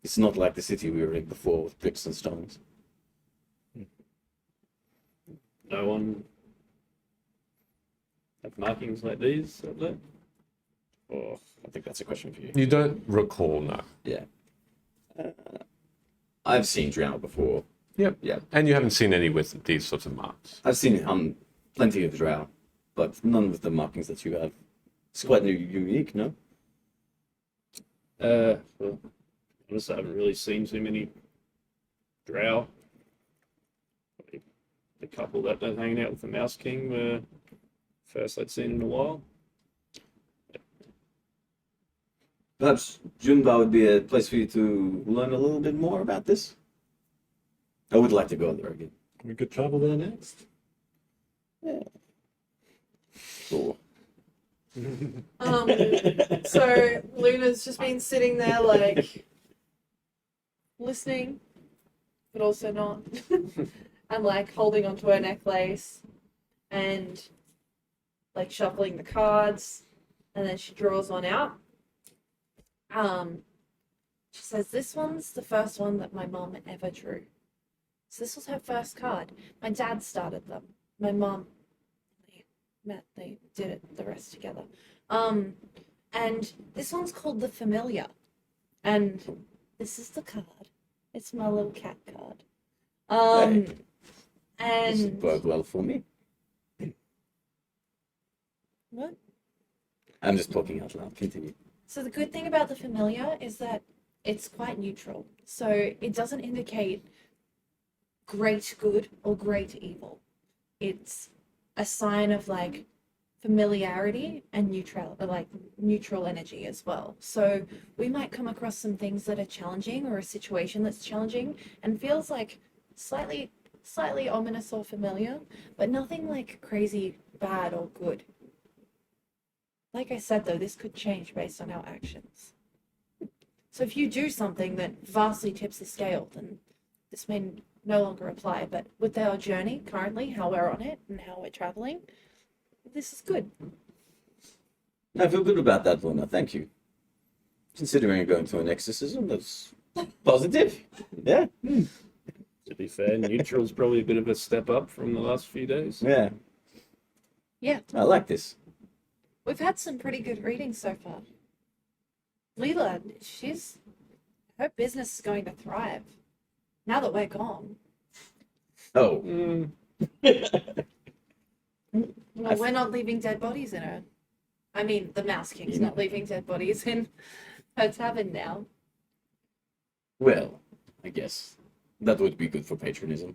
It's not like the city we were in before with bricks and stones. No one have markings like these up there? Oh, I think that's a question for you. You don't recall, no. Yeah. I've seen drow before. Yep. Yeah. And you haven't seen any with these sorts of marks. I've seen plenty of drow, but none with the markings that you have. It's quite unique, no? Well, honestly, I haven't really seen too many drow. Probably the couple that are hanging out with the Mouse King were first I'd seen in a while. Perhaps Junba would be a place for you to learn a little bit more about this. I would like to go there again. We could travel there next. Cool. So Luna's just been sitting there like listening, but also not, and like holding onto her necklace and like shuffling the cards, and then she draws one out. She says, "This one's the first one that my mom ever drew. So this was her first card. My dad started them. My mom, they did it the rest together. And this one's called the Familiar. And this is the card. It's my little cat card. This would And work well for me. what? I'm just talking out loud. Continue. So the good thing about the familiar is that it's quite neutral. So it doesn't indicate great good or great evil. It's a sign of like familiarity and neutral energy as well. So we might come across some things that are challenging or a situation that's challenging and feels like slightly ominous or familiar, but nothing like crazy bad or good. Like I said though, this could change based on our actions. So if you do something that vastly tips the scale, then this may no longer apply. But with our journey currently, how we're on it and how we're traveling, this is good. I feel good about that, Luna. Thank you. Considering going to an exorcism, that's positive. Yeah. To be fair, neutral's probably a bit of a step up from the last few days. Yeah. Yeah, I like this. we've had some pretty good readings so far. Leela, her business is going to thrive now that we're gone. Oh. Mm, Well, we're not leaving dead bodies in her. I mean, the Mouse King's not leaving dead bodies in her tavern now. Well, I guess that would be good for patronism.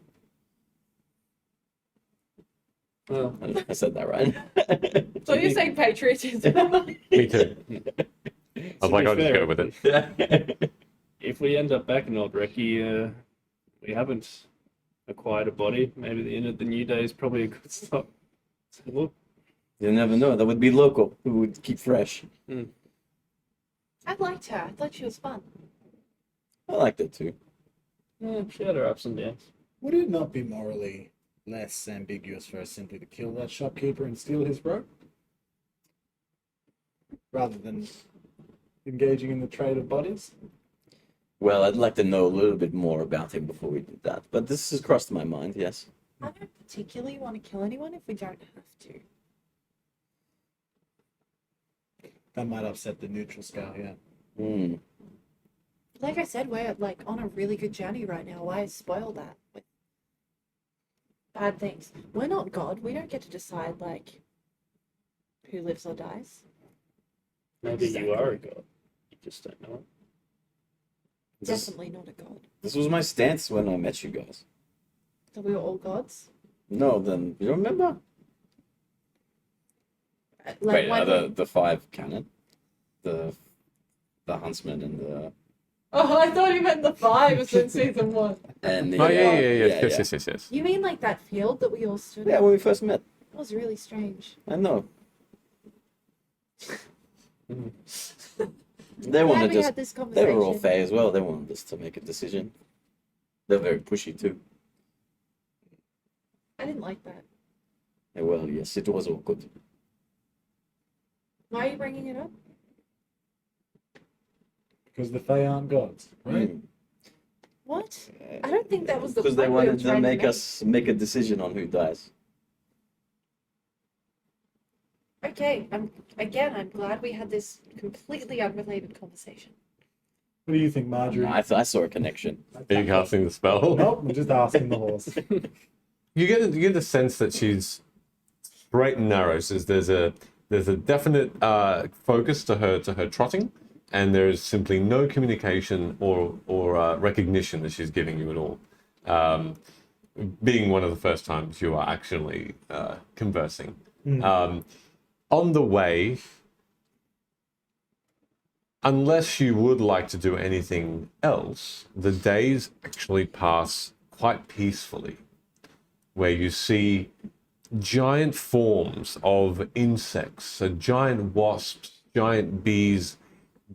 well, I don't know if I said that right. So you're saying patriotism? Me too. I was like, be I'll just fair, go with it. if we end up back in Old Recce, we haven't acquired a body. Maybe the end of the new day is probably a good stop. So look, You never know. That would be local. Who would keep fresh. I liked her. I thought she was fun. I like that too. yeah, she had her ups and downs. Would it not be morally less ambiguous for us simply to kill that shopkeeper and steal his rope? Rather than engaging in the trade of bodies? Well, I'd like to know a little bit more about him before we did that. But this has crossed my mind, yes. I don't particularly want to kill anyone if we don't have to. That might upset the neutral scale, yeah. Hmm. Like I said, we're like on a really good journey right now. Why spoil that with bad things? We're not God. We don't get to decide like who lives or dies. Maybe you are a god. You just don't know it. This, Definitely not a god. this was my stance when I met you guys. So we were all gods. No, then you remember? Like Wait, when the five canon, the huntsman and the Oh, I thought you meant the 5 was in season 1. and the Oh, yeah. yeah. Yes. You mean like that field that we all stood Yeah, in? when we first met. That was really strange. I know. Mhm. They Glad wanted we us. had this They conversation. were all fair as well. They wanted us to make a decision. They're very pushy too. I didn't like that. Yeah, well, yes, it was awkward. Why are you bringing it up? Because the Fae aren't gods, right? Mm. What? I don't think that was the Because they point we were wanted to trying make us make a decision on who dies. Okay, I'm glad we had this completely unrelated conversation. What do you think, Marjorie? I saw a connection. Are you casting the spell? Nope, I'm just asking the horse. You get the sense that she's straight and narrow. So there's a definite focus to her trotting, and there is simply no communication or recognition that she's giving you at all. Being one of the first times you are actually conversing. On the way, unless you would like to do anything else, the days actually pass quite peacefully, where you see giant forms of insects, so giant wasps, giant bees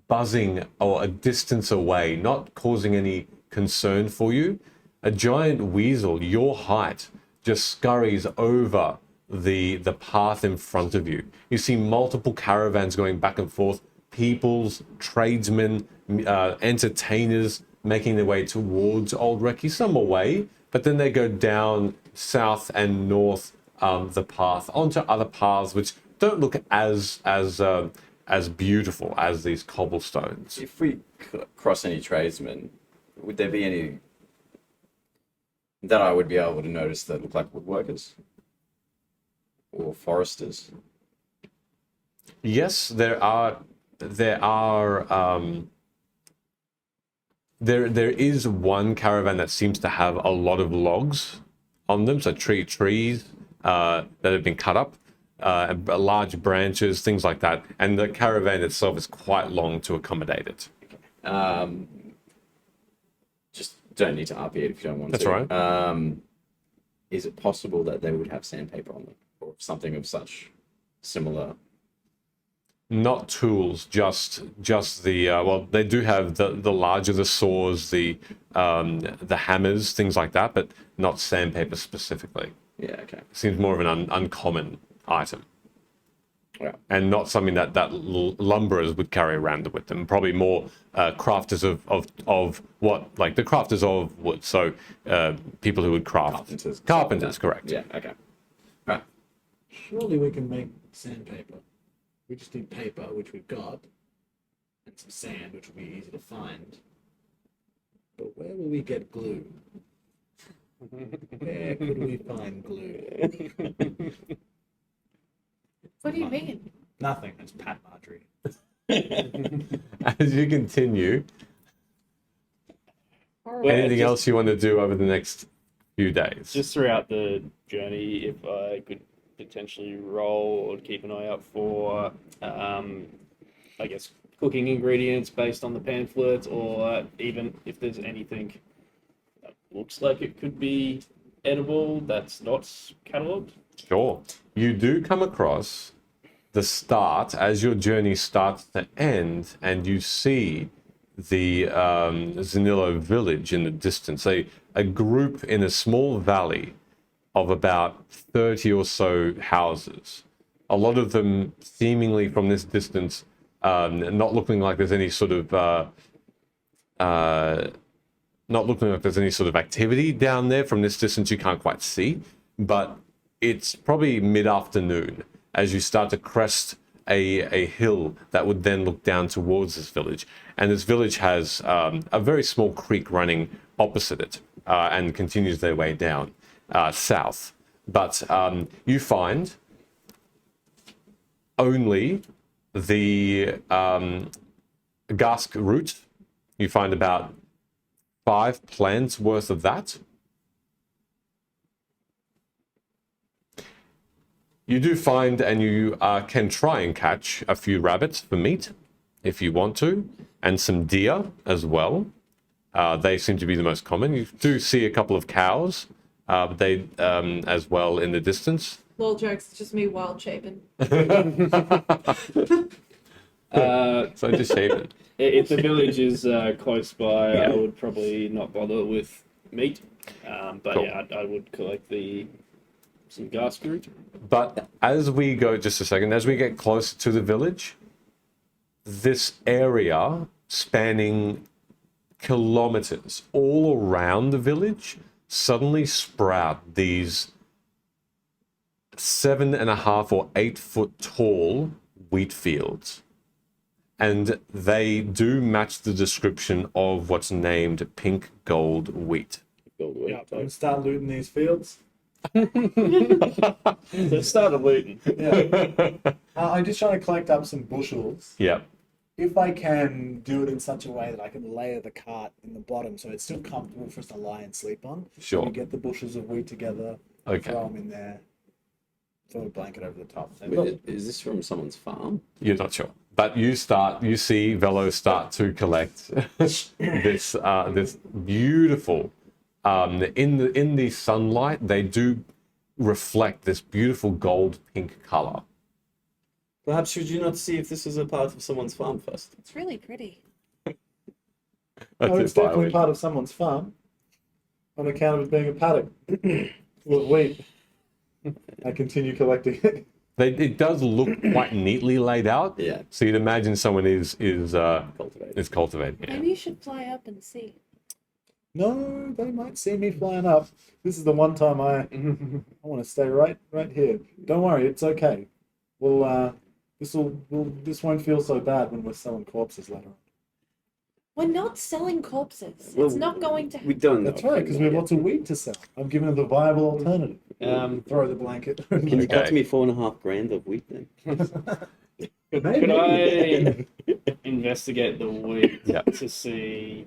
buzzing or a distance away, not causing any concern for you. A giant weasel, your height, just scurries over the path in front of you. You see multiple caravans going back and forth, peoples, tradesmen, entertainers making their way towards Old Recce, some away, but then they go down south and north the path onto other paths which don't look as beautiful as these cobblestones. If we cross any tradesmen, would there be any that I would be able to notice that look like woodworkers or foresters? Yes, there is one caravan that seems to have a lot of logs on them, so trees that have been cut up, large branches, things like that, and the caravan itself is quite long to accommodate it. Just don't need to RP it if you don't want That's to. right. Is it possible that they would have sandpaper on them or something of such similar? Not tools, just the well, they do have the larger the saws, the hammers, things like that, but not sandpaper specifically. Yeah, okay. Seems more of an uncommon item. Yeah. And not something that lumberers would carry around with them. Probably more crafters of what, like the crafters of wood. So people who would craft. Carpenters, correct. Yeah, okay. Right. Surely we can make sandpaper. We just need paper, which we've got, and some sand, which will be easy to find. But where will we get glue? Where could we find glue? What do you mean? Nothing. It's Pat Marjorie. As you continue, anything else you want to do over the next few days? Just throughout the journey, if I could potentially roll or keep an eye out for, I guess, cooking ingredients based on the pamphlets, or even if there's anything that looks like it could be edible that's not catalogued. Sure. You do come across the start as your journey starts to end, and you see the Zinilo village in the distance. A group in a small valley of about 30 or so houses. A lot of them seemingly from this distance, not looking like there's any sort of activity down there. From this distance, you can't quite see, but it's probably mid-afternoon as you start to crest a hill that would then look down towards this village. And this village has a very small creek running opposite it and continues their way down south. But you find only the gask root. You find about 5 plants worth of that. You do find, and you can try and catch a few rabbits for meat if you want to, and some deer as well. They seem to be the most common. You do see a couple of cows, they as well in the distance. Little jokes, it's just me wild shaving. So just shave it. If the village is close by, Yeah. I would probably not bother with meat. But Cool. yeah, I would collect some gas root. But as we go, just a second, as we get closer to the village, this area spanning kilometers all around the village suddenly sprout these 7.5 or 8 foot tall wheat fields. And they do match the description of what's named pink gold wheat. Yeah, I'm gonna start looting these fields. Let's start a looting. Yeah. I'm just trying to collect up some bushels. Yeah, If I can do it in such a way that I can layer the cart in the bottom so it's still comfortable for us to lie and sleep on. Sure. We get the bushels of wheat together, okay. throw them in there, throw a blanket over the top. Wait, is this from someone's farm? You're not sure. But you see Velo start to collect this beautiful, in the sunlight, they do reflect this beautiful gold pink color. Perhaps should you not see if this is a part of someone's farm first? It's really pretty. That's It's it, by the definitely way. part of someone's farm on account of it being a paddock with wheat. I continue collecting it. It does look quite neatly laid out. Yeah. So you'd imagine someone is Cultivated. cultivating it. Maybe you should fly up and see. No, they might see me flying up. This is the one time I want to stay right here. Don't worry, it's okay. This won't feel so bad when we're selling corpses later on. We're not selling corpses. Well, it's not going to We happen. don't know. That's right, because we have lots of wheat to sell. I'm giving it the viable alternative. Throw the blanket. Can you cut Okay. me $4.5 grand of wheat then? Could Maybe. I investigate the wheat Yeah. to see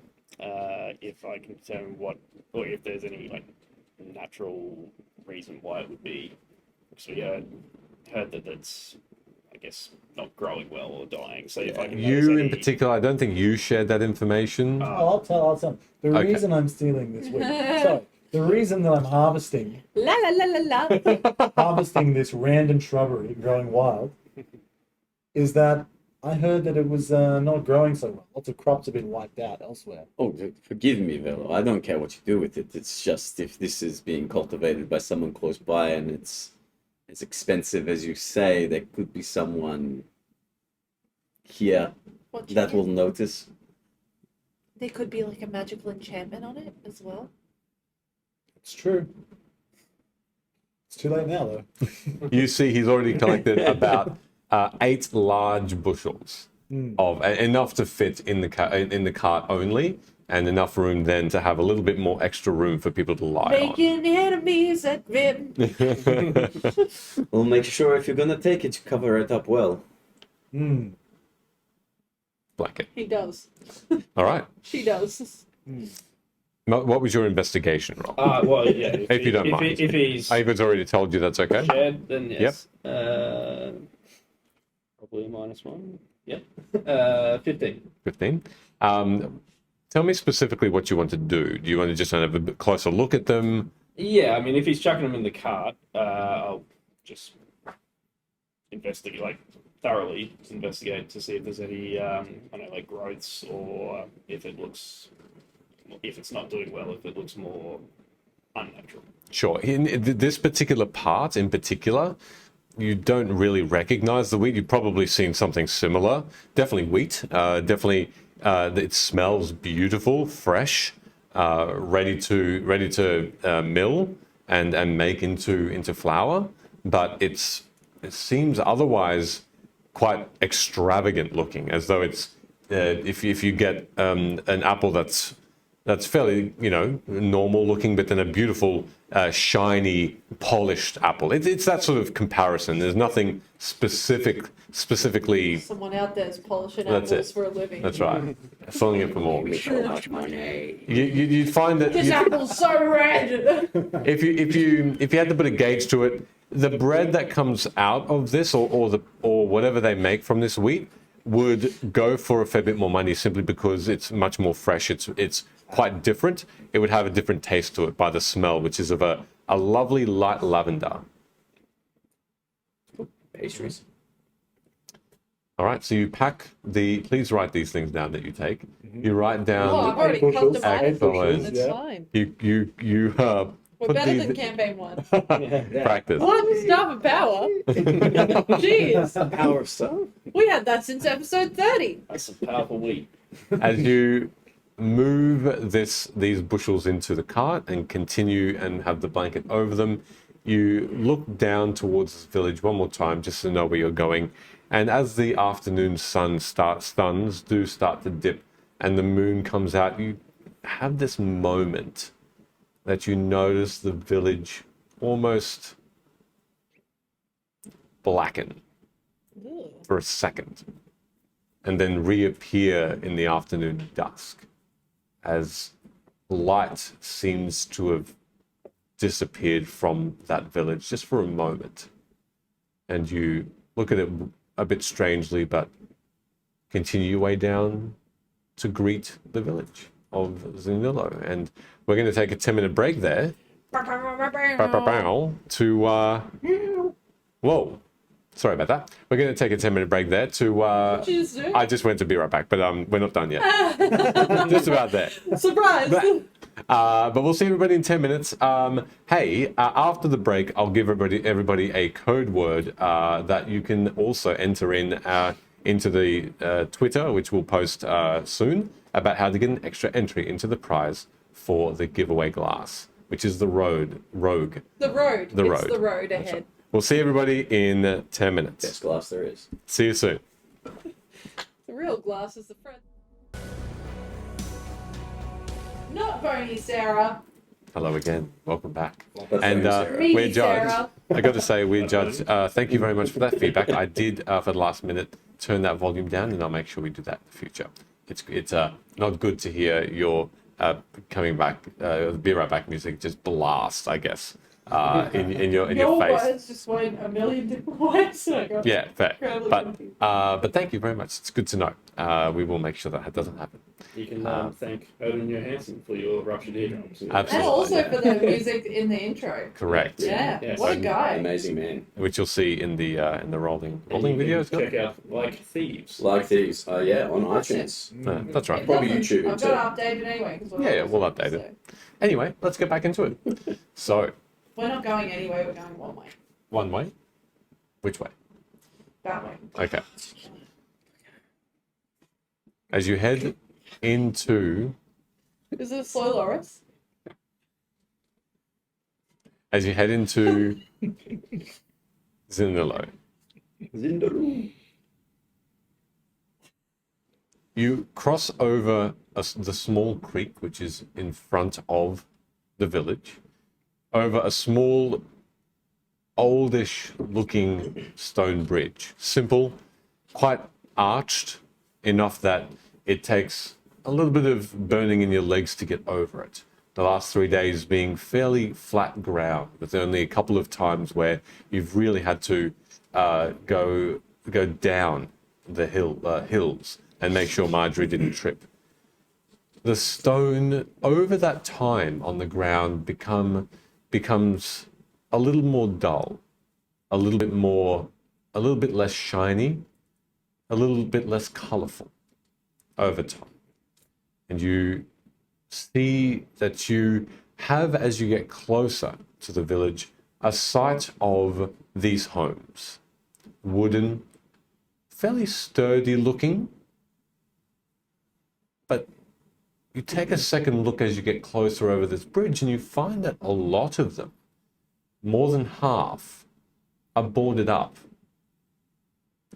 if I can determine what, or if there's any like natural reason why it would be? Because we heard that it's, I guess, not growing well or dying. So if I can notice You any... in particular, I don't think you shared that information. I'll tell. The Okay. reason I'm stealing this wheat. So the reason that I'm harvesting La la la la la. this random shrubbery growing wild is that I heard that it was not growing so well. Lots of crops have been wiped out elsewhere. Oh, forgive me, Velo. I don't care what you do with it. It's just if this is being cultivated by someone close by and it's as expensive as you say, there could be someone here What you that get? will notice. There could be like a magical enchantment on it as well. It's true. It's too late now, though. You see, he's already collected about 8 large bushels of enough to fit in the cart only, and enough room then to have a little bit more extra room for people to lie Making enemies at Vim. on. We'll make sure if you're gonna take it, you cover it up well. Blanket. He does. All right. She does. What was your investigation roll? well, yeah. If you don't mind. If he's Ava's already told you that's okay. shared, then yes. Probably a -1. Yep. 15. 15. Tell me specifically what you want to do. Do you want to just have a bit closer look at them? Yeah, I mean, if he's chucking them in the cart, I'll just investigate, like, thoroughly investigate to see if there's any, I don't know, like growths, or if it's not doing well, if it looks more unnatural. Sure. In this particular part in particular, you don't really recognize the wheat. You've probably seen something similar. Definitely wheat. It smells beautiful, fresh, ready to mill and make into flour. But it seems otherwise quite extravagant looking, as though it's if you get an apple that's fairly, normal looking, but then a beautiful, shiny, polished apple. It's that sort of comparison. There's nothing specifically. Someone out there is polishing That's apples it. for a living. That's right. Selling it for more. So much money. You'd find that This apple's so red. if you had to put a gauge to it, the bread that comes out of this, or whatever they make from this wheat, would go for a fair bit more money, simply because it's much more fresh. It's quite different. It would have a different taste to it by the smell, which is of a lovely light lavender. Pastries. All right, so you pack please write these things down that you take. You write Oh, down, I've already bushels. cultivated Excellent. it. It's fine. you We're put better these than campaign 1. practice. What? Staff of power? Jeez. Power of stuff. We had that since episode 30. That's some powerful wheat. As you move these bushels into the cart and continue and have the blanket over them, you look down towards this village one more time just to know where you're going. And as the afternoon suns start to dip and the moon comes out, you have this moment that you notice the village almost blacken for a second and then reappear in the afternoon dusk as light seems to have disappeared from that village just for a moment. And you look at it a bit strangely, but continue your way down to greet the village of Zinilo. And we're going to take a 10-minute break there to whoa, sorry about that. We're going to take a 10-minute break there to What'd you just do? I just went to be right back, but we're not done yet. Just about there. Surprise! But we'll see everybody in 10 minutes. Hey, after the break, I'll give everybody a code word that you can also enter into the Twitter, which we'll post soon, about how to get an extra entry into the prize for the giveaway glass, which is the rogue. The road. The It's road. the road ahead. We'll see everybody in 10 minutes. Best glass there is. See you soon. The real glass is the friend. Not bony, Sarah. Hello again. Welcome back. That's And Sarah. Me, we're judged. Sarah. I got to say, we're judged. Thank you very much for that feedback. I did, for the last minute, turn that volume down, and I'll make sure we do that in the future. It's not good to hear your coming back, be right back music just blast, I guess, in your face. words just went a million different ways. So I got Yeah, fair. incredibly But confused. but thank you very much. It's good to know. We will make sure that doesn't happen. You can thank Odin Johansson for your ruptured eardrums. And Absolutely. also for the music in the intro. Correct. Yeah, Yes. what a guy. Amazing man. Which you'll see in the rolling And you can videos. check out Like Thieves. Like these. Yeah, on iTunes. That's right. Probably It doesn't- YouTube I've got to update it anyway. 'Cause we're Yeah, we'll awesome, update it. so. Anyway, let's get back into it. So, We're not going anyway, we're going one way. one way. Which way? That way. Okay. As you head into Is it a slow Loris? as you head into Zinilo, you cross over the small creek which is in front of the village, over a small, oldish looking stone bridge. Simple, quite arched, enough that it takes a little bit of burning in your legs to get over it. The last 3 days being fairly flat ground, with only a couple of times where you've really had to go down the hills and make sure Marjorie didn't trip. The stone over that time on the ground becomes a little more dull, a little bit less shiny, a little bit less colorful over time. And you see that you have, as you get closer to the village, a sight of these homes. Wooden, fairly sturdy looking, but you take a second look as you get closer over this bridge and you find that a lot of them, more than half, are boarded up.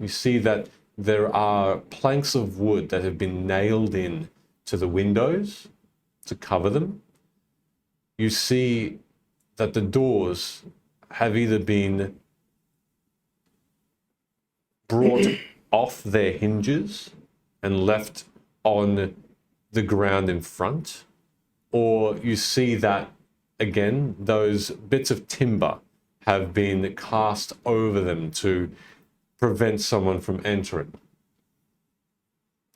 You see that there are planks of wood that have been nailed in to the windows to cover them. You see that the doors have either been brought off their hinges and left on the ground in front, or you see that, again, those bits of timber have been cast over them to prevent someone from entering.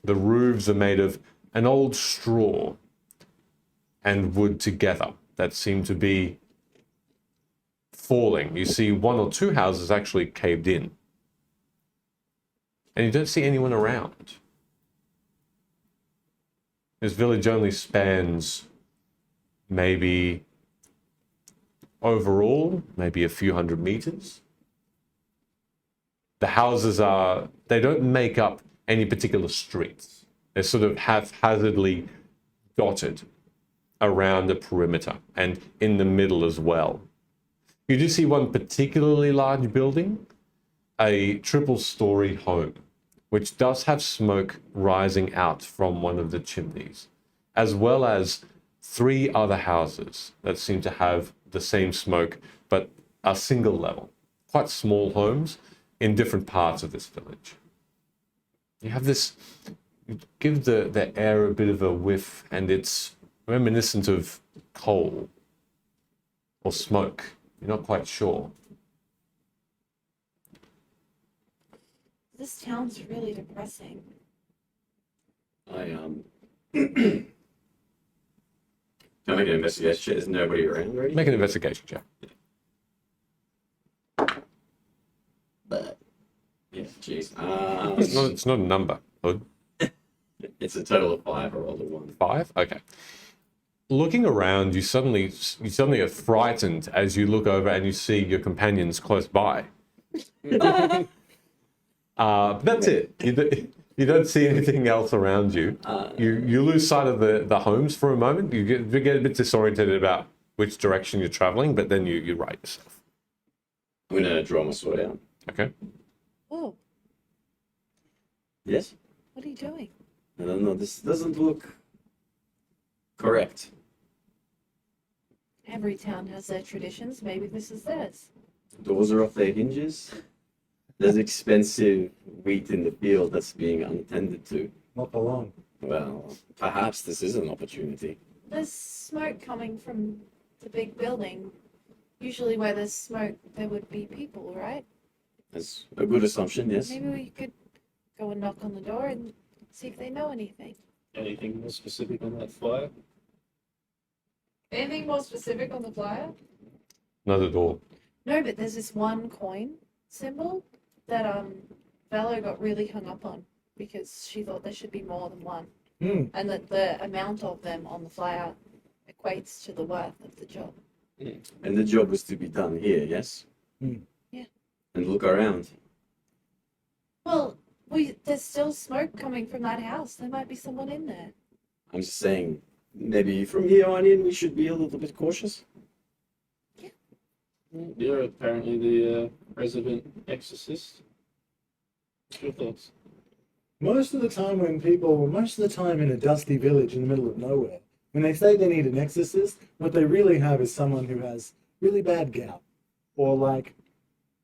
The roofs are made of an old straw and wood together that seem to be falling. You see one or two houses actually caved in. And you don't see anyone around. This village only spans maybe overall, maybe a few hundred meters. The houses they don't make up any particular streets. They're sort of haphazardly dotted around the perimeter and in the middle as well. You do see one particularly large building, a triple-story home, which does have smoke rising out from one of the chimneys, as well as 3 other houses that seem to have the same smoke, but a single level. Quite small homes in different parts of this village. You have this, you give the air a bit of a whiff, and it's reminiscent of coal or smoke. You're not quite sure. This sounds really depressing. Can I make an investigation? Is nobody around already? Make an investigation check. Yeah, jeez. It's not a number. Hood. It's a total of 5. I rolled a 1. 5? Okay. Looking around, you suddenly are frightened as you look over and you see your companions close by. But that's it. You don't see anything else around you. You lose sight of the homes for a moment. You get a bit disoriented about which direction you're traveling, but then you right yourself. I'm going to draw my sword out. Okay. Oh, Yes? what are you doing? I don't know. This doesn't look correct. Every town has their traditions. Maybe this is theirs. Doors are off their hinges. There's expensive wheat in the field that's being unattended to. Not for long. Well, perhaps this is an opportunity. There's smoke coming from the big building. Usually where there's smoke, there would be people, right? That's a good assumption, yes. Maybe we could go and knock on the door and see if they know anything. Anything more specific on that flyer? Anything more specific on the flyer? Another door. No, but there's this one coin symbol that Velo got really hung up on because she thought there should be more than one. And that the amount of them on the flyer equates to the worth of the job. And the job was to be done here, yes? Yeah. And look around. Well, there's still smoke coming from that house. There might be someone in there. I'm just saying, maybe from here on in we should be a little bit cautious. You're apparently the resident exorcist. What's your thoughts? Most of the time in a dusty village in the middle of nowhere, when they say they need an exorcist, what they really have is someone who has really bad gout, or like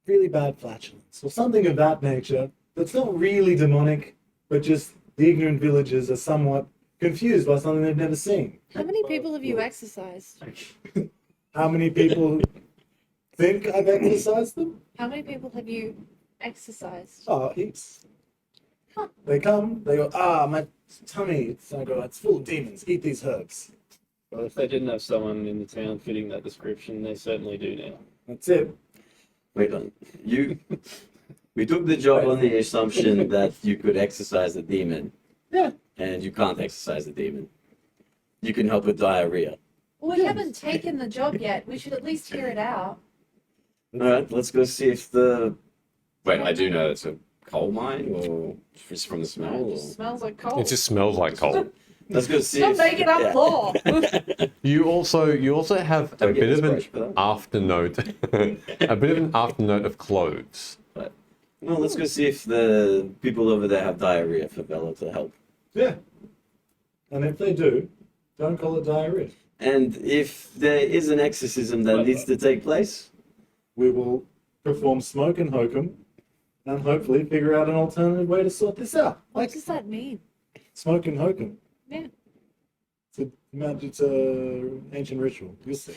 really bad flatulence, or something of that nature that's not really demonic, but just the ignorant villagers are somewhat confused by something they've never seen. How many people have you exercised? How many people think I've exorcised them? How many people have you exercised? Oh, heaps. They come, they go, my tummy, I go, it's full of demons, eat these herbs. Well, if they didn't have someone in the town fitting that description, they certainly do now. That's it. Wait on. We took the job on the assumption that you could exercise the demon. Yeah. And you can't exercise the demon. You can help with diarrhea. Well, we haven't taken the job yet. We should at least hear it out. Alright, let's go see if the... Wait, I do know it's a coal mine, or just from the smell? It Or... just smells like coal. It just smells like coal. Let's go see Don't if... make it up, yeah. Claw. You also have Do I a get bit of an inspiration for that? afternote, a bit of an afternote of cloves. Well, let's go see if the people over there have diarrhea for Bella to help. Yeah. And if they do, don't call it diarrhea. And if there is an exorcism that needs to take place, We will perform smoke and hokum and hopefully figure out an alternative way to sort this out. What Like does that mean? smoke and hokum. Yeah. It's a ancient ritual. You'll see.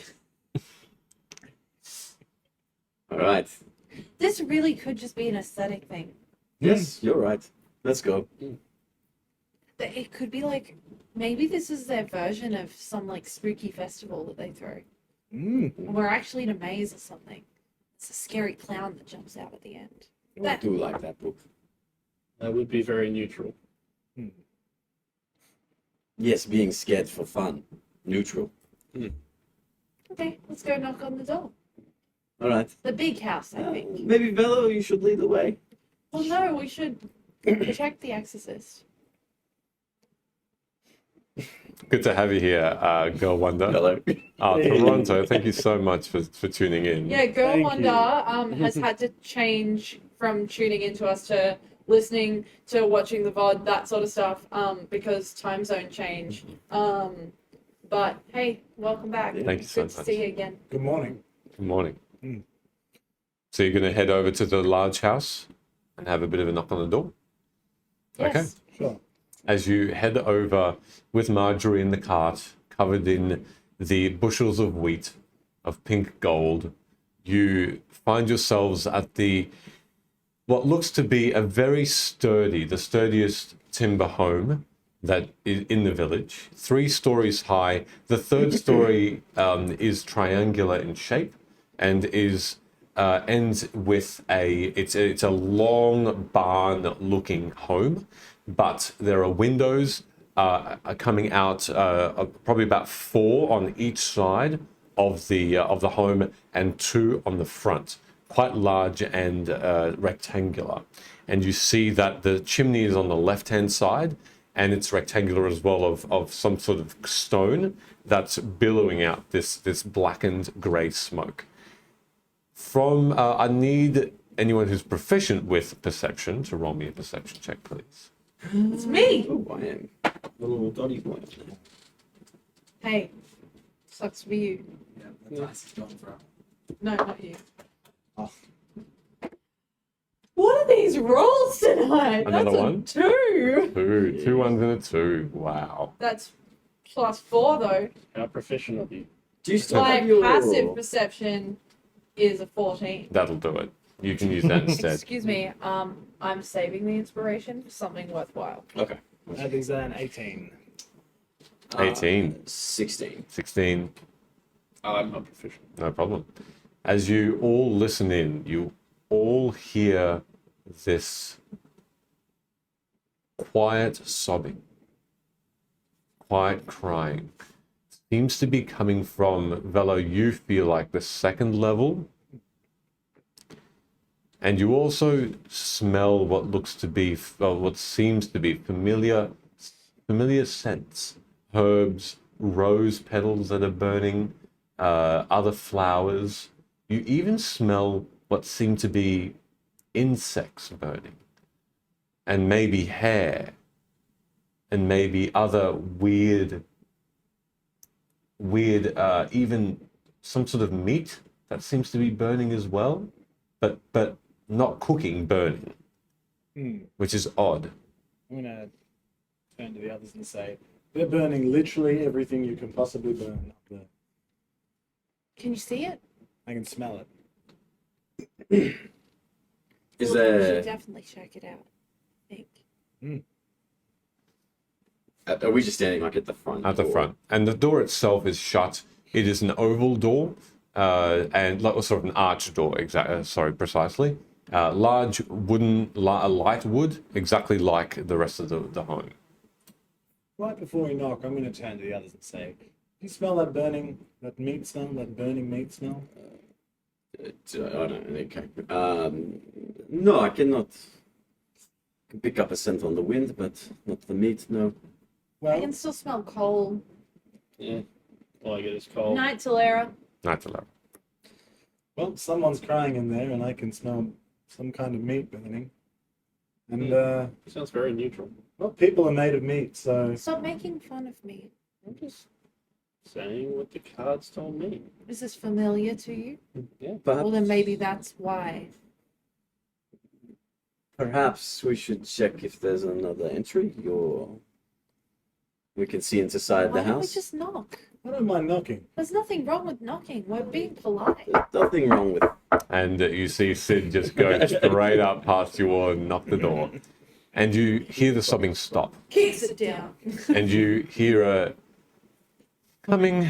alright. This really could just be an aesthetic thing. Yes, you're right. Let's go. It could be like, maybe this is their version of some like spooky festival that they throw. Mm. And we're actually in a maze or something. It's a scary clown that jumps out at the end. I do like that book. That would be very neutral. Yes, being scared for fun. Neutral. Okay, let's go knock on the door. Alright. The big house, I think. Maybe Bello, you should lead the way. Well, no, we should protect the exorcist. Good to have you here, Girl Wonder. Bello. Toronto, thank you so much for tuning in. Yeah, Girl Thank Wonder has had to change from tuning into us to listening to watching the VOD, that sort of stuff, because time zone change. But hey, welcome back. Thank you so Good to much. see you again. Good morning. Good morning. Mm. So you're going to head over to the large house and have a bit of a knock on the door? Yes. Okay. Sure. As you head over with Marjorie in the cart, covered in the bushels of wheat of pink gold, you find yourselves at what looks to be a very the sturdiest timber home that is in the village, 3 stories high. The third story is triangular in shape and ends with it's a long barn-looking home, but there are windows coming out, probably about 4 on each side of the home and 2 on the front, quite large and rectangular. And you see that the chimney is on the left-hand side, and it's rectangular as well, of some sort of stone that's billowing out this blackened grey smoke. I need anyone who's proficient with perception to roll me a perception check, please. It's me. Oh, I am. Little Dotty boy. Hey, Sucks for you. Yeah, the dice is gone forever. No, not you. Oh. What are these rolls tonight? Another That's a one? 2. Two ones and a 2. Wow. That's +4 though. How proficient are you? Do you still My have your passive perception is a 14. That'll do it. You can use that instead. Excuse me. I'm saving the inspiration for something worthwhile. Okay. That is an 18. 18. 16. 16. I'm not proficient. No problem. As you all listen in, you all hear this quiet sobbing, quiet crying. Seems to be coming from, Velo, you feel like the second level. And you also smell what looks to be, what seems to be familiar scents. Herbs, rose petals that are burning, other flowers. You even smell what seem to be insects burning, and maybe hair, and maybe other weird, even some sort of meat that seems to be burning as well, but not cooking, burning, which is odd. I'm gonna turn to the others and say, they're burning literally everything you can possibly burn up there. Can you see it? I can smell it. Is We should there? definitely check it out. I think. Are we just standing like at the front? At the or- front, and the door itself is shut. It is an oval door, and sort of an arched door. Precisely. Large wooden, light wood, exactly like the rest of the home. Right before we knock, I'm going to turn to the others and say, do you smell that burning meat smell? I don't know. Okay. No, I cannot. I can pick up a scent on the wind, but not the meat. No. I Well, can still smell coal. Yeah. All I get is cold. Night, Talera. Not allowed. well, someone's crying in there, and I can smell some kind of meat burning. And Sounds very neutral. well, people are made of meat, so Stop making fun of me. I'm just saying what the cards told me. Is this familiar to you? Yeah. Perhaps, Well, then maybe that's why. perhaps we should check if there's another entry, or we can see inside Why the don't we house. just knock? I don't mind knocking. There's nothing wrong with knocking. We're being polite. There's nothing wrong with. And you see Sid just go straight up past you all and knock the door. And you hear the sobbing stop. Kicks it down. And you hear a coming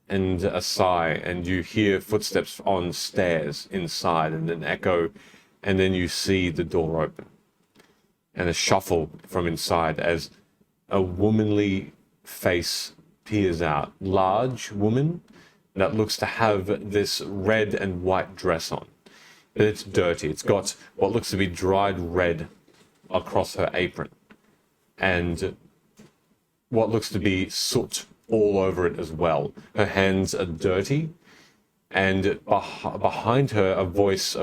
and a sigh. And you hear footsteps on stairs inside and an echo. And then you see the door open. And a shuffle from inside as a womanly face peers out. Large woman that looks to have this red and white dress on. But it's dirty. It's got what looks to be dried red across her apron. And what looks to be soot all over it as well. Her hands are dirty. And behind her, a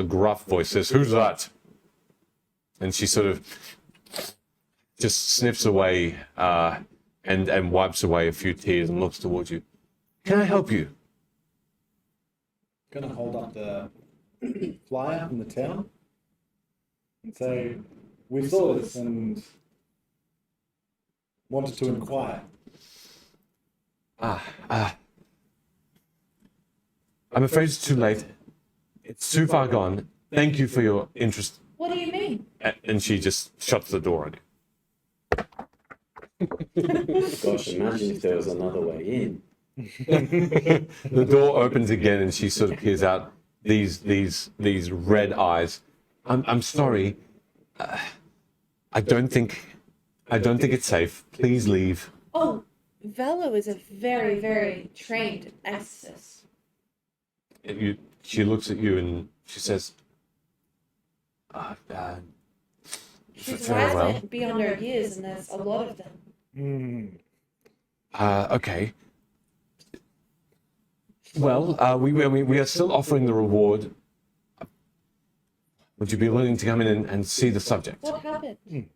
gruff voice says, "Who's that?" And she sort of just sniffs away and wipes away a few tears and looks towards you. "Can I help you?" Gonna hold up the flyer from the town and say, we saw this and wanted to inquire. I'm afraid it's too late. It's too far gone. Thank you for your interest. What do you mean? And she just shuts the door on you. Gosh, imagine if there was another way in. The door opens again and she sort of peers out these red eyes. I'm sorry. I don't think it's safe. Please leave. Oh, Velo is a very, very trained exorcist. She looks at you and she says, She's very well. wise beyond her years, and there's a lot of them. Okay. Well, we are still offering the reward. Would you be willing to come in and see the subject? What happened?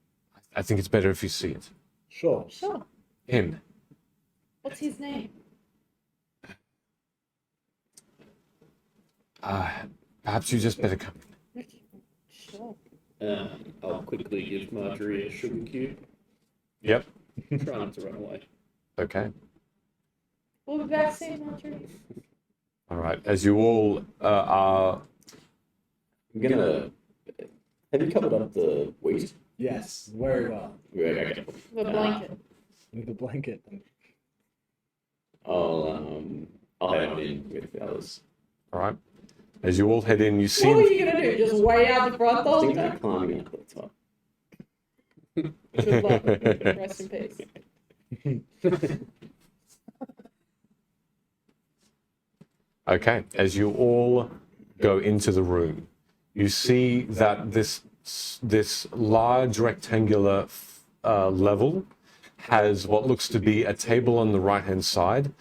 I think it's better if you see it. Sure. Sure. Him. What's his name? Perhaps you just better come in. Sure. I'll quickly give Marjorie a sugar cube. Yep. Try not to run away. Okay. We'll be back soon, Marjorie. All right. As you all are. I'm gonna. Have you covered up the wheat? Yes, very well. Yeah, okay. The blanket. With a blanket. I'll head in with the others. All right. As you all head in, you see. What were you gonna do? Just wait out the front the I whole think time? I'm climbing up the top. Good luck. Rest in peace. Okay, as you all go into the room, you see that this large rectangular level has what looks to be a table on the right-hand side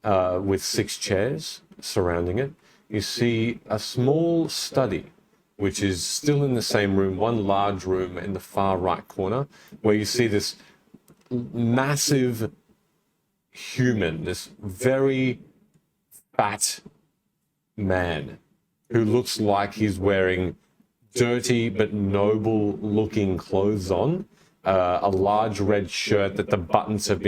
with 6 chairs surrounding it. You see a small study, which is still in the same room, one large room in the far right corner, where you see this massive human, this very fat man who looks like he's wearing dirty but noble looking clothes on, a large red shirt that the buttons have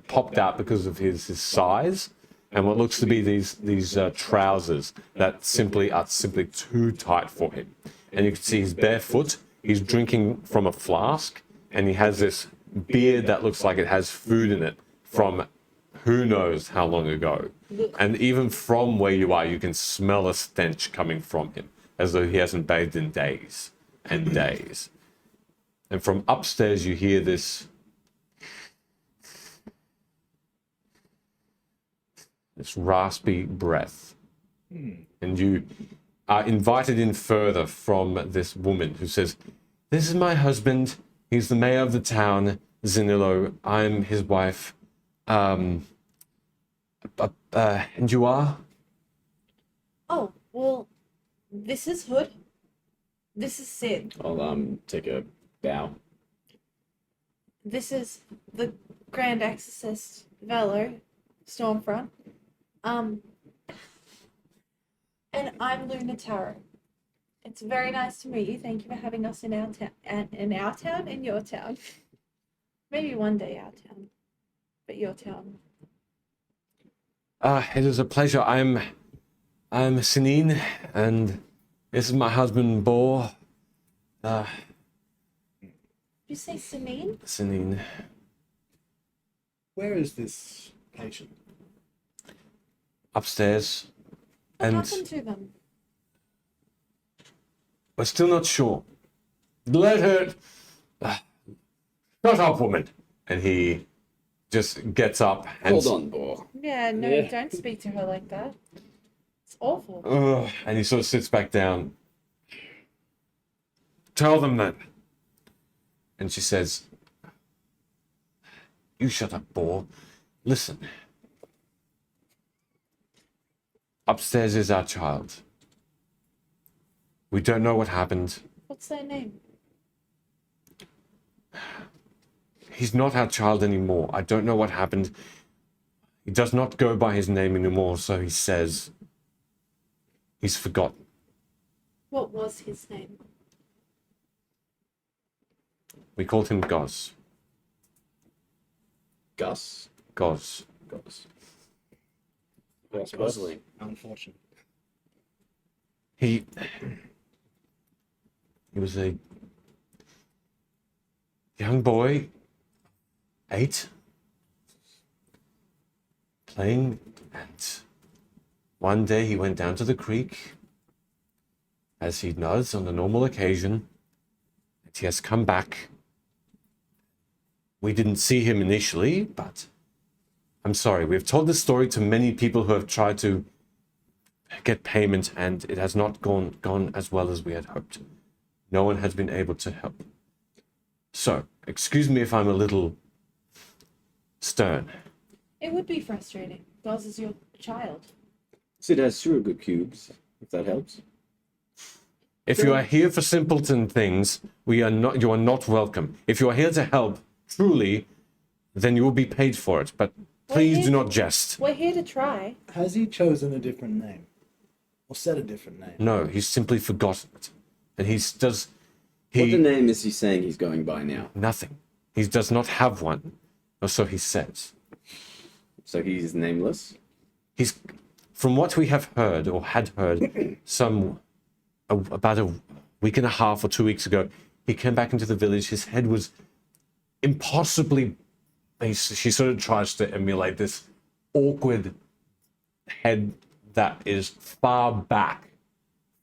popped out because of his size, and what looks to be these trousers that are simply too tight for him. And you can see he's barefoot, he's drinking from a flask, and he has this beard that looks like it has food in it from who knows how long ago. And even from where you are, you can smell a stench coming from him, as though he hasn't bathed in days and days. And from upstairs, you hear this raspy breath. And you are invited in further from this woman who says, "This is my husband. He's the mayor of the town, Zinilo. I'm his wife. And you are?" Oh, well, this is Hood. This is Sid. I'll take a bow. This is the Grand Exorcist Velo Stormfront. And I'm Luna Tarot. It's very nice to meet you. Thank you for having us in our town, in your town. Maybe one day our town, but your town. It is a pleasure. I'm Sinine, and this is my husband, Bor. Did you say Sinine? Sinine. Where is this patient? Upstairs. What And happened to them? we're still not sure. Let her... Shut up, woman. And he just gets up and... Hold on, Bor. Yeah, no, Yeah. don't speak to her like that. It's awful. And he sort of sits back down. Tell them then. And she says, "You shut up, Bor. Listen. Upstairs is our child. We don't know what happened. What's their name? He's not our child anymore. I don't know what happened. He does not go by his name anymore, so he says. He's forgotten. What was his name? We called him Goz. Gus. Goz. Gus. That's Gosling. Unfortunate. He was a young boy, 8, playing, and one day he went down to the creek, as he does on a normal occasion, and he has come back. We didn't see him initially, but I'm sorry, we've told this story to many people who have tried to get payment, and it has not gone as well as we had hoped. No one has been able to help. So, excuse me if I'm a little stern. It would be frustrating. Goz is your child. Sid has sugar cubes, if that helps. If you are here for simpleton things, you are not welcome. If you are here to help, truly, then you will be paid for it. But please do not jest. We're here to try. Has he chosen a different name? Or said a different name? No, he's simply forgotten it. And What the name is he saying he's going by now? nothing. He does not have one, or so he says. So he's nameless? He's, from what we have heard or had heard, about a week and a half or 2 weeks ago, he came back into the village. His head was impossibly. She sort of tries to emulate this awkward head that is far back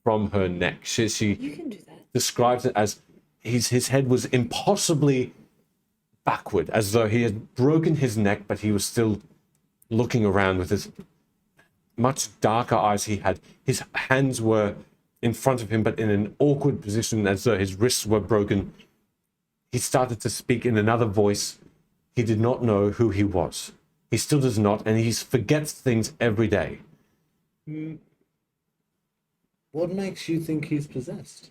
from her neck. She You can do that. describes it as his head was impossibly backward, as though he had broken his neck, but he was still looking around with his much darker eyes. His hands were in front of him, but in an awkward position, as though his wrists were broken. He started to speak in another voice. He did not know who he was. He still does not, and he forgets things every day. What makes you think he's possessed?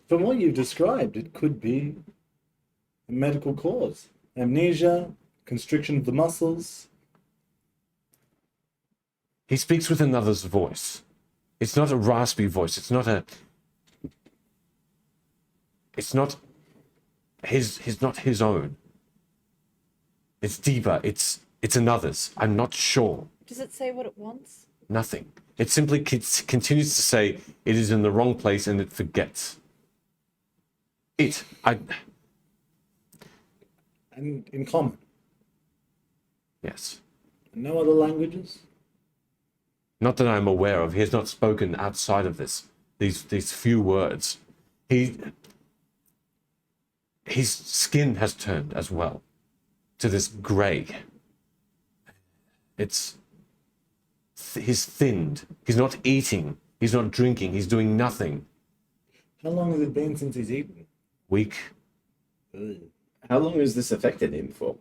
From what you've described, it could be a medical cause. Amnesia, constriction of the muscles. He speaks with another's voice. It's not a raspy voice. It's not his own. It's deeper. It's another's. I'm not sure. Does it say what it wants? Nothing. It simply continues to say it is in the wrong place and it forgets. And in common. Yes. No other languages? Not that I'm aware of. He has not spoken outside of these few words. His skin has turned as well to this grey. He's thinned. He's not eating. He's not drinking. He's doing nothing. How long has it been since he's eaten? Weak. Ugh. How long has this affected him for?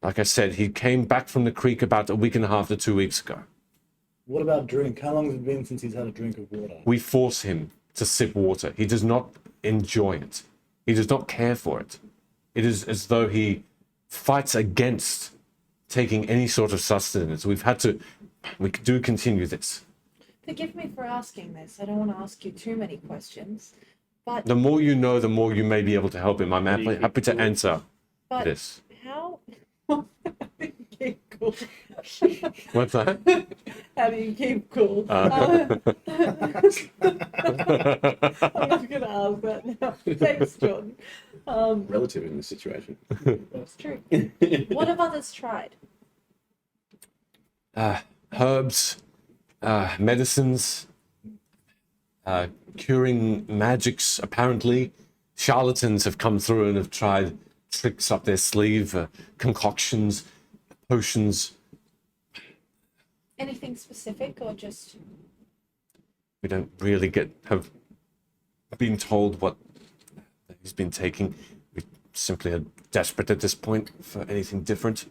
Like I said, he came back from the creek about a week and a half to 2 weeks ago. What about drink? How long has it been since he's had a drink of water? We force him to sip water. He does not enjoy it. He does not care for it. It is as though he fights against taking any sort of sustenance. We do continue this. Forgive me for asking this. I don't want to ask you too many questions. But The more you know, the more you may be able to help him. I'm happy to answer this. how how do you keep cool? What's that? How do you keep cool? I'm just gonna ask that now. Thanks, Jordan. Relative in this situation. It's true. What have others tried? Herbs, medicines, curing magics, apparently. Charlatans have come through and have tried tricks up their sleeve, concoctions, potions. Anything specific or just We don't really have been told what he's been taking. We simply are desperate at this point for anything different.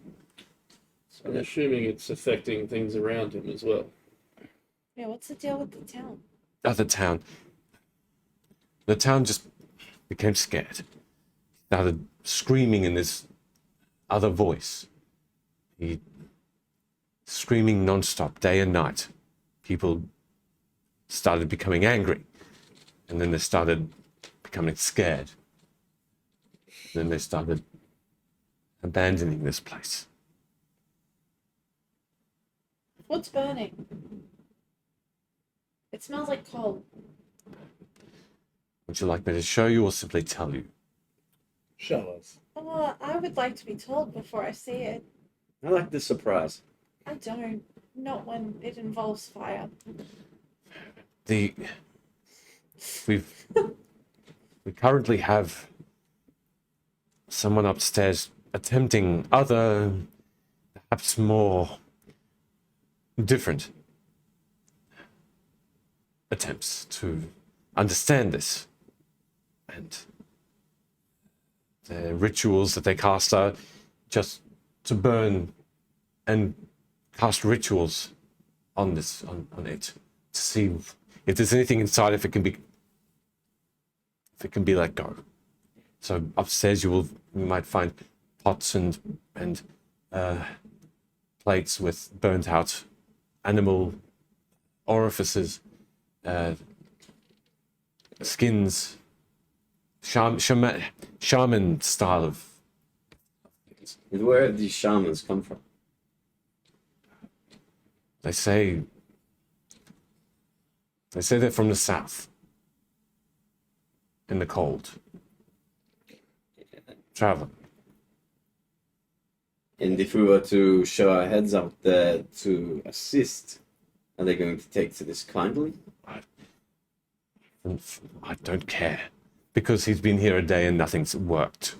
So I'm assuming it's affecting things around him as well. yeah, what's the deal with the town? The town just became scared. Started screaming in this other voice. He screaming nonstop, day and night. People started becoming angry, and then they started becoming scared. Then they started abandoning this place. What's burning? It smells like coal. Would you like me to show you or simply tell you? Show us. Oh, I would like to be told before I see it. I like the surprise. I don't. Not when it involves fire. We currently have someone upstairs attempting other, perhaps more different attempts to understand this. And the rituals that they cast are just to burn and cast rituals on this, on it, to see if there's anything inside, if it can be let go. So upstairs you might find pots and plates with burnt out animal orifices, skins, shaman style of. And where have these shamans come from? They say they're from the south, in the cold. Travel. And if we were to show our heads out there to assist, are they going to take to this kindly? I don't care, because he's been here a day and nothing's worked.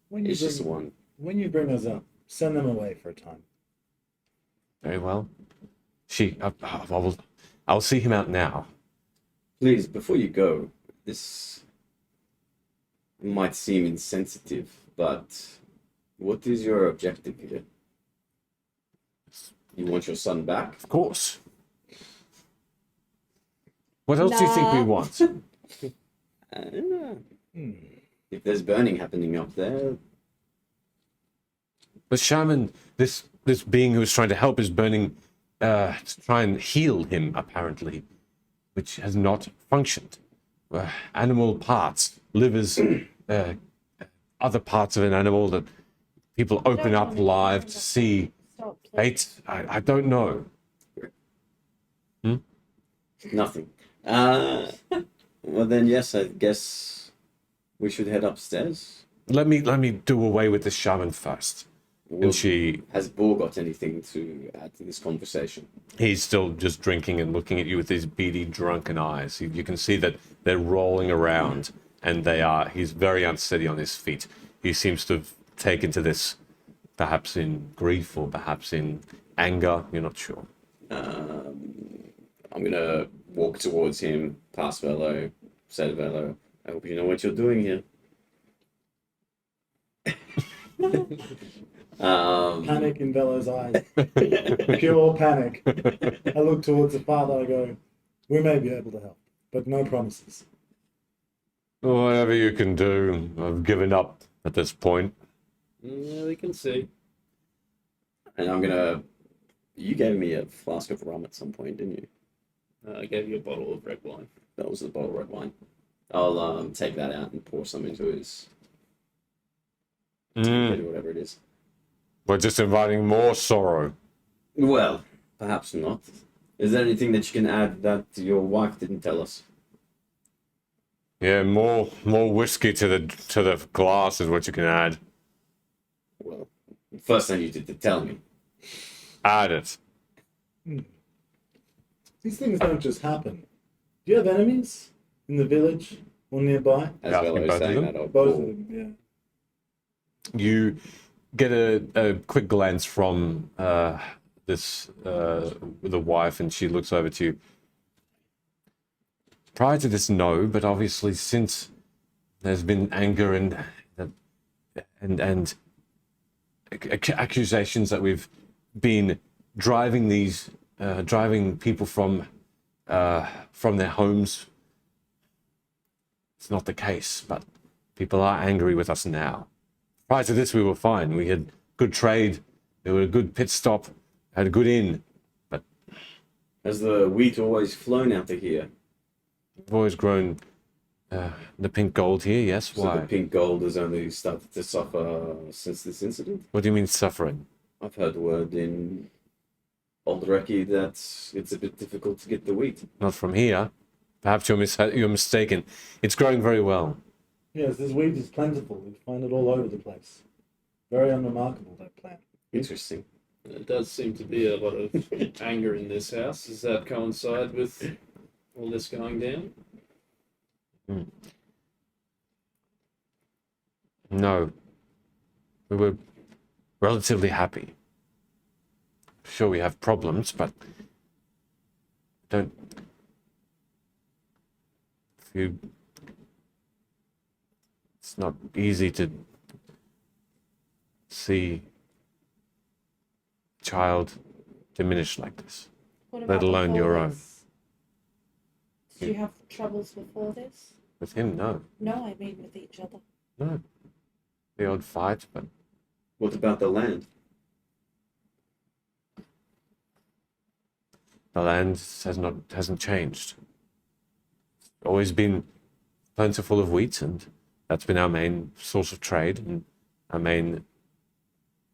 When you It's just bring, one. when you bring us up, send them away for a time. Very well. I'll see him out now. Please, before you go, this might seem insensitive, but what is your objective here? You want your son back? Of course. What else do you think we Nah. want? I don't know. If there's burning happening up there, The shaman, this being who is trying to help, is burning to try and heal him, apparently, which has not functioned. Animal parts, livers, other parts of an animal that people open up live to see. Stop, please. Fate, I don't know. nothing. Well then, yes, I guess we should head upstairs. Let me do away with this shaman first. Well, And she, has Bull got anything to add to this conversation? he's still just drinking and looking at you with his beady, drunken eyes. You can see that they're rolling around, and he's very unsteady on his feet. He seems to have taken to this perhaps in grief or perhaps in anger. You're not sure. I'm gonna walk towards him, past Velo, say to Velo, I hope you know what you're doing here. Panic in Bella's eyes. Pure panic. I look towards the father, I go, we may be able to help, but no promises. Whatever you can do, I've given up at this point. Yeah, we can see. And I'm gonna. You gave me a flask of rum at some point, didn't you? I gave you a bottle of red wine. That was the bottle of red wine. I'll take that out and pour some into his or whatever it is. We're just inviting more sorrow. Well, perhaps not. Is there anything that you can add that your wife didn't tell us? Yeah, more whiskey to the glass is what you can add. Well, first thing you did to tell me. Add it. These things don't just happen. Do you have enemies in the village or nearby? As Asking well both as of saying them? that, I'll Both of pour. them, yeah. You get a quick glance from the wife, and she looks over to you. Prior to this, no, but obviously since there's been anger and accusations that we've been driving people from their homes, it's not the case, but people are angry with us now. Prior to this, we were fine. We had good trade. There were a good pit stop. Had a good inn. But Has the wheat always flown out to here? we've always grown the pink gold here. Yes. So Why? the pink gold has only started to suffer since this incident? What do you mean suffering? I've heard word in Old Reki that it's a bit difficult to get the wheat. Not from here. Perhaps you're mistaken. It's growing very well. Yes, this wheat is plentiful. You find it all over the place. Very unremarkable, that plant. Interesting. There does seem to be a lot of anger in this house. Does that coincide with all this going down? No. We were relatively happy. Sure, we have problems, but don't. It's not easy to see a child diminish like this. What Let alone before your own. this? Did you have troubles before this? With him, no. No, I mean with each other. No. The odd fight, but What about the land? The land hasn't changed. Always been plentiful of wheat, and that's been our main source of trade and our main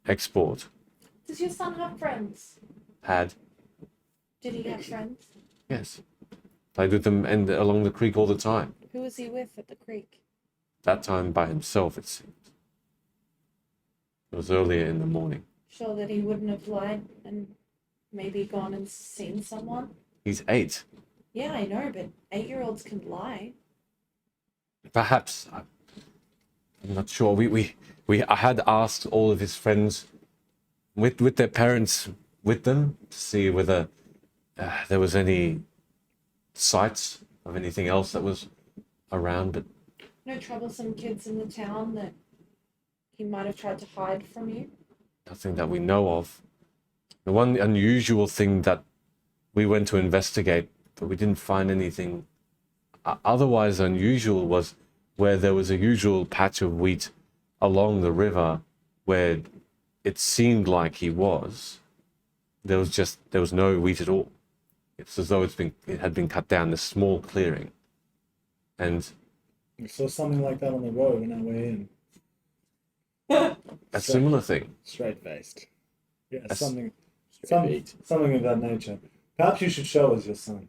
export. Does your son have friends? Had, Did he have friends? yes. Played with them and along the creek all the time. Who was he with at the creek? That time by himself, it seemed. It was earlier in the morning. Sure that he wouldn't have lied and maybe gone and seen someone? He's 8. Yeah, I know, but 8-year-olds can lie. Perhaps. I'm not sure. I had asked all of his friends with their parents with them to see whether there was any sights of anything else that was around, but No troublesome kids in the town that he might have tried to hide from you? nothing that we know of. The one unusual thing that we went to investigate, but we didn't find anything otherwise unusual, was where there was a usual patch of wheat along the river where it seemed like he was. There was no wheat at all. It's as though it had been cut down, this small clearing. And We saw something like that on the road on our way in. a similar thing. Straight faced. Yeah, That's- something Straight. something of that nature. Perhaps you should show us your son.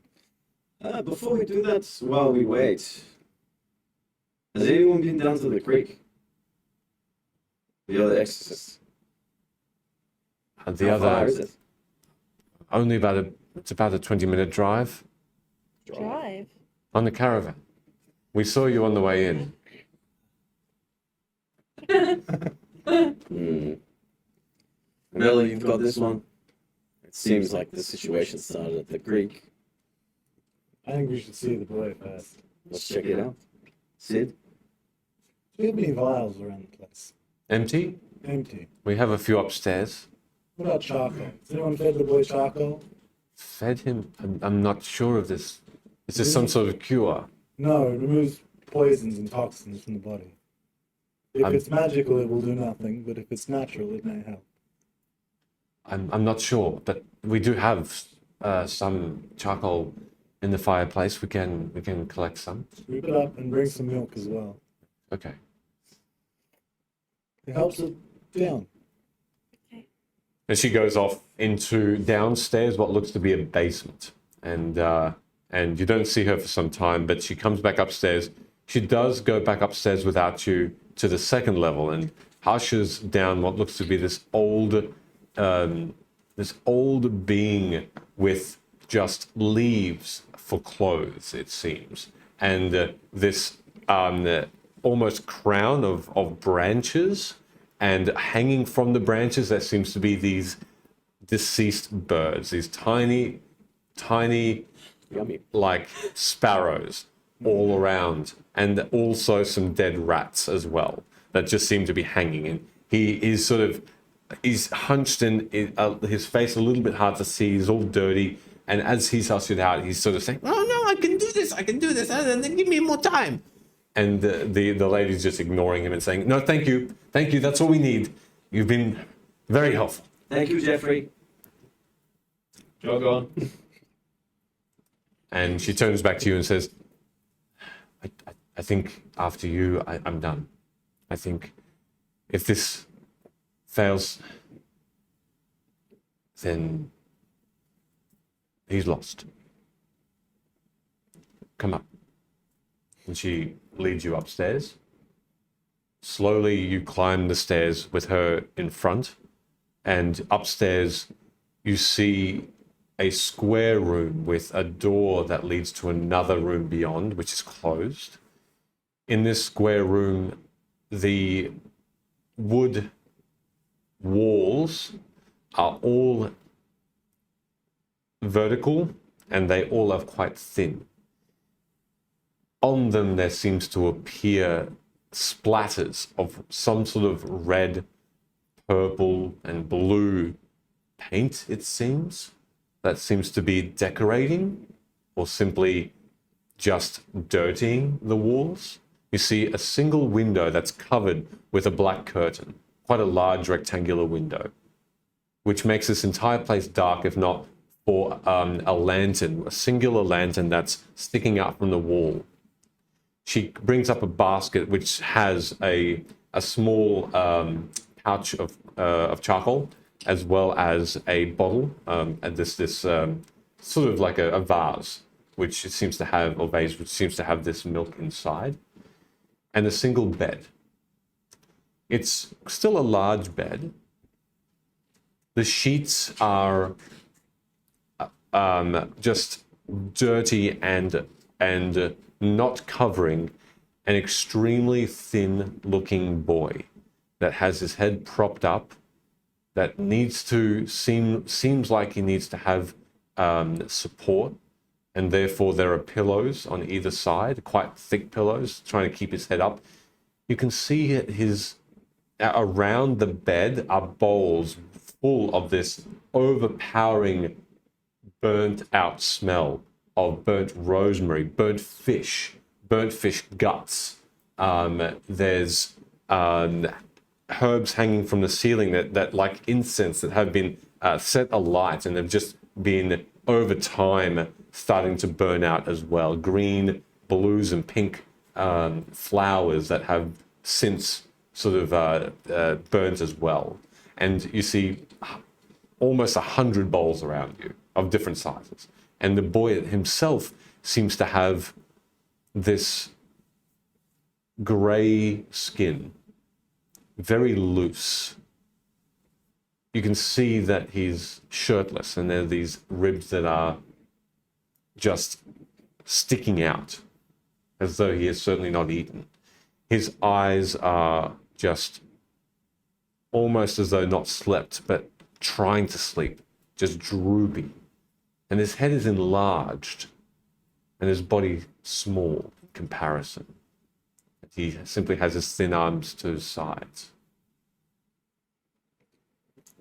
Before we do that, while we wait, has anyone been down to the creek? The other exorcist. And the How far other, is it? only it's about a 20-minute drive Drive? on the caravan. We saw you on the way in. Well, you've got this one. It seems like the situation started at the creek. I think we should see the boy first. Let's check it out. Sid? Do you have any vials around the place? Empty? Empty. We have a few upstairs. What about charcoal? Has anyone fed the boy charcoal? Fed him? I'm not sure of this. Is this some sort of cure? No, it removes poisons and toxins from the body. If I'm- it's magical, it will do nothing, but if it's natural, it may help. I'm not sure, but we do have some charcoal in the fireplace. We can collect some. Sweep it up and bring some milk as well. Okay. It helps it down. And she goes off into downstairs, what looks to be a basement, and you don't see her for some time. But she comes back upstairs. She does go back upstairs without you to the second level and hushes down what looks to be this old being with just leaves for clothes, it seems, and this almost crown of branches, and hanging from the branches there seems to be these deceased birds, these tiny Yummy. like sparrows all around, and also some dead rats as well that just seem to be hanging. And he is he's hunched in, his face a little bit hard to see. He's all dirty, and as he's hushed out, he's sort of saying, "Oh no, I can do this, and then give me more time." And the lady's just ignoring him and saying, "No, thank you, that's all we need. You've been very helpful." Thank you, Jeffrey. Jog on. And she turns back to you and says, I think after you, I'm done. I think if this fails, then he's lost. Come up. And she leads you upstairs. Slowly, you climb the stairs with her in front. And upstairs, you see a square room with a door that leads to another room beyond, which is closed. In this square room, the wood walls are all vertical and they all are quite thin. On them, there seems to appear splatters of some sort of red, purple, and blue paint, it seems. That seems to be decorating or simply just dirtying the walls. You see a single window that's covered with a black curtain, quite a large rectangular window, which makes this entire place dark, if not for a lantern, a singular lantern that's sticking out from the wall. She brings up a basket which has a small pouch of charcoal, as well as a bottle and this sort of like a vase, which seems to have, or vase, which seems to have this milk inside, and a single bed. It's still a large bed. The sheets are just dirty and not covering an extremely thin-looking boy that has his head propped up, that seems like he needs to have support, and therefore there are pillows on either side, quite thick pillows, trying to keep his head up. You can see around the bed are bowls full of this overpowering burnt out smell of burnt rosemary, burnt fish guts. There's herbs hanging from the ceiling that like incense, that have been set alight and have just been over time starting to burn out as well. Green, blues, and pink flowers that have since sort of burnt as well. And you see almost 100 bowls around you of different sizes. And the boy himself seems to have this grey skin, very loose. You can see that he's shirtless, and there are these ribs that are just sticking out, as though he has certainly not eaten. His eyes are just almost as though not slept, but trying to sleep, just droopy. And his head is enlarged, and his body small in comparison. He simply has his thin arms to his sides.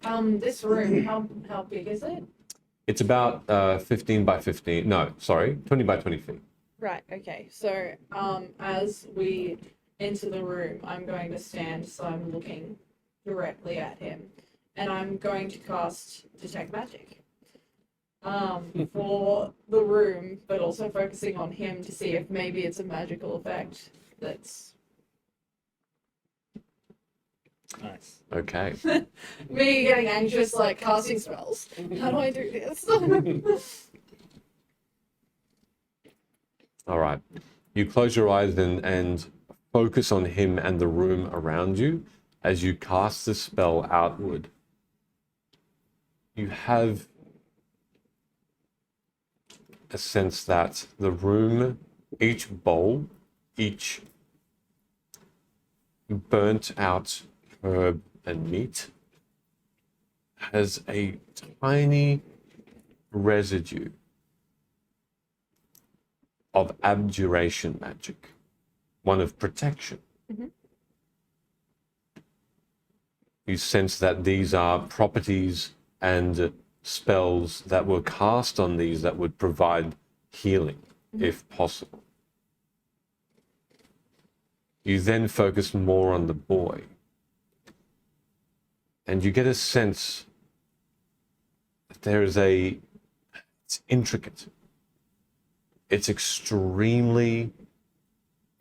This room, how big is it? It's about 15 by 15. No, sorry, 20 by 20 feet. Right, okay. So, as we enter the room, I'm going to stand so I'm looking directly at him. And I'm going to cast Detect Magic for the room, but also focusing on him to see if maybe it's a magical effect that's Nice. Okay. me getting anxious, like casting spells. How do I do this? All right. You close your eyes and focus on him and the room around you as you cast the spell outward. You have a sense that the room, each bowl, each burnt out herb and meat has a tiny residue of abjuration magic, one of protection. Mm-hmm. You sense that these are properties and spells that were cast on these that would provide healing, if possible. You then focus more on the boy, and you get a sense that there is it's intricate. It's extremely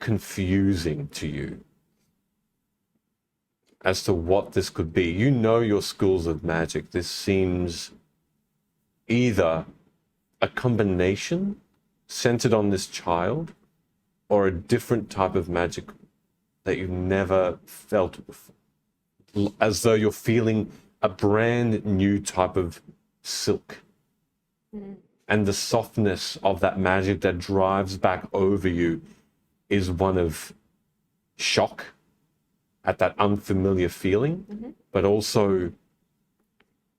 confusing to you as to what this could be. You know your schools of magic. This seems either a combination centered on this child or a different type of magic that you've never felt before. As though you're feeling a brand new type of silk. And the softness of that magic that drives back over you is one of shock at that unfamiliar feeling, but also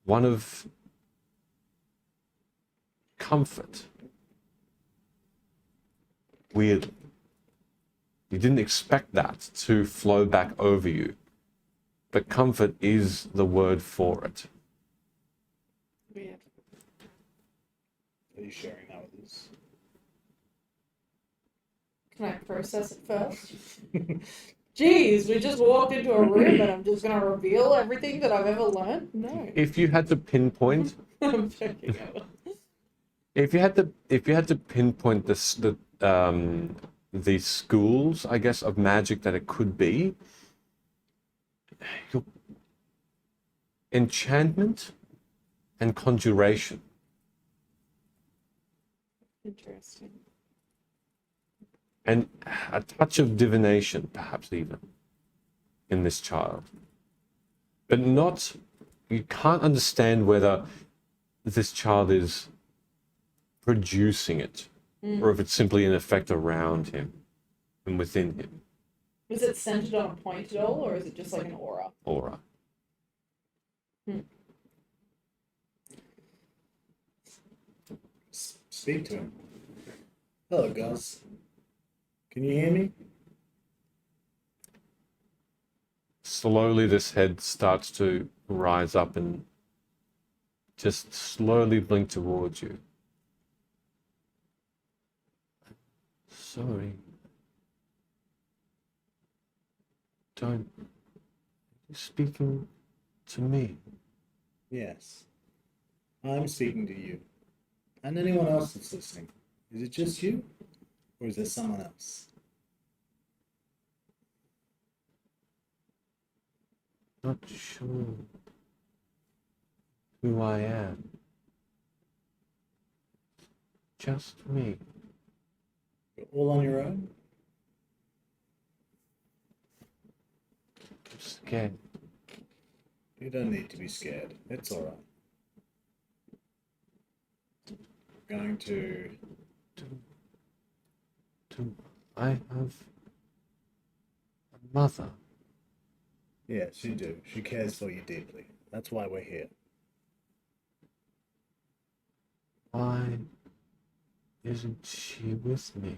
one of comfort. Weirdly. You didn't expect that to flow back over you, but comfort is the word for it. Weird. Are you sharing that with us? Can I process it first? Jeez, we just walked into a room and I'm just going to reveal everything that I've ever learned? No. If you had to pinpoint, I'm joking. if you had to pinpoint the schools, I guess, of magic that it could be, your enchantment and conjuration. Interesting. And a touch of divination, perhaps even, in this child. But not, you can't understand whether this child is producing it, or if it's simply an effect around him and within him. Was it centered on a point at all, or is it just like an aura? Aura. Speak to him. Hello, Gus. Can you hear me? Slowly, this head starts to rise up and just slowly blink towards you. Sorry. Don't. You're speaking to me. Yes. I'm speaking to you. And anyone else that's listening. Is it just you? Or is there someone else? Not sure who I am. Just me. You're all on your own? I'm scared. You don't need to be scared. It's alright. Going to... I have a mother. Yes, you do. She cares for you deeply. That's why we're here. Why isn't she with me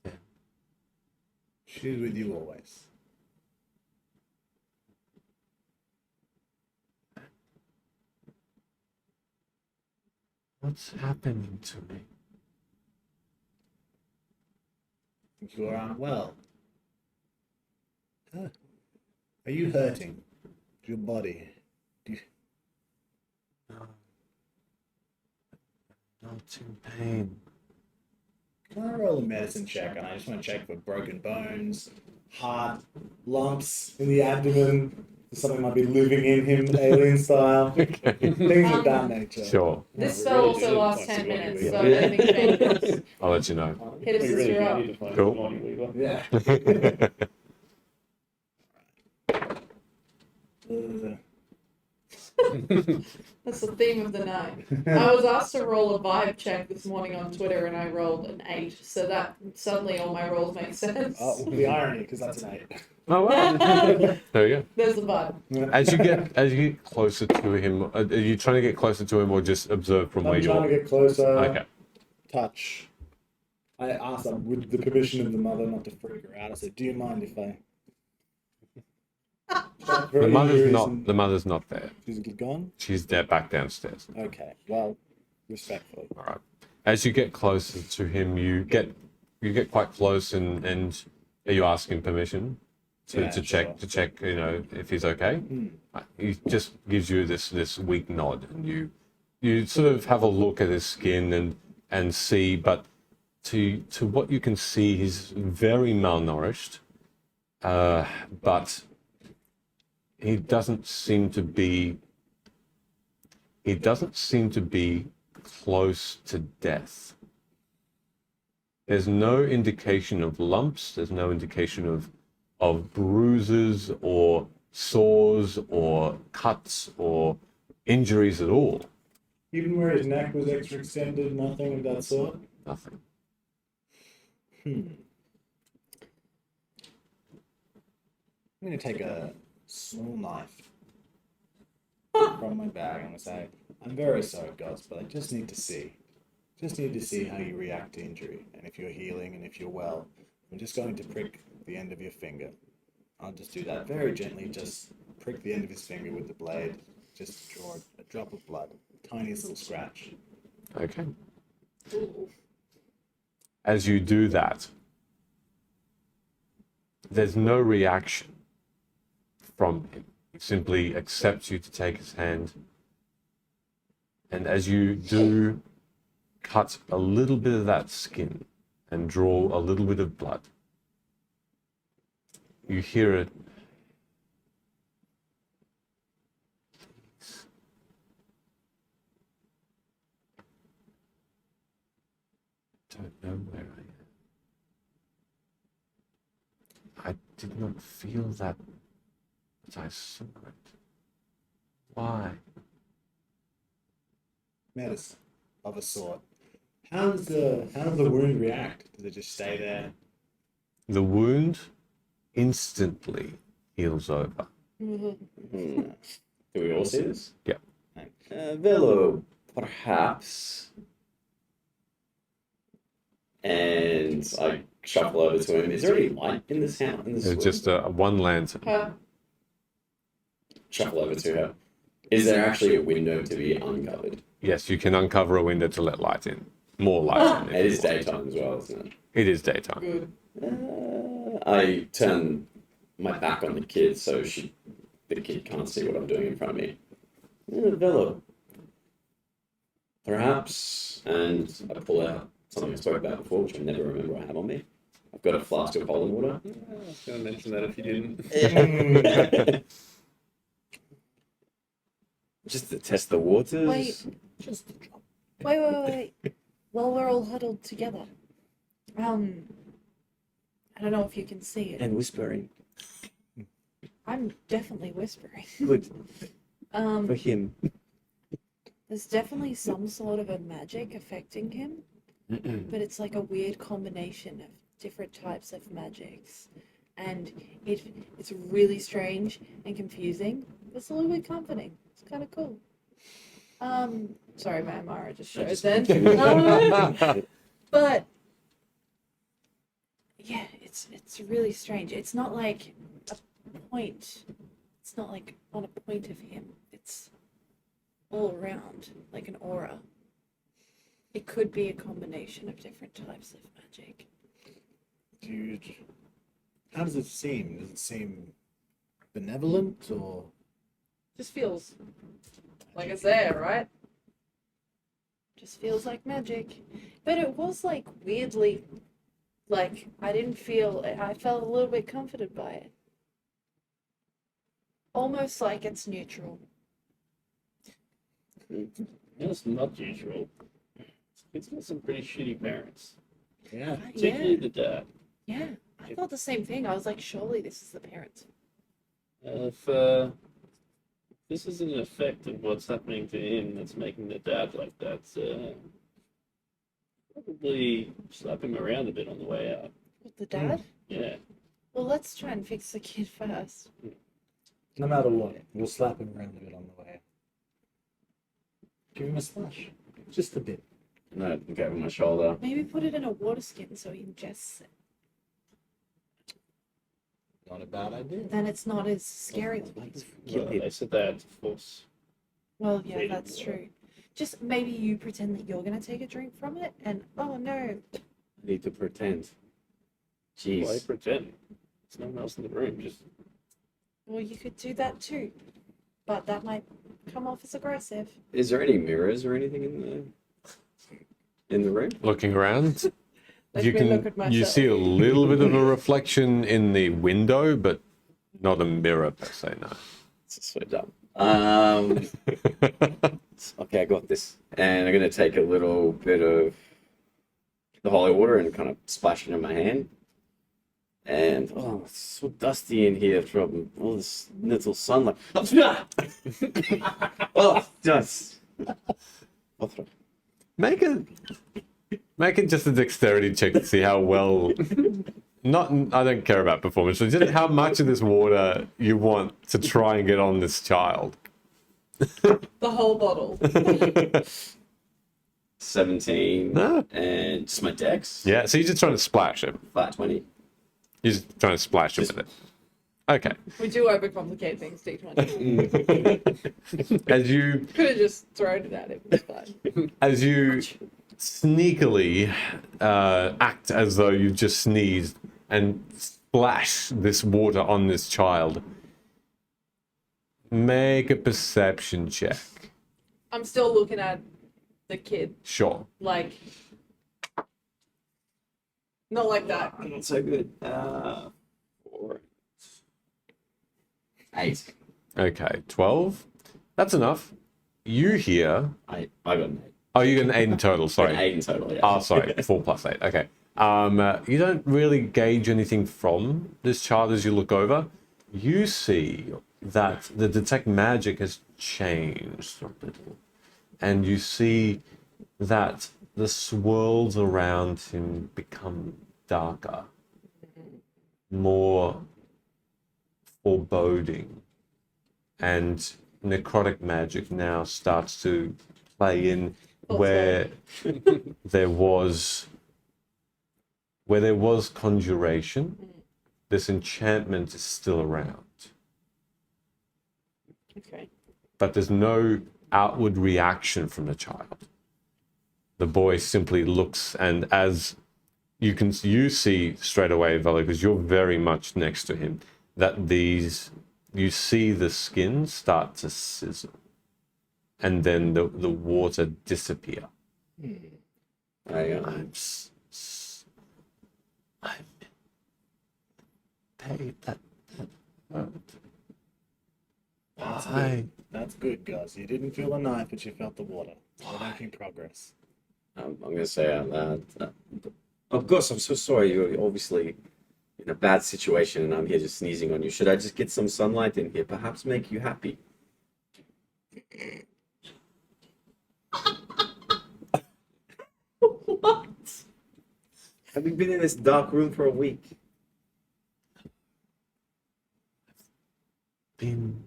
then? She's with you always. What's happening to me? You are unwell. Huh. Are you hurting? Your body? No. Not in pain. Can I roll a medicine check? And I just want to check for broken bones, heart, lumps in the abdomen. Something might be living in him, alien style. Things of that nature. Sure. This we spell really also do lasts find 10 Sigourney minutes, Weaver. so anything changes. I'll let you know. Hit us We as really you're do up. need to find Cool. Sigourney Weaver. Yeah. That's the theme of the night. I was asked to roll a vibe check this morning on Twitter, and I rolled an 8, so that suddenly all my rolls make sense. The irony, because that's an 8. Oh wow. There you There's the vibe. go. As you get closer to him, are you trying to get closer to him or just observe from where I'm you trying are? to get closer. Okay. Touch. I asked her with the permission of the mother not to freak her out. I said, "Do you mind if I?" The mother's not there. She's gone. She's there back downstairs. Okay. Well, respectfully. All right. As you get closer to him, you get quite close, and are you asking permission to Yeah, check sure. you know, if he's okay? He just gives you this weak nod, and you sort of have a look at his skin and see, but to what you can see, he's very malnourished, but he doesn't seem to be close to death. There's no indication of lumps, there's no indication of bruises or sores or cuts or injuries at all. Even where his neck was extra extended, nothing of that sort. Nothing. I'm going to take a small knife from my bag. I'm going to say, "I'm very sorry, Gus, but I just need to see. Just need to see how you react to injury, and if you're healing and if you're well. I'm just going to prick the end of your finger. I'll just do that very gently, just prick the end of his finger with the blade. Just draw a drop of blood, tiniest little scratch." Okay. As you do that, there's no reaction from him. He simply accepts you to take his hand. And as you do cut a little bit of that skin and draw a little bit of blood. You hear it. Don't know where I am. I did not feel that, but I saw it. Why? Medicine of a sort. How does the wound react? Does it just stay there? The wound instantly heals over. Do we all see this? Yeah. Velo, perhaps. And I shuffle over to him. Is there any light in this house? In this It's room? just a one lantern. Shuffle over to her. Is there actually a window to be uncovered? Yes, you can uncover a window to let light in. More light in. if It you is want. daytime as well, isn't it? It is daytime. I turn my back on the kid so the kid can't see what I'm doing in front of me. Velo. Perhaps, and I pull out something I spoke about before, which I never remember I have on me. I've got a flask of holy water. I was going to mention that if you didn't. Just to test the waters. Wait. Just a drop. Wait. While we're all huddled together. I don't know if you can see it. And whispering. I'm definitely whispering. Good Um, for him. there's definitely some sort of a magic affecting him, but it's like a weird combination of different types of magics. And it's really strange and confusing. But it's a little bit comforting. It's kind of cool. Sorry, my Mara just showed then. But yeah, it's really strange. It's not like a point. It's not like on a point of him. It's all around, like an aura. It could be a combination of different types of magic. Dude, how does it seem? Does it seem benevolent or? Just feels like it's there, right? Just feels like magic. But it was like weirdly, like I felt a little bit comforted by it. Almost like it's neutral. It's not usual. It's got some pretty shitty parents. Yeah. Particularly Yeah, the dad. yeah. I thought the same thing. I was like, surely this is the parents. If this is an effect of what's happening to him that's making the dad like that, probably slap him around a bit on the way out. With the dad? Yeah. Well, let's try and fix the kid first. No matter what, we'll slap him around a bit on the way. Give him a slash. Just a bit. No, go over my shoulder. Maybe put it in a water skin so he ingests it. Not a bad idea. Then it's not as scary looking. Kill him. They said they had to force. Well, yeah, Feed it that's water. true. Just maybe you pretend that you're gonna take a drink from it, and oh no, I need to pretend. Why Jeez. pretend? There's no one else in the room. Just well, you could do that too, but that might come off as aggressive. Is there any mirrors or anything in the room? Looking around, Let you me look at can you myself. see a little bit of a reflection in the window, but not a mirror per se. No. It's so dumb. Okay, I got this. And I'm going to take a little bit of the holy water and kind of splash it in my hand. And, oh, it's so dusty in here from all this little sunlight. Oh, just. Make it just a dexterity check to see how well. Not, I don't care about performance, but just how much of this water you want to try and get on this child. The whole bottle. 17. No. And just my dex. Yeah, so you're just trying to splash him. Flat 20. You're just trying to splash him with it. Okay. We do overcomplicate things, D20. As you Could have just thrown it at him. It's fine. as you sneakily act as though you've just sneezed and splash this water on this child, make a perception check. I'm still looking at the kid. Sure. Like, not like that. Not so good. 4, 8. Okay, 12. That's enough. You hear. I got an 8. Oh, you got an 8 in total. Sorry. An 8 in total, yeah. Oh, sorry. 4 plus 8. Okay. You don't really gauge anything from this child as you look over. You see that the detect magic has changed a little. And you see that the swirls around him become darker, more foreboding. And necrotic magic now starts to play in where there was conjuration. This enchantment is still around, Okay. but there's no outward reaction from the child. The boy simply looks, and as you see straight away, Vela, because you're very much next to him, that you see the skin start to sizzle, and then the water disappear. I'm paid that hurt. That's Why? good. That's good, guys. You didn't feel the knife, but you felt the water. We're making progress. I'm going to say out loud. Of course, I'm so sorry. You're obviously in a bad situation, and I'm here just sneezing on you. Should I just get some sunlight in here? Perhaps make you happy. What? Have you been in this dark room for a week? Been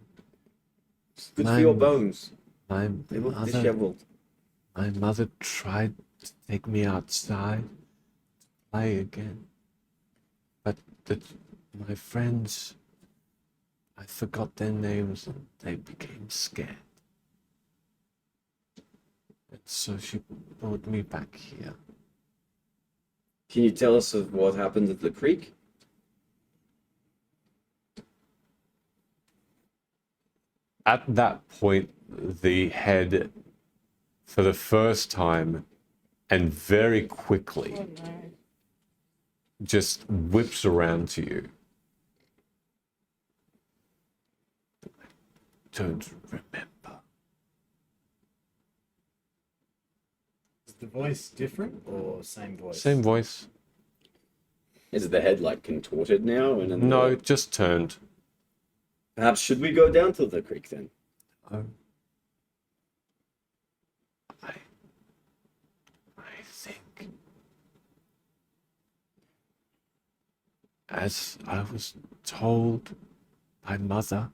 It's good for your bones. my They look mother, disheveled. my mother tried to take me outside to play again, but my friends, I forgot their names and they became scared. And so she brought me back here. Can you tell us of what happened at the creek? At that point, the head, for the first time and very quickly, Oh no. just whips around to you. Don't remember. Is the voice different or same voice? Same voice. Is the head like contorted now? And No, just turned. Perhaps should we go down to the creek then? Oh. I think, as I was told by Mother,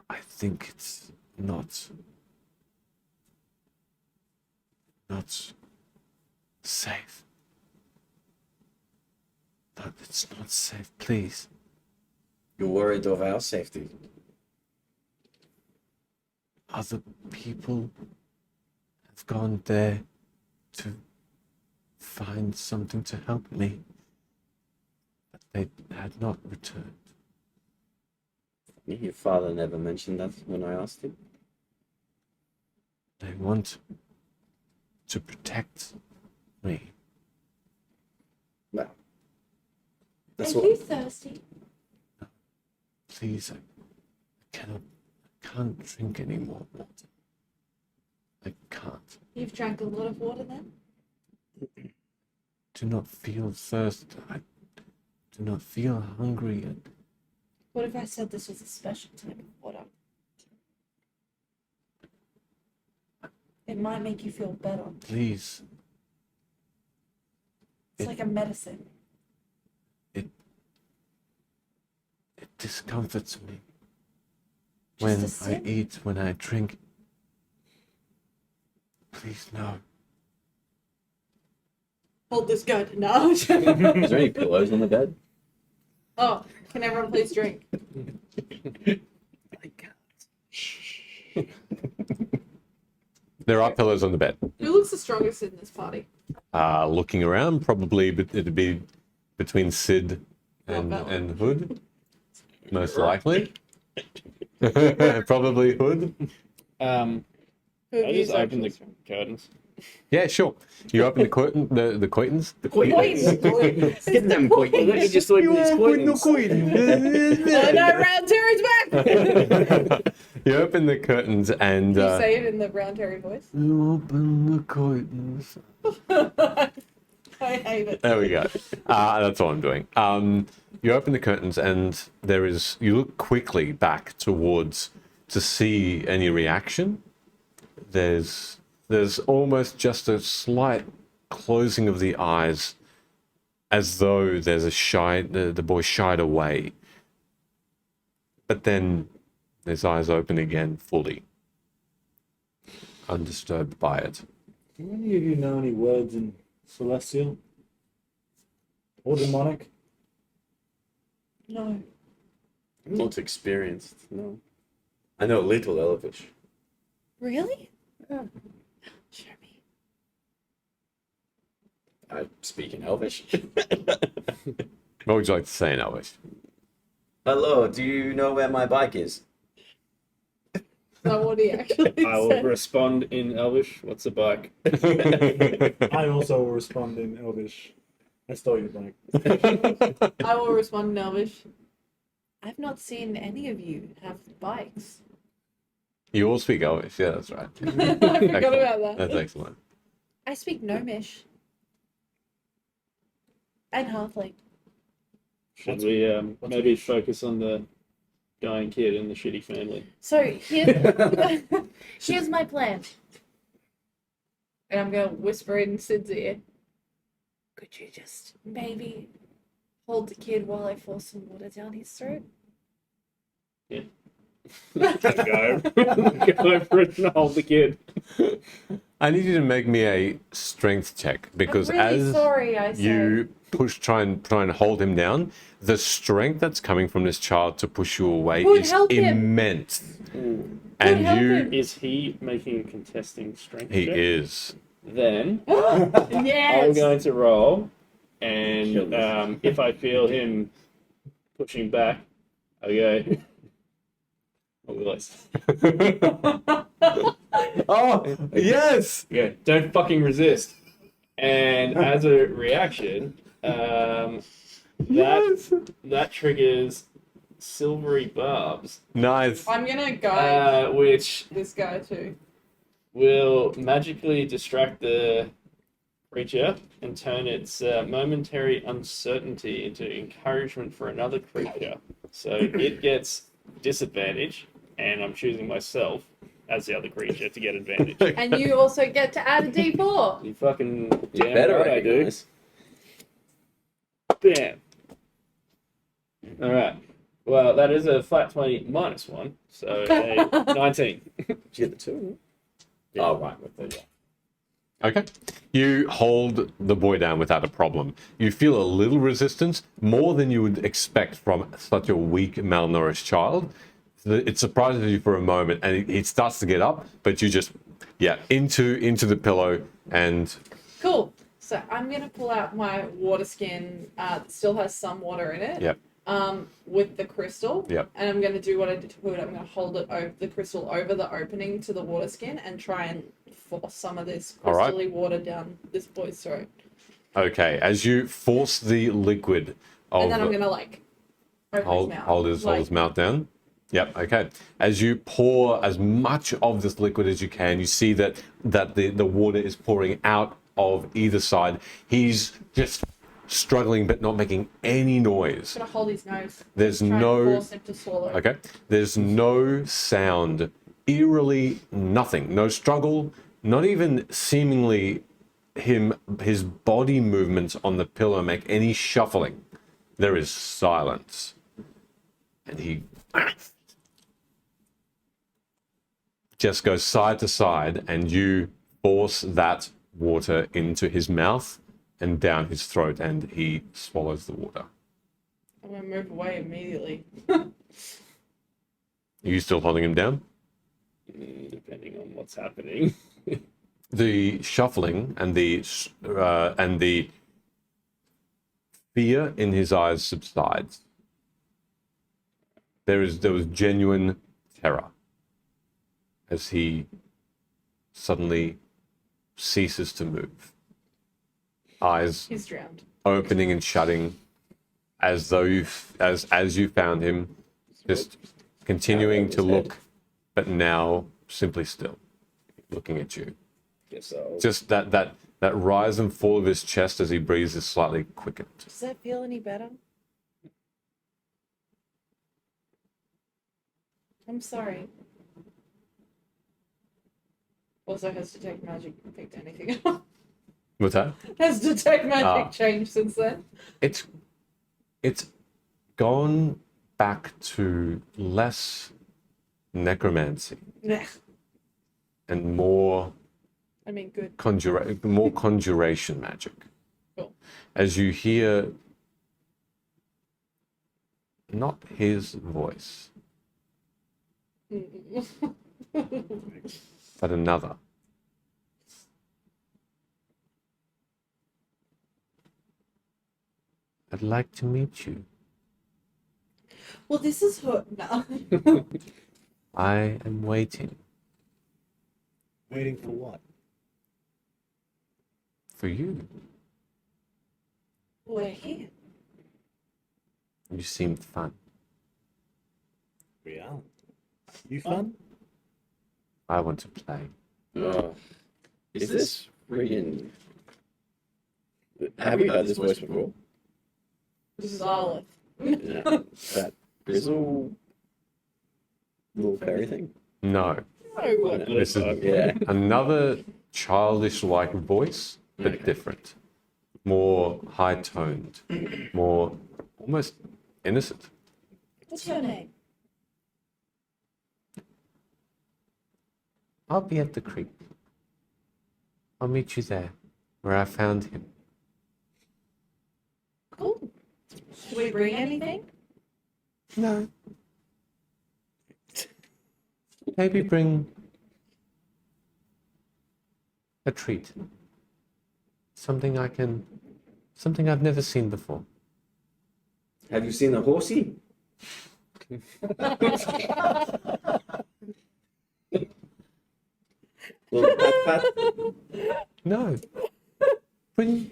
I think it's not safe. No, it's not safe, please. You're worried of our safety. Other people have gone there to find something to help me, but they had not returned. Your father never mentioned that when I asked him. They want to protect me. Well, that's Are what. you thirsty? Please, I can't drink any more water. I can't. You've drank a lot of water then? Do not feel thirst. I do not feel hungry. What if I said this was a special type of water? It might make you feel better. Please. It's like a medicine. It discomforts me. Just When a I sip? eat, when I drink. Please, no. Hold this gun. No. Is there any pillows on the bed? Oh, can everyone please drink? There are pillows on the bed. Who looks the strongest in this party? Looking around, probably it'd be between Sid and Bella. and Hood, most likely. Probably hood. I Who just views open the actuals from- curtains. Yeah, sure. You open the curtain, the curtains. The coins. Get them coins. Let me just open these curtains. Oh no, Round Terry's back! You open the curtains and Can you say it in the Round Terry voice? you open the curtains. I hate it. There we go. That's all I'm doing. You open the curtains and you look quickly back towards to see any reaction. There's almost just a slight closing of the eyes as though there's the boy shied away. But then his eyes open again fully, undisturbed by it. Do any of you know any words in Celestial? Or Demonic? No. I'm not experienced, no. I know a little Elvish. Really? Yeah. Show me. I speak in Elvish. What would you like to say in Elvish? Hello, do you know where my bike is? Not what he actually I will said. respond in Elvish. What's a bike? I also will respond in Elvish. I stole your bike. I will respond in Elvish. I've not seen any of you have bikes. You all speak Elvish. Yeah, that's right. I forgot about that. That's excellent. I speak Gnomish. And Halfling. Should we maybe focus on the dying kid and the shitty family? So here's my plan. And I'm going to whisper in Sid's ear. Could you just maybe hold the kid while I force some water down his throat? Go. Go for it and hold the kid. I need you to make me a strength check because I'm really as sorry, I said. you try and hold him down, the strength that's coming from this child to push you away Would is help him. immense. Would And help you, him. Is he making a contesting strength he check? is. Then Yes! I'm going to roll, and Kill if I feel him pushing back, I go. Oh, Willis. Oh, yes! Yeah, don't fucking resist. And as a reaction, that triggers silvery barbs, Nice. I'm going to guide which this guy too. will magically distract the creature and turn its momentary uncertainty into encouragement for another creature. So it gets disadvantage, and I'm choosing myself as the other creature to get advantage. And you also get to add a d4. You fucking You damn better right I do. recognize. Bam. All right. Well, that is a flat 20 minus 1, so a 19. Did you get the two? Oh, right. With the, yeah. Okay. You hold the boy down without a problem. You feel a little resistance, more than you would expect from such a weak, malnourished child. It surprises you for a moment, and it starts to get up, but you just, into the pillow, and Cool. So I'm going to pull out my water skin that still has some water in it. Yep. With the crystal. Yep. And I'm going to do what I did to Hood. I'm going to hold it over the crystal over the opening to the water skin and try and force some of this All right. crystally water down this boy's throat. okay, as you force the liquid of And then I'm going to open hold his mouth. hold his mouth down. Yep. Okay. As you pour as much of this liquid as you can, you see that the water is pouring out of either side. He's just struggling, but not making any noise. I'm going to hold his nose. There's Try and no force him to swallow. okay. There's no sound. Eerily nothing. No struggle. Not even seemingly his body movements on the pillow make any shuffling. There is silence, and he just goes side to side, and you force that water into his mouth and down his throat, and he swallows the water. I'm going to move away immediately. Are you still holding him down? Depending on what's happening. The shuffling and the fear in his eyes subsides. There was genuine terror as he suddenly ceases to move. Eyes He's drowned. opening and shutting as though as you found him, just continuing to look, but now simply still, looking at you. Guess I'll... Just that rise and fall of his chest as he breathes is slightly quickened. Does that feel any better? I'm sorry. Also, has Detect Magic picked anything up? What's that? Has Detect Magic Ah. changed since then? It's gone back to less necromancy Nah. and more I mean, good. conjuration magic. Cool. As you hear not his voice, but another. I'd like to meet you. Well, this is hurt now. I am waiting Waiting for what? for you. We're here. You seemed fun. We are. You fun? I want to play. Is this Rian? Have we heard this voice before? This is Olive. Yeah. That grizzle little fairy thing? No. No. This is Yeah. another childish-like voice, but Okay. different. More high-toned, more almost innocent. What's your name? I'll be at the creek. I'll meet you there, where I found him. Cool. Should we bring anything? No. Maybe bring a treat. Something I've never seen before. Have you seen a horsey? Little pat pat. No. Bring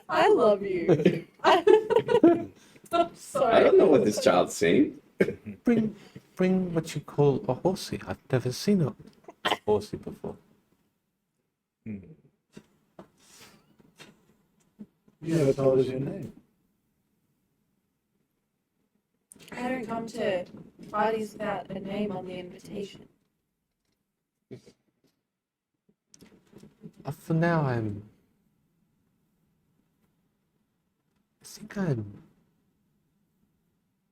I love you. I'm I sorry. don't know what this child's saying. bring what you call a horsey. I've never seen a horsey before. You never told us your name. I don't come to parties without a name on the invitation. For now, I think I'm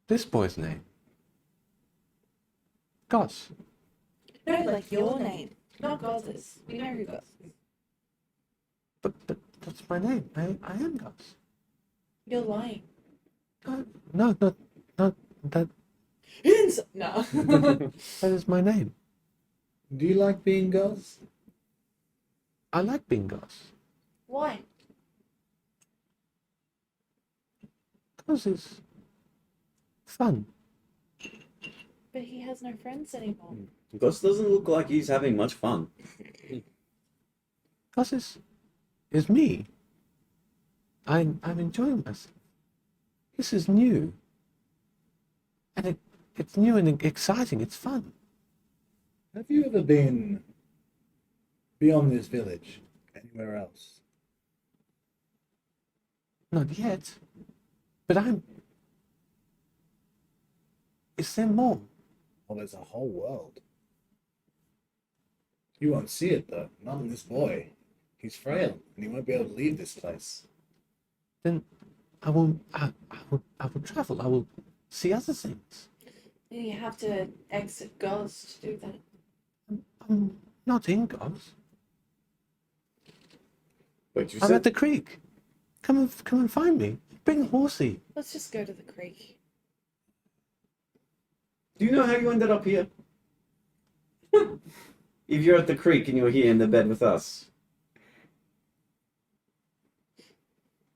this boy's name. Goss. No, like your name, not Goz's. We know who Goz is. But that's my name. I am Goss. You're lying. No, not that. No. That is my name. Do you like being Guz? I like being Goss. Why? Goss is fun. But he has no friends anymore. Gus doesn't look like he's having much fun. Goss is me. I'm enjoying myself. This is new. And it's new and exciting. It's fun. Have you ever been beyond this village? Anywhere else? Not yet. But is there more? Well, there's a whole world. You won't see it though. Not in this boy. He's frail, and he won't be able to leave this place. Then I will travel. I will see other things. You have to exit Goz to do that. I'm not in Goss. But you I'm said at the creek. Come and find me. Bring a horsey. Let's just go to the creek. Do you know how you ended up here? If you're at the creek and you're here in the bed with us.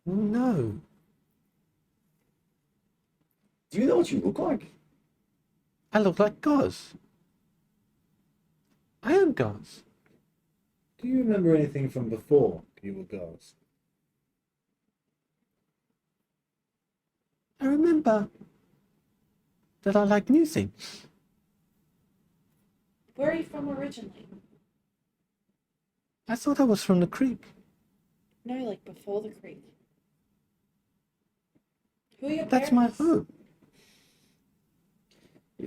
No. Do you know what you look like? I look like Goss. I am Gauze. Do you remember anything from before you were Gauze? I remember that I like new things. Where are you from originally? I thought I was from the creek. No, like before the creek. Who are your That's my parents? home.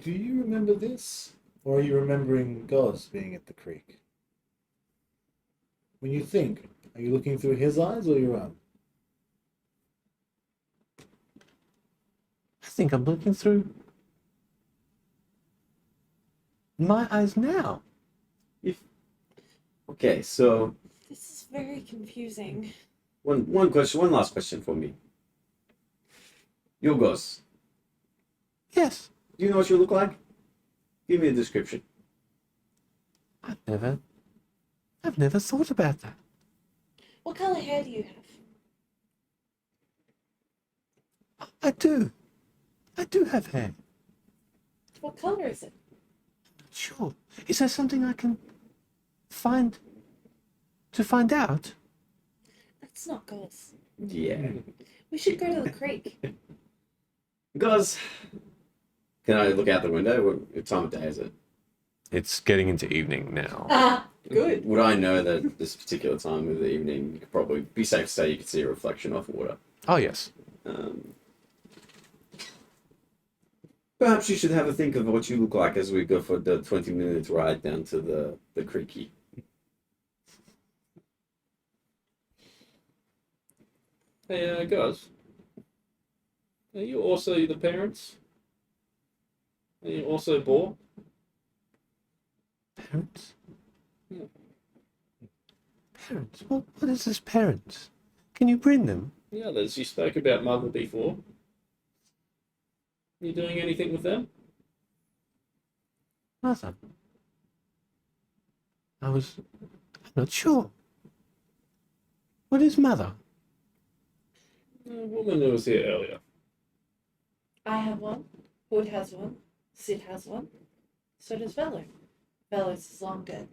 Do you remember this? Or are you remembering Gauze being at the creek? When you think, are you looking through his eyes or your own? I think I'm looking through my eyes now. Okay, so This is very confusing. one last question for me. Your Gauze. Yes, Do you know what you look like? Give me a description. I've never thought about that. What color hair do you have? I do have hair. What color is it? Sure. Is there something I can find out? That's not Gauze. Yeah. We should go to the creek. Gauze. Can I look out the window? What time of day is it? It's getting into evening now. Ah, good. Would I know that this particular time of the evening, you could probably be safe to say you could see a reflection off water? Oh yes. Perhaps you should have a think of what you look like as we go for the 20-minute ride down to the creeky. Hey, guys. Are you also the parents? Are you also Boar? Parents? Yeah. Parents? What is this parents? Can you bring them? Yeah, Liz, you spoke about Mother before. You doing anything with them? Mother? I'm not sure. What is mother? A woman who was here earlier. I have one. Hood has one. Sid has one. So does Velo. Velo's is long dead.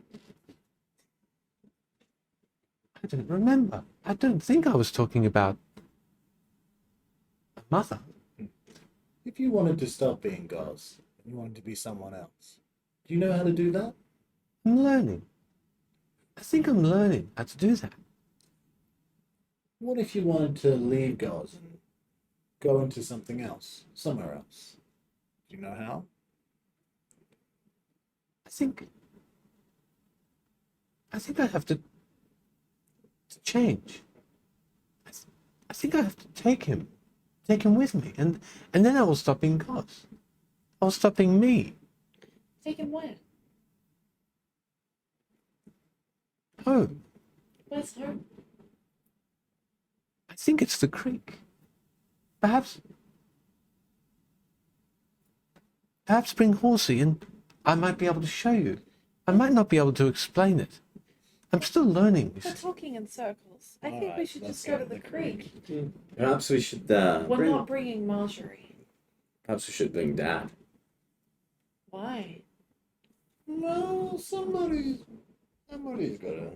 I don't remember. I don't think I was talking about a mother. If you wanted to stop being Gauze, and you wanted to be someone else, do you know how to do that? I'm learning. I think I'm learning how to do that. What if you wanted to leave Gauze and go into something else, somewhere else? Do you know how? I think I have to change. I think I have to take him with me, and then I will stop being Gauze. I will stop being me. Take him where? Home. Where's home? I think it's the creek. Perhaps bring Horsey, and I might be able to show you. I might not be able to explain it. I'm still learning. We're talking in circles. I think we Alright, should let's just go to the creek. Perhaps we should We're bring. not bringing Marjorie. Perhaps we should bring Dad. Why? No, somebody's gotta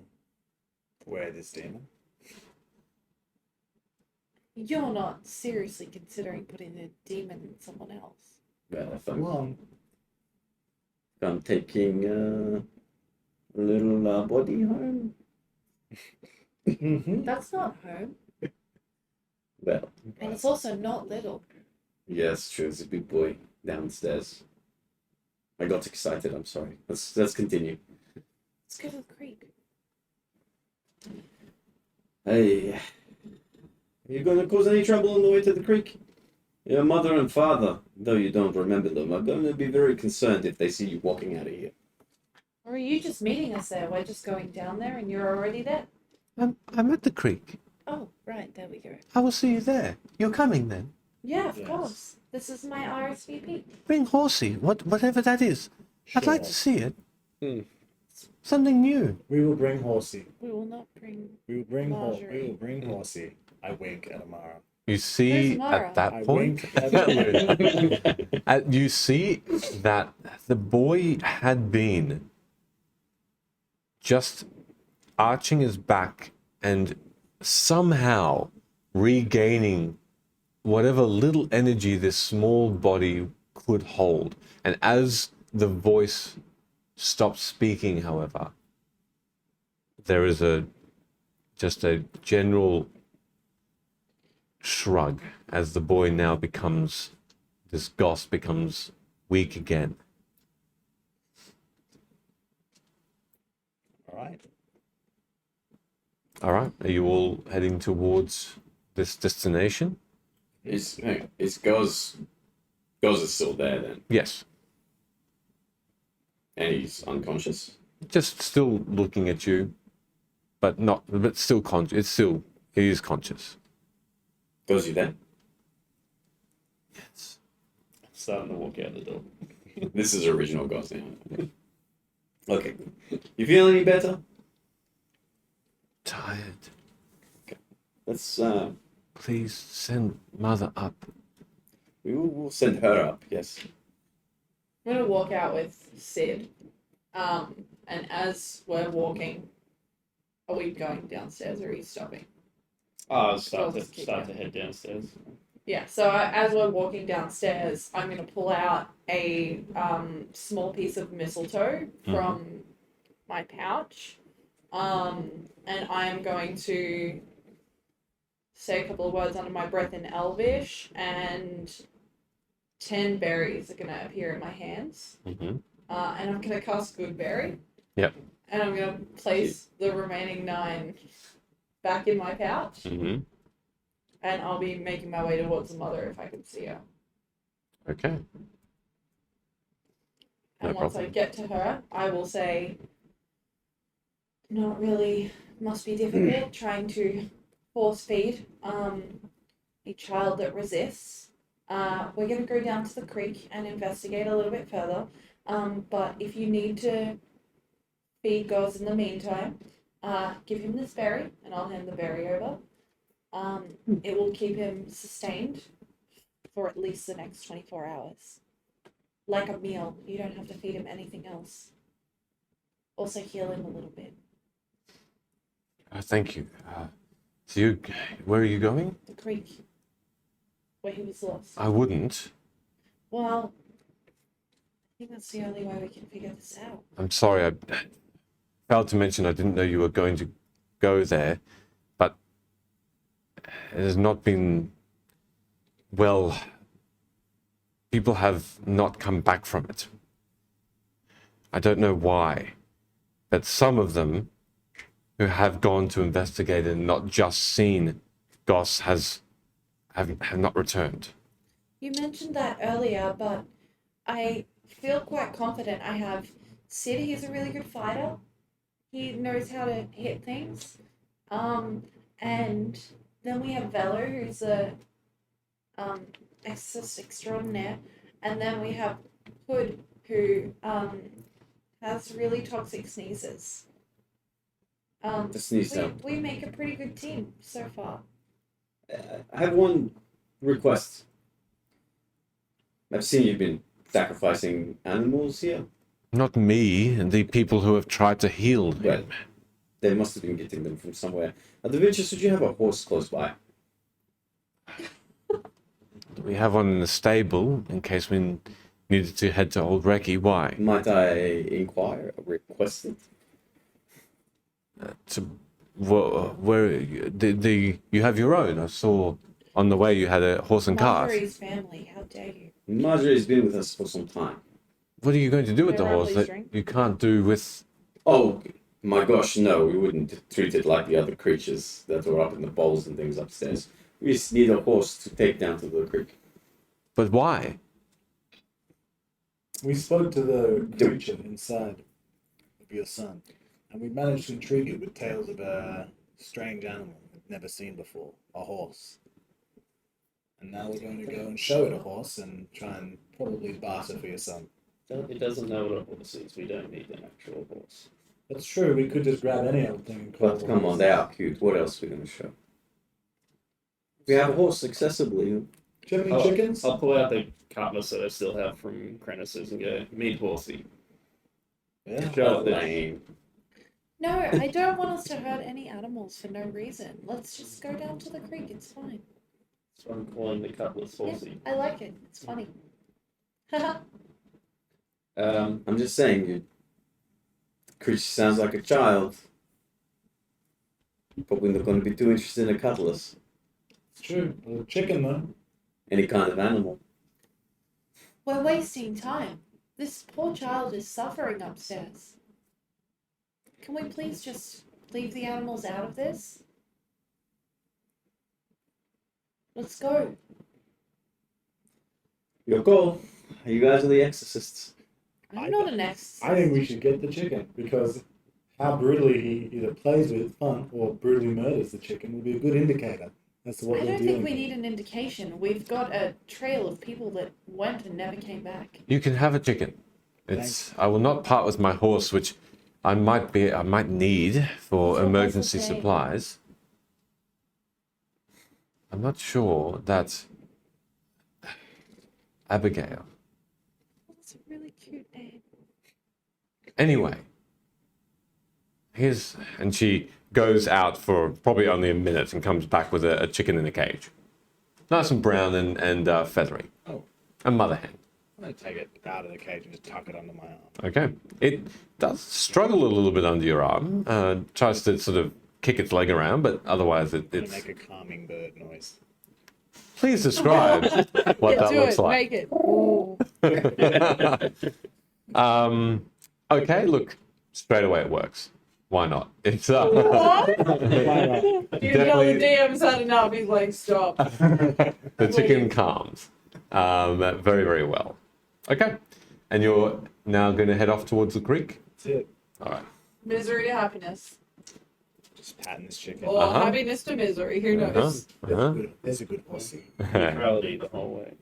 wear this demon. You're not seriously considering putting a demon in someone else. Well, if Come on. I'm taking a little body home. Mm-hmm. That's not home. Well, And it's also not little. yes, true. It's a big boy downstairs. I got excited. I'm sorry. Let's continue. Let's go to the creek. Hey, are you going to cause any trouble on the way to the creek? Your mother and father, though you don't remember them, are going to be very concerned if they see you walking out of here. Or are you just meeting us there? We're just going down there and you're already there. I'm at the creek. Oh, right, there we go. I will see you there. You're coming then. Yeah, of Yes. course. This is my RSVP. Bring Horsey, whatever that is. I'd like to see it. Hmm. Something new. We will bring Horsey. We will not bring. We will bring Marjorie. We will bring Horsey. I wink at Amara. You see, Where's Mara? at that I point, wink at you see that the boy had been just arching his back and somehow regaining whatever little energy this small body could hold. And as the voice stops speaking, however, there is just a general shrug as the boy now becomes, this Goss becomes weak again. All right. All right, are you all heading towards this destination? Is Goz is still there then, Yes. and he's unconscious. Just still looking at you, but still conscious. He is conscious. Goz, you there? Yes. Starting to walk out the door. This is original Goz now. Okay. You feel any better? Tired. Let's Please send Mother up. we'll send her up. Yes. I'm gonna walk out with Sid. And as we're walking, are we going downstairs or are you stopping? I'll start Just keep to going. head downstairs. Yeah, so as we're walking downstairs, I'm going to pull out a small piece of mistletoe from my pouch. And I am going to say a couple of words under my breath in Elvish, and 10 berries are going to appear in my hands. Mm-hmm. And I'm going to cast Good Berry. Yep. And I'm going to place the remaining 9 back in my pouch. Mm-hmm. And I'll be making my way towards the mother if I can see her. Okay. And No once I problem. get to her, I will say, not really, must be difficult trying to force feed a child that resists. We're going to go down to the creek and investigate a little bit further. But if you need to feed Goz in the meantime, give him this berry, and I'll hand the berry over. It will keep him sustained for at least the next 24 hours. Like a meal. You don't have to feed him anything else. Also heal him a little bit. Thank you. Where are you going? The creek. Where he was lost. I wouldn't. Well, I think that's the only way we can figure this out. I'm sorry. I failed to mention I didn't know you were going to go there, but it has not been well. People have not come back from it. I don't know why, but some of them who have gone to investigate and not just seen Goss have not returned. You mentioned that earlier, but I feel quite confident. I have Sid, he's a really good fighter. He knows how to hit things. And then we have Velo, who's a exorcist extraordinaire. And then we have Hood, who has really toxic sneezes. The sneeze sound. We make a pretty good team so far. I have one request. I've seen you've been sacrificing animals here. Not me, and the people who have tried to heal him. Well, they must have been getting them from somewhere. At the venture, should you have a horse close by? We have one in the stable in case we needed to head to Old Recky. Why? Might I inquire, request it? Where you have your own? I saw on the way you had a horse and cart. Marjorie's family, how dare you? Marjorie's been with us for some time. What are you going to do with the Where horse Roughly that drink? you can't do with? Oh, my gosh, no, we wouldn't treat it like the other creatures that were up in the bowls and things upstairs. We just need a horse to take down to the creek. But why? We spoke to the creature inside of your son, and we managed to intrigue it with tales of a strange animal we've never seen before, a horse. And now we're going to go and show it a horse and try and probably barter for your son. It doesn't know what a horse is. We don't need an actual horse. That's true, we could just grab any old thing and call But it a come on, horse. they are cute. What else are we going to show? We have a horse accessibly. Do you have any chickens? I'll pull out the cutlass that I still have from Crennis's and go, meet horsey. Yeah. Show it this. Lame. No, I don't want us to hurt any animals for no reason. Let's just go down to the creek. It's fine. So I'm calling the cutlass Yeah, saucy. I like it. It's funny. Haha. I'm just saying, you creature sounds like a child. Probably not going to be too interested in a cutlass. It's true. A little chicken though. Any kind of animal. We're wasting time. This poor child is suffering upstairs. Can we please just leave the animals out of this? Let's go. Your call. You guys are the exorcists. I'm not an ex. I think we should get the chicken because how brutally he either plays with fun or brutally murders the chicken will be a good indicator as to what I they're don't dealing think we with. need an indication. We've got a trail of people that went and never came back. You can have a chicken. I will not part with my horse, which I might need for What's your emergency horse's name? supplies. I'm not sure that Abigail. That's a really cute name. Anyway, and she goes out for probably only a minute and comes back with a chicken in a cage, nice and brown and feathery. Oh. A mother hen. I'm gonna take it out of the cage and just tuck it under my arm. Okay. It does struggle a little bit under your arm. Tries to sort of kick its leg around, but otherwise I'm gonna it's. make a calming bird noise. Please describe what that do looks it. like. Make it. Ooh. Okay, look, straight away it works. Why not? It's What? Why not? You tell the Definitely- DM's had enough. He's like, stop. the chicken calms very, very well. Okay, and you're now going to head off towards the creek. That's it. All right. Misery to happiness. Just patting this chicken. Or Uh-huh. happiness to misery. Who knows? There's a good horsey. Neutrality the whole way.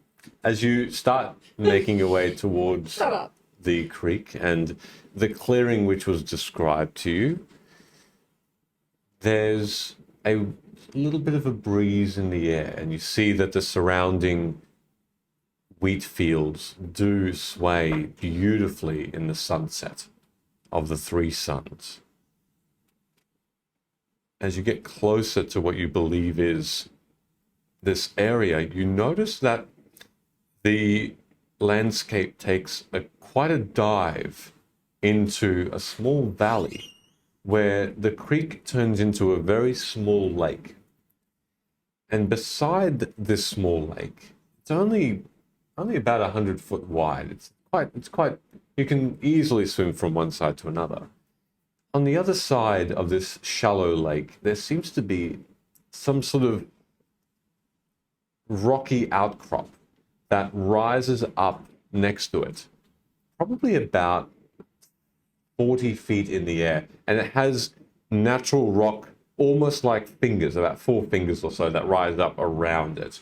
As you start making your way towards Shut up. the creek and the clearing which was described to you, there's a little bit of a breeze in the air, and you see that the surrounding wheat fields do sway beautifully in the sunset of the three suns. As you get closer to what you believe is this area, you notice that the landscape takes quite a dive into a small valley where the creek turns into a very small lake. And beside this small lake, it's only about 100 foot wide. It's quite, you can easily swim from one side to another. On the other side of this shallow lake, there seems to be some sort of rocky outcrop that rises up next to it, probably about 40 feet in the air, and it has natural rock, almost like fingers, about 4 fingers or so, that rise up around it.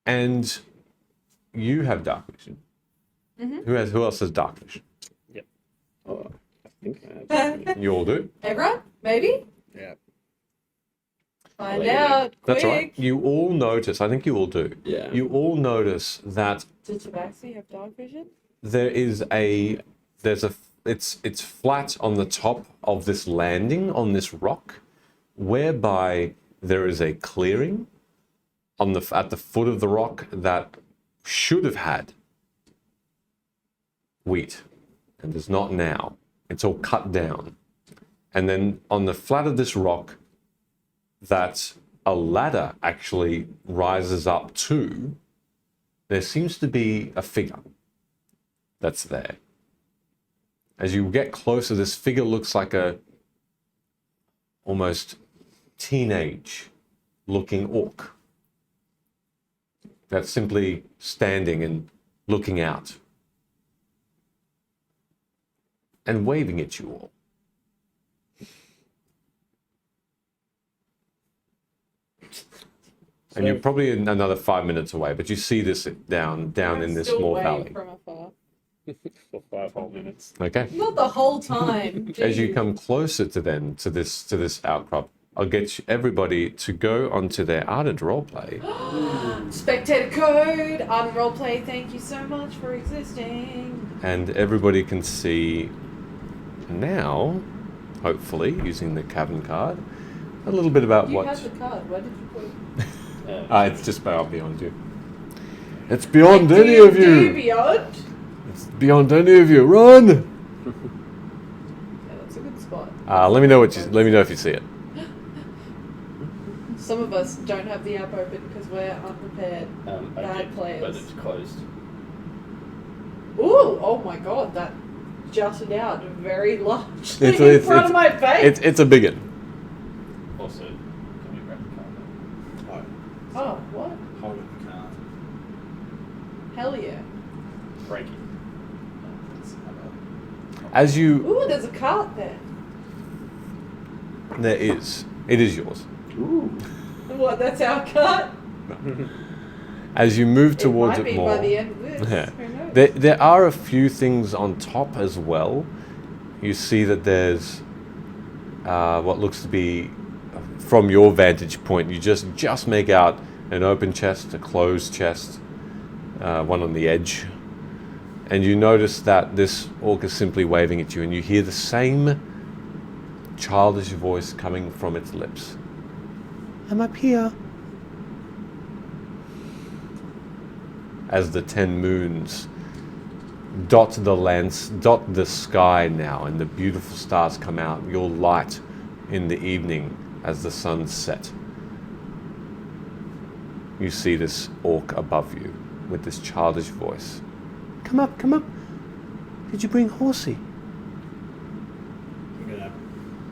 And you have dark vision. Mm-hmm. Who else has dark vision? Oh, I think I have. You all do. Everyone? Maybe? Yeah. Find Later. out. That's quick. right. You all notice, I think you all do. Yeah. You all notice that Did Tabaxi have dog vision? it's flat on the top of this landing on this rock, whereby there is a clearing at the foot of the rock that should have had wheat and does not now. It's all cut down. And then on the flat of this rock that a ladder actually rises up to, there seems to be a figure that's there. As you get closer, this figure looks like a almost teenage looking orc that's simply standing and looking out and waving at you all. And you're probably another 5 minutes away, but you see this down I'm in this still small wave valley. from afar. For 5 whole minutes. Okay. Not the whole time. As you Jeez. come closer to this outcrop, I'll get everybody to go onto their ardent roleplay. Spectator code, on roleplay. Thank you so much for existing. And everybody can see now, hopefully, using the cavern card, a little bit about You what... had the card. Where did you put it? It's just beyond you. It's beyond any of you! Beyond? It's beyond any of you. Run! Yeah, that's a good spot. Let me know if you see it. Some of us don't have the app open because we're unprepared. I Bad did, players. but it's closed. Ooh! Oh my god, that jutted out very largely It's- in front of my face. It's a big one. Also, can we grab the card? Oh, what? Hold it, the card. Hell yeah. Break it. Let's have a- As you... Ooh, there's a card there. There is. It is yours. What, that's our card? As you move towards it might it be more... by the end of this. Yeah. Who knows? There are a few things on top as well. You see that there's what looks to be, from your vantage point, you just make out an open chest, a closed chest, one on the edge. And you notice that this orc is simply waving at you, and you hear the same childish voice coming from its lips. I'm up here. As the 10 moons dot the sky now, and the beautiful stars come out, your light in the evening as the sun set. You see this orc above you with this childish voice. Come up, come up. Did you bring Horsey? I'm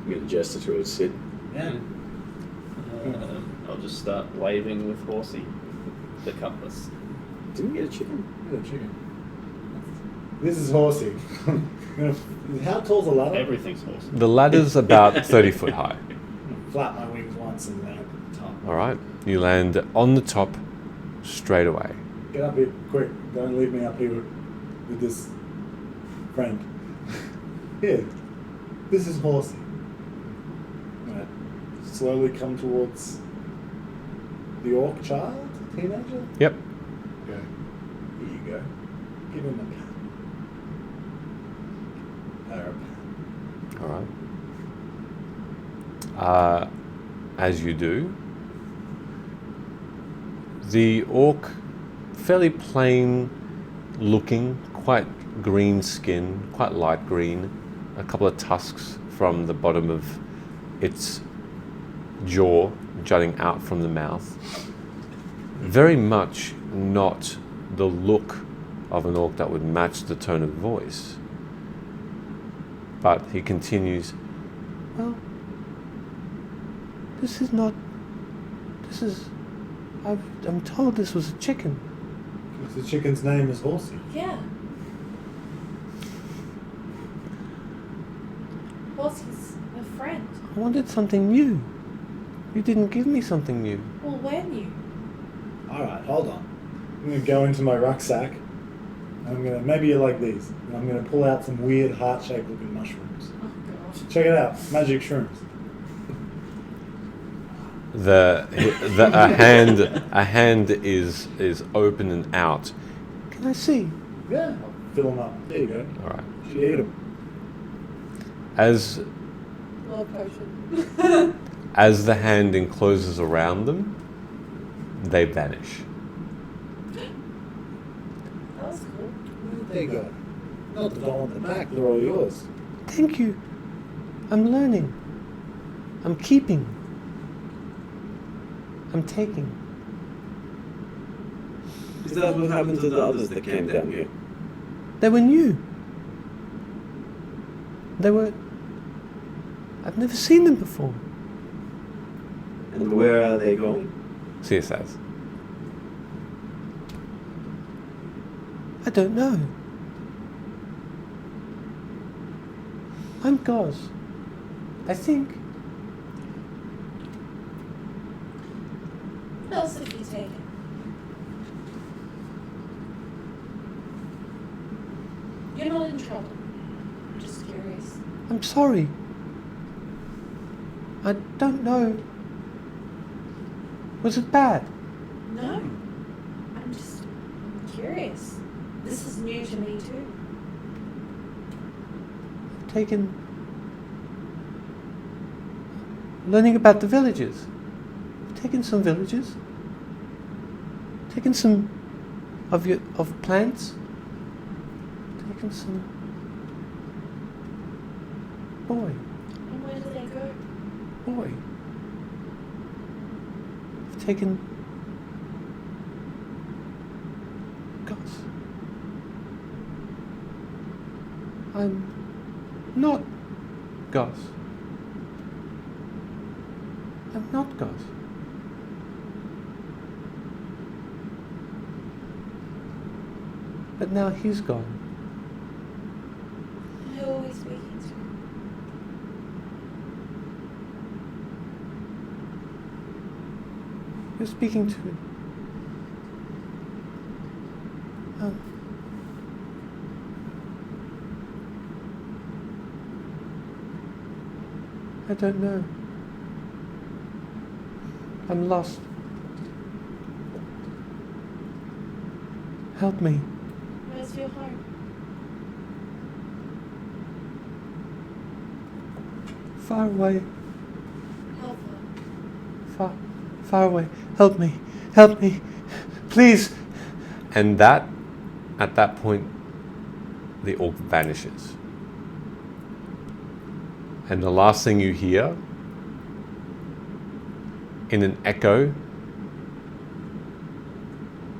gonna gesture towards Sid. Yeah. I'll just start waving with Horsey, the cutlass. Didn't we get a chicken? Yeah, chicken. This is Horsey. How tall's the ladder? Everything's Horsey. The ladder's about 30 foot high. Flap my wings once and then top. All right. You land on the top straight away. Get up here quick. Don't leave me up here with this friend. Here. This is Horsey. Right. Slowly come towards the orc child, teenager. Yep. Okay. Here you go. Give him a pat. Or a pat. All right. As you do, the orc, fairly plain looking, quite green skin, quite light green, a couple of tusks from the bottom of its jaw jutting out from the mouth. Very much not the look of an orc that would match the tone of voice. But he continues, well, I'm told this was a chicken. The chicken's name is Horsey. Yeah. Horsey's a friend. I wanted something new. You didn't give me something new. Well, when you? Alright, hold on. I'm gonna go into my rucksack. And I'm gonna, maybe you like these. And I'm gonna pull out some weird heart-shaped looking mushrooms. Oh god. Check it out. Magic shrooms. A hand is open and out. Can I see? Yeah. I'll fill them up. There you go. All right. You eat them. As Love potion. the hand encloses around them, they vanish. That was cool. There you go. Not that I want them back. They're all yours. Thank you. I'm learning. I'm keeping. I'm taking. Is that what happened to the others that came down here? They were new. I've never seen them before. And where are they going? See, says. I don't know. I'm Gauze. I think. What else have you taken? You're not in trouble. I'm just curious. I'm sorry. I don't know. Was it bad? No. I'm just curious. This is new to me too. Taken learning about the villages. Taken some villages. Taken some of plants. Taken some. Boy, And where do they go? boy. I've taken. Gus. I'm not Gus. I'm not Gus. But now he's gone. Who are we speaking to? You're speaking to. I don't know. I'm lost. Help me. Where's your home? Far away. How far? Far away. Help me. Help me. Please. And at that point, the orc vanishes. And the last thing you hear, in an echo,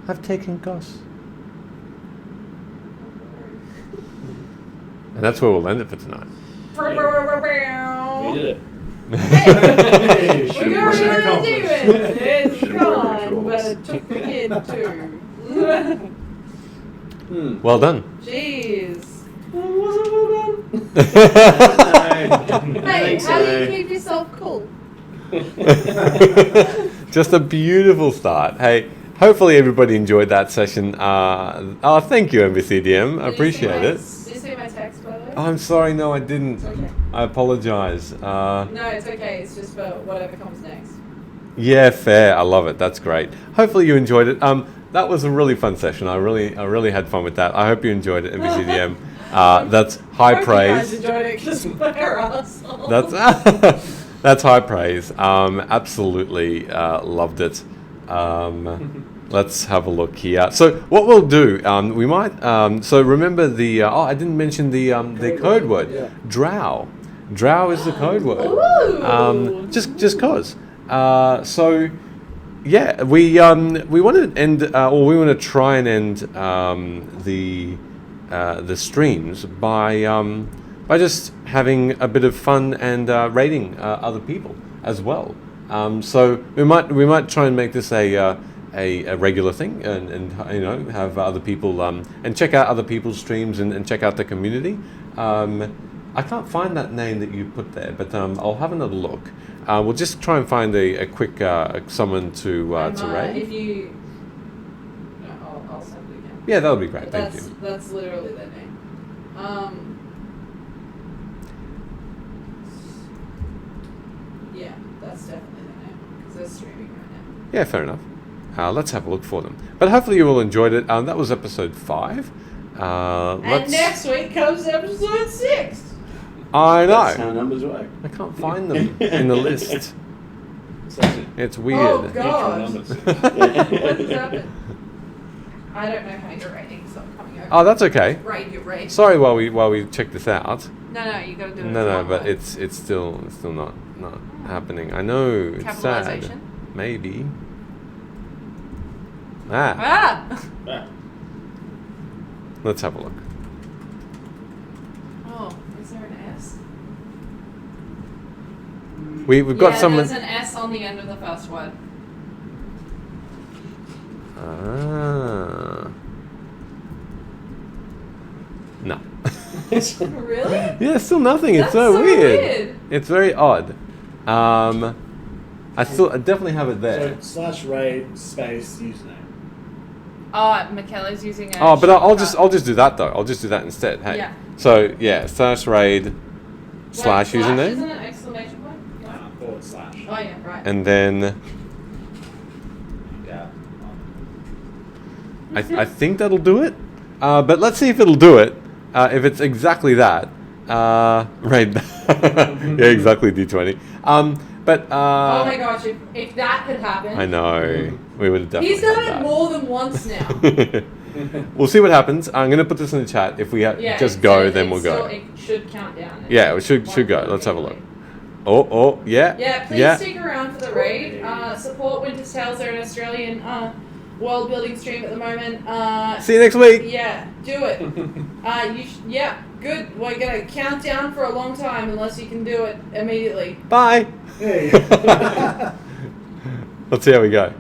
I've taken Gus. And that's where we'll end it for tonight. We did it. Hey, Hey, we already mission know do it. It's Should work, gone, controls. but it took the kid too. Well done. Jeez. Hey, Thanks, how do you eh? keep yourself cool? Just a beautiful start. Hey, hopefully everybody enjoyed that session. Thank you, MVCDM. I appreciate it. Did you see my text, by the way? I'm sorry, no, I didn't. It's okay. I apologize. No, it's okay. It's just for whatever comes next. Yeah, fair. I love it. That's great. Hopefully you enjoyed it. That was a really fun session. I really had fun with that. I hope you enjoyed it, MVCDM. That's high Hope praise. You guys enjoyed it because we're assholes. That's that's high praise. Absolutely loved it. Let's have a look here. So what we'll do, we might. So remember the. I didn't mention the code word. Yeah. Drow. Drow is the code word. Ooh. Just cause. So yeah, we want to end, or we want to try and end the streams by just having a bit of fun and rating other people as well. So we might try and make this a regular thing, and you know, have other people and check out other people's streams and check out the community. I can't find that name that you put there, but I'll have another look. We'll just try and find a quick someone to rate. If you, no, I'll send it again. Yeah, that would be great. But Thank you. that's literally their name. Yeah, that's definitely their name because they're streaming right now. Yeah, fair enough. Let's have a look for them. But hopefully you all enjoyed it. That was episode 5. And next week comes episode 6. I That's know. how numbers work. I can't find them in the list. It's weird. Oh God! Numbers. What has happened? I don't know how you're rating, so I'm coming over. Oh, that's okay. Rate your rate. Sorry while we check this out. No, you gotta do it. No, but it's still not happening. I know it's sad. Capitalization? Maybe. Ah, Ah! let's have a look. Oh, is there an S? We've got someone. There's an S on the end of the first word. Ah. No. Really? Yeah, still nothing. It's That's so so weird. weird. It's very odd. I definitely have it there. So /raid space username. Oh, Michaela's using a Oh, but I'll shortcut. just do that though. I'll just do that instead. Hey. Yeah. So yeah, /raid Wait, / slash, username, Isn't it exclamation point? No. /. Oh yeah, right. and then Yeah. I think that'll do it. But let's see if it'll do it. If it's exactly that, raid. Yeah, exactly D20. But Oh my gosh, if that had happened. I know we would have definitely. He's done had it more than once now. that. We'll see what happens. I'm gonna put this in the chat. If we just go, then we'll go. It should count down. Yeah, it should go. Let's have a look. Oh, yeah. Yeah, please yeah. stick around for the raid. Support Winter's Tales. They're an Australian world building stream at the moment. See you next week. Yeah, do it. Yeah, good. We're gonna count down for a long time unless you can do it immediately. Bye. Hey. Let's see how we go.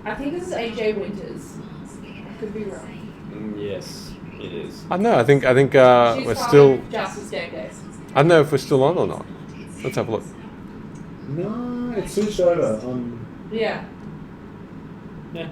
I think this is AJ Winters. I could be wrong. Yes, it is. I don't know. I think She's we're part still. of Justice Game Days. I don't know if we're still on or not. Let's have a look. No, it's switched over. Yeah. Yeah.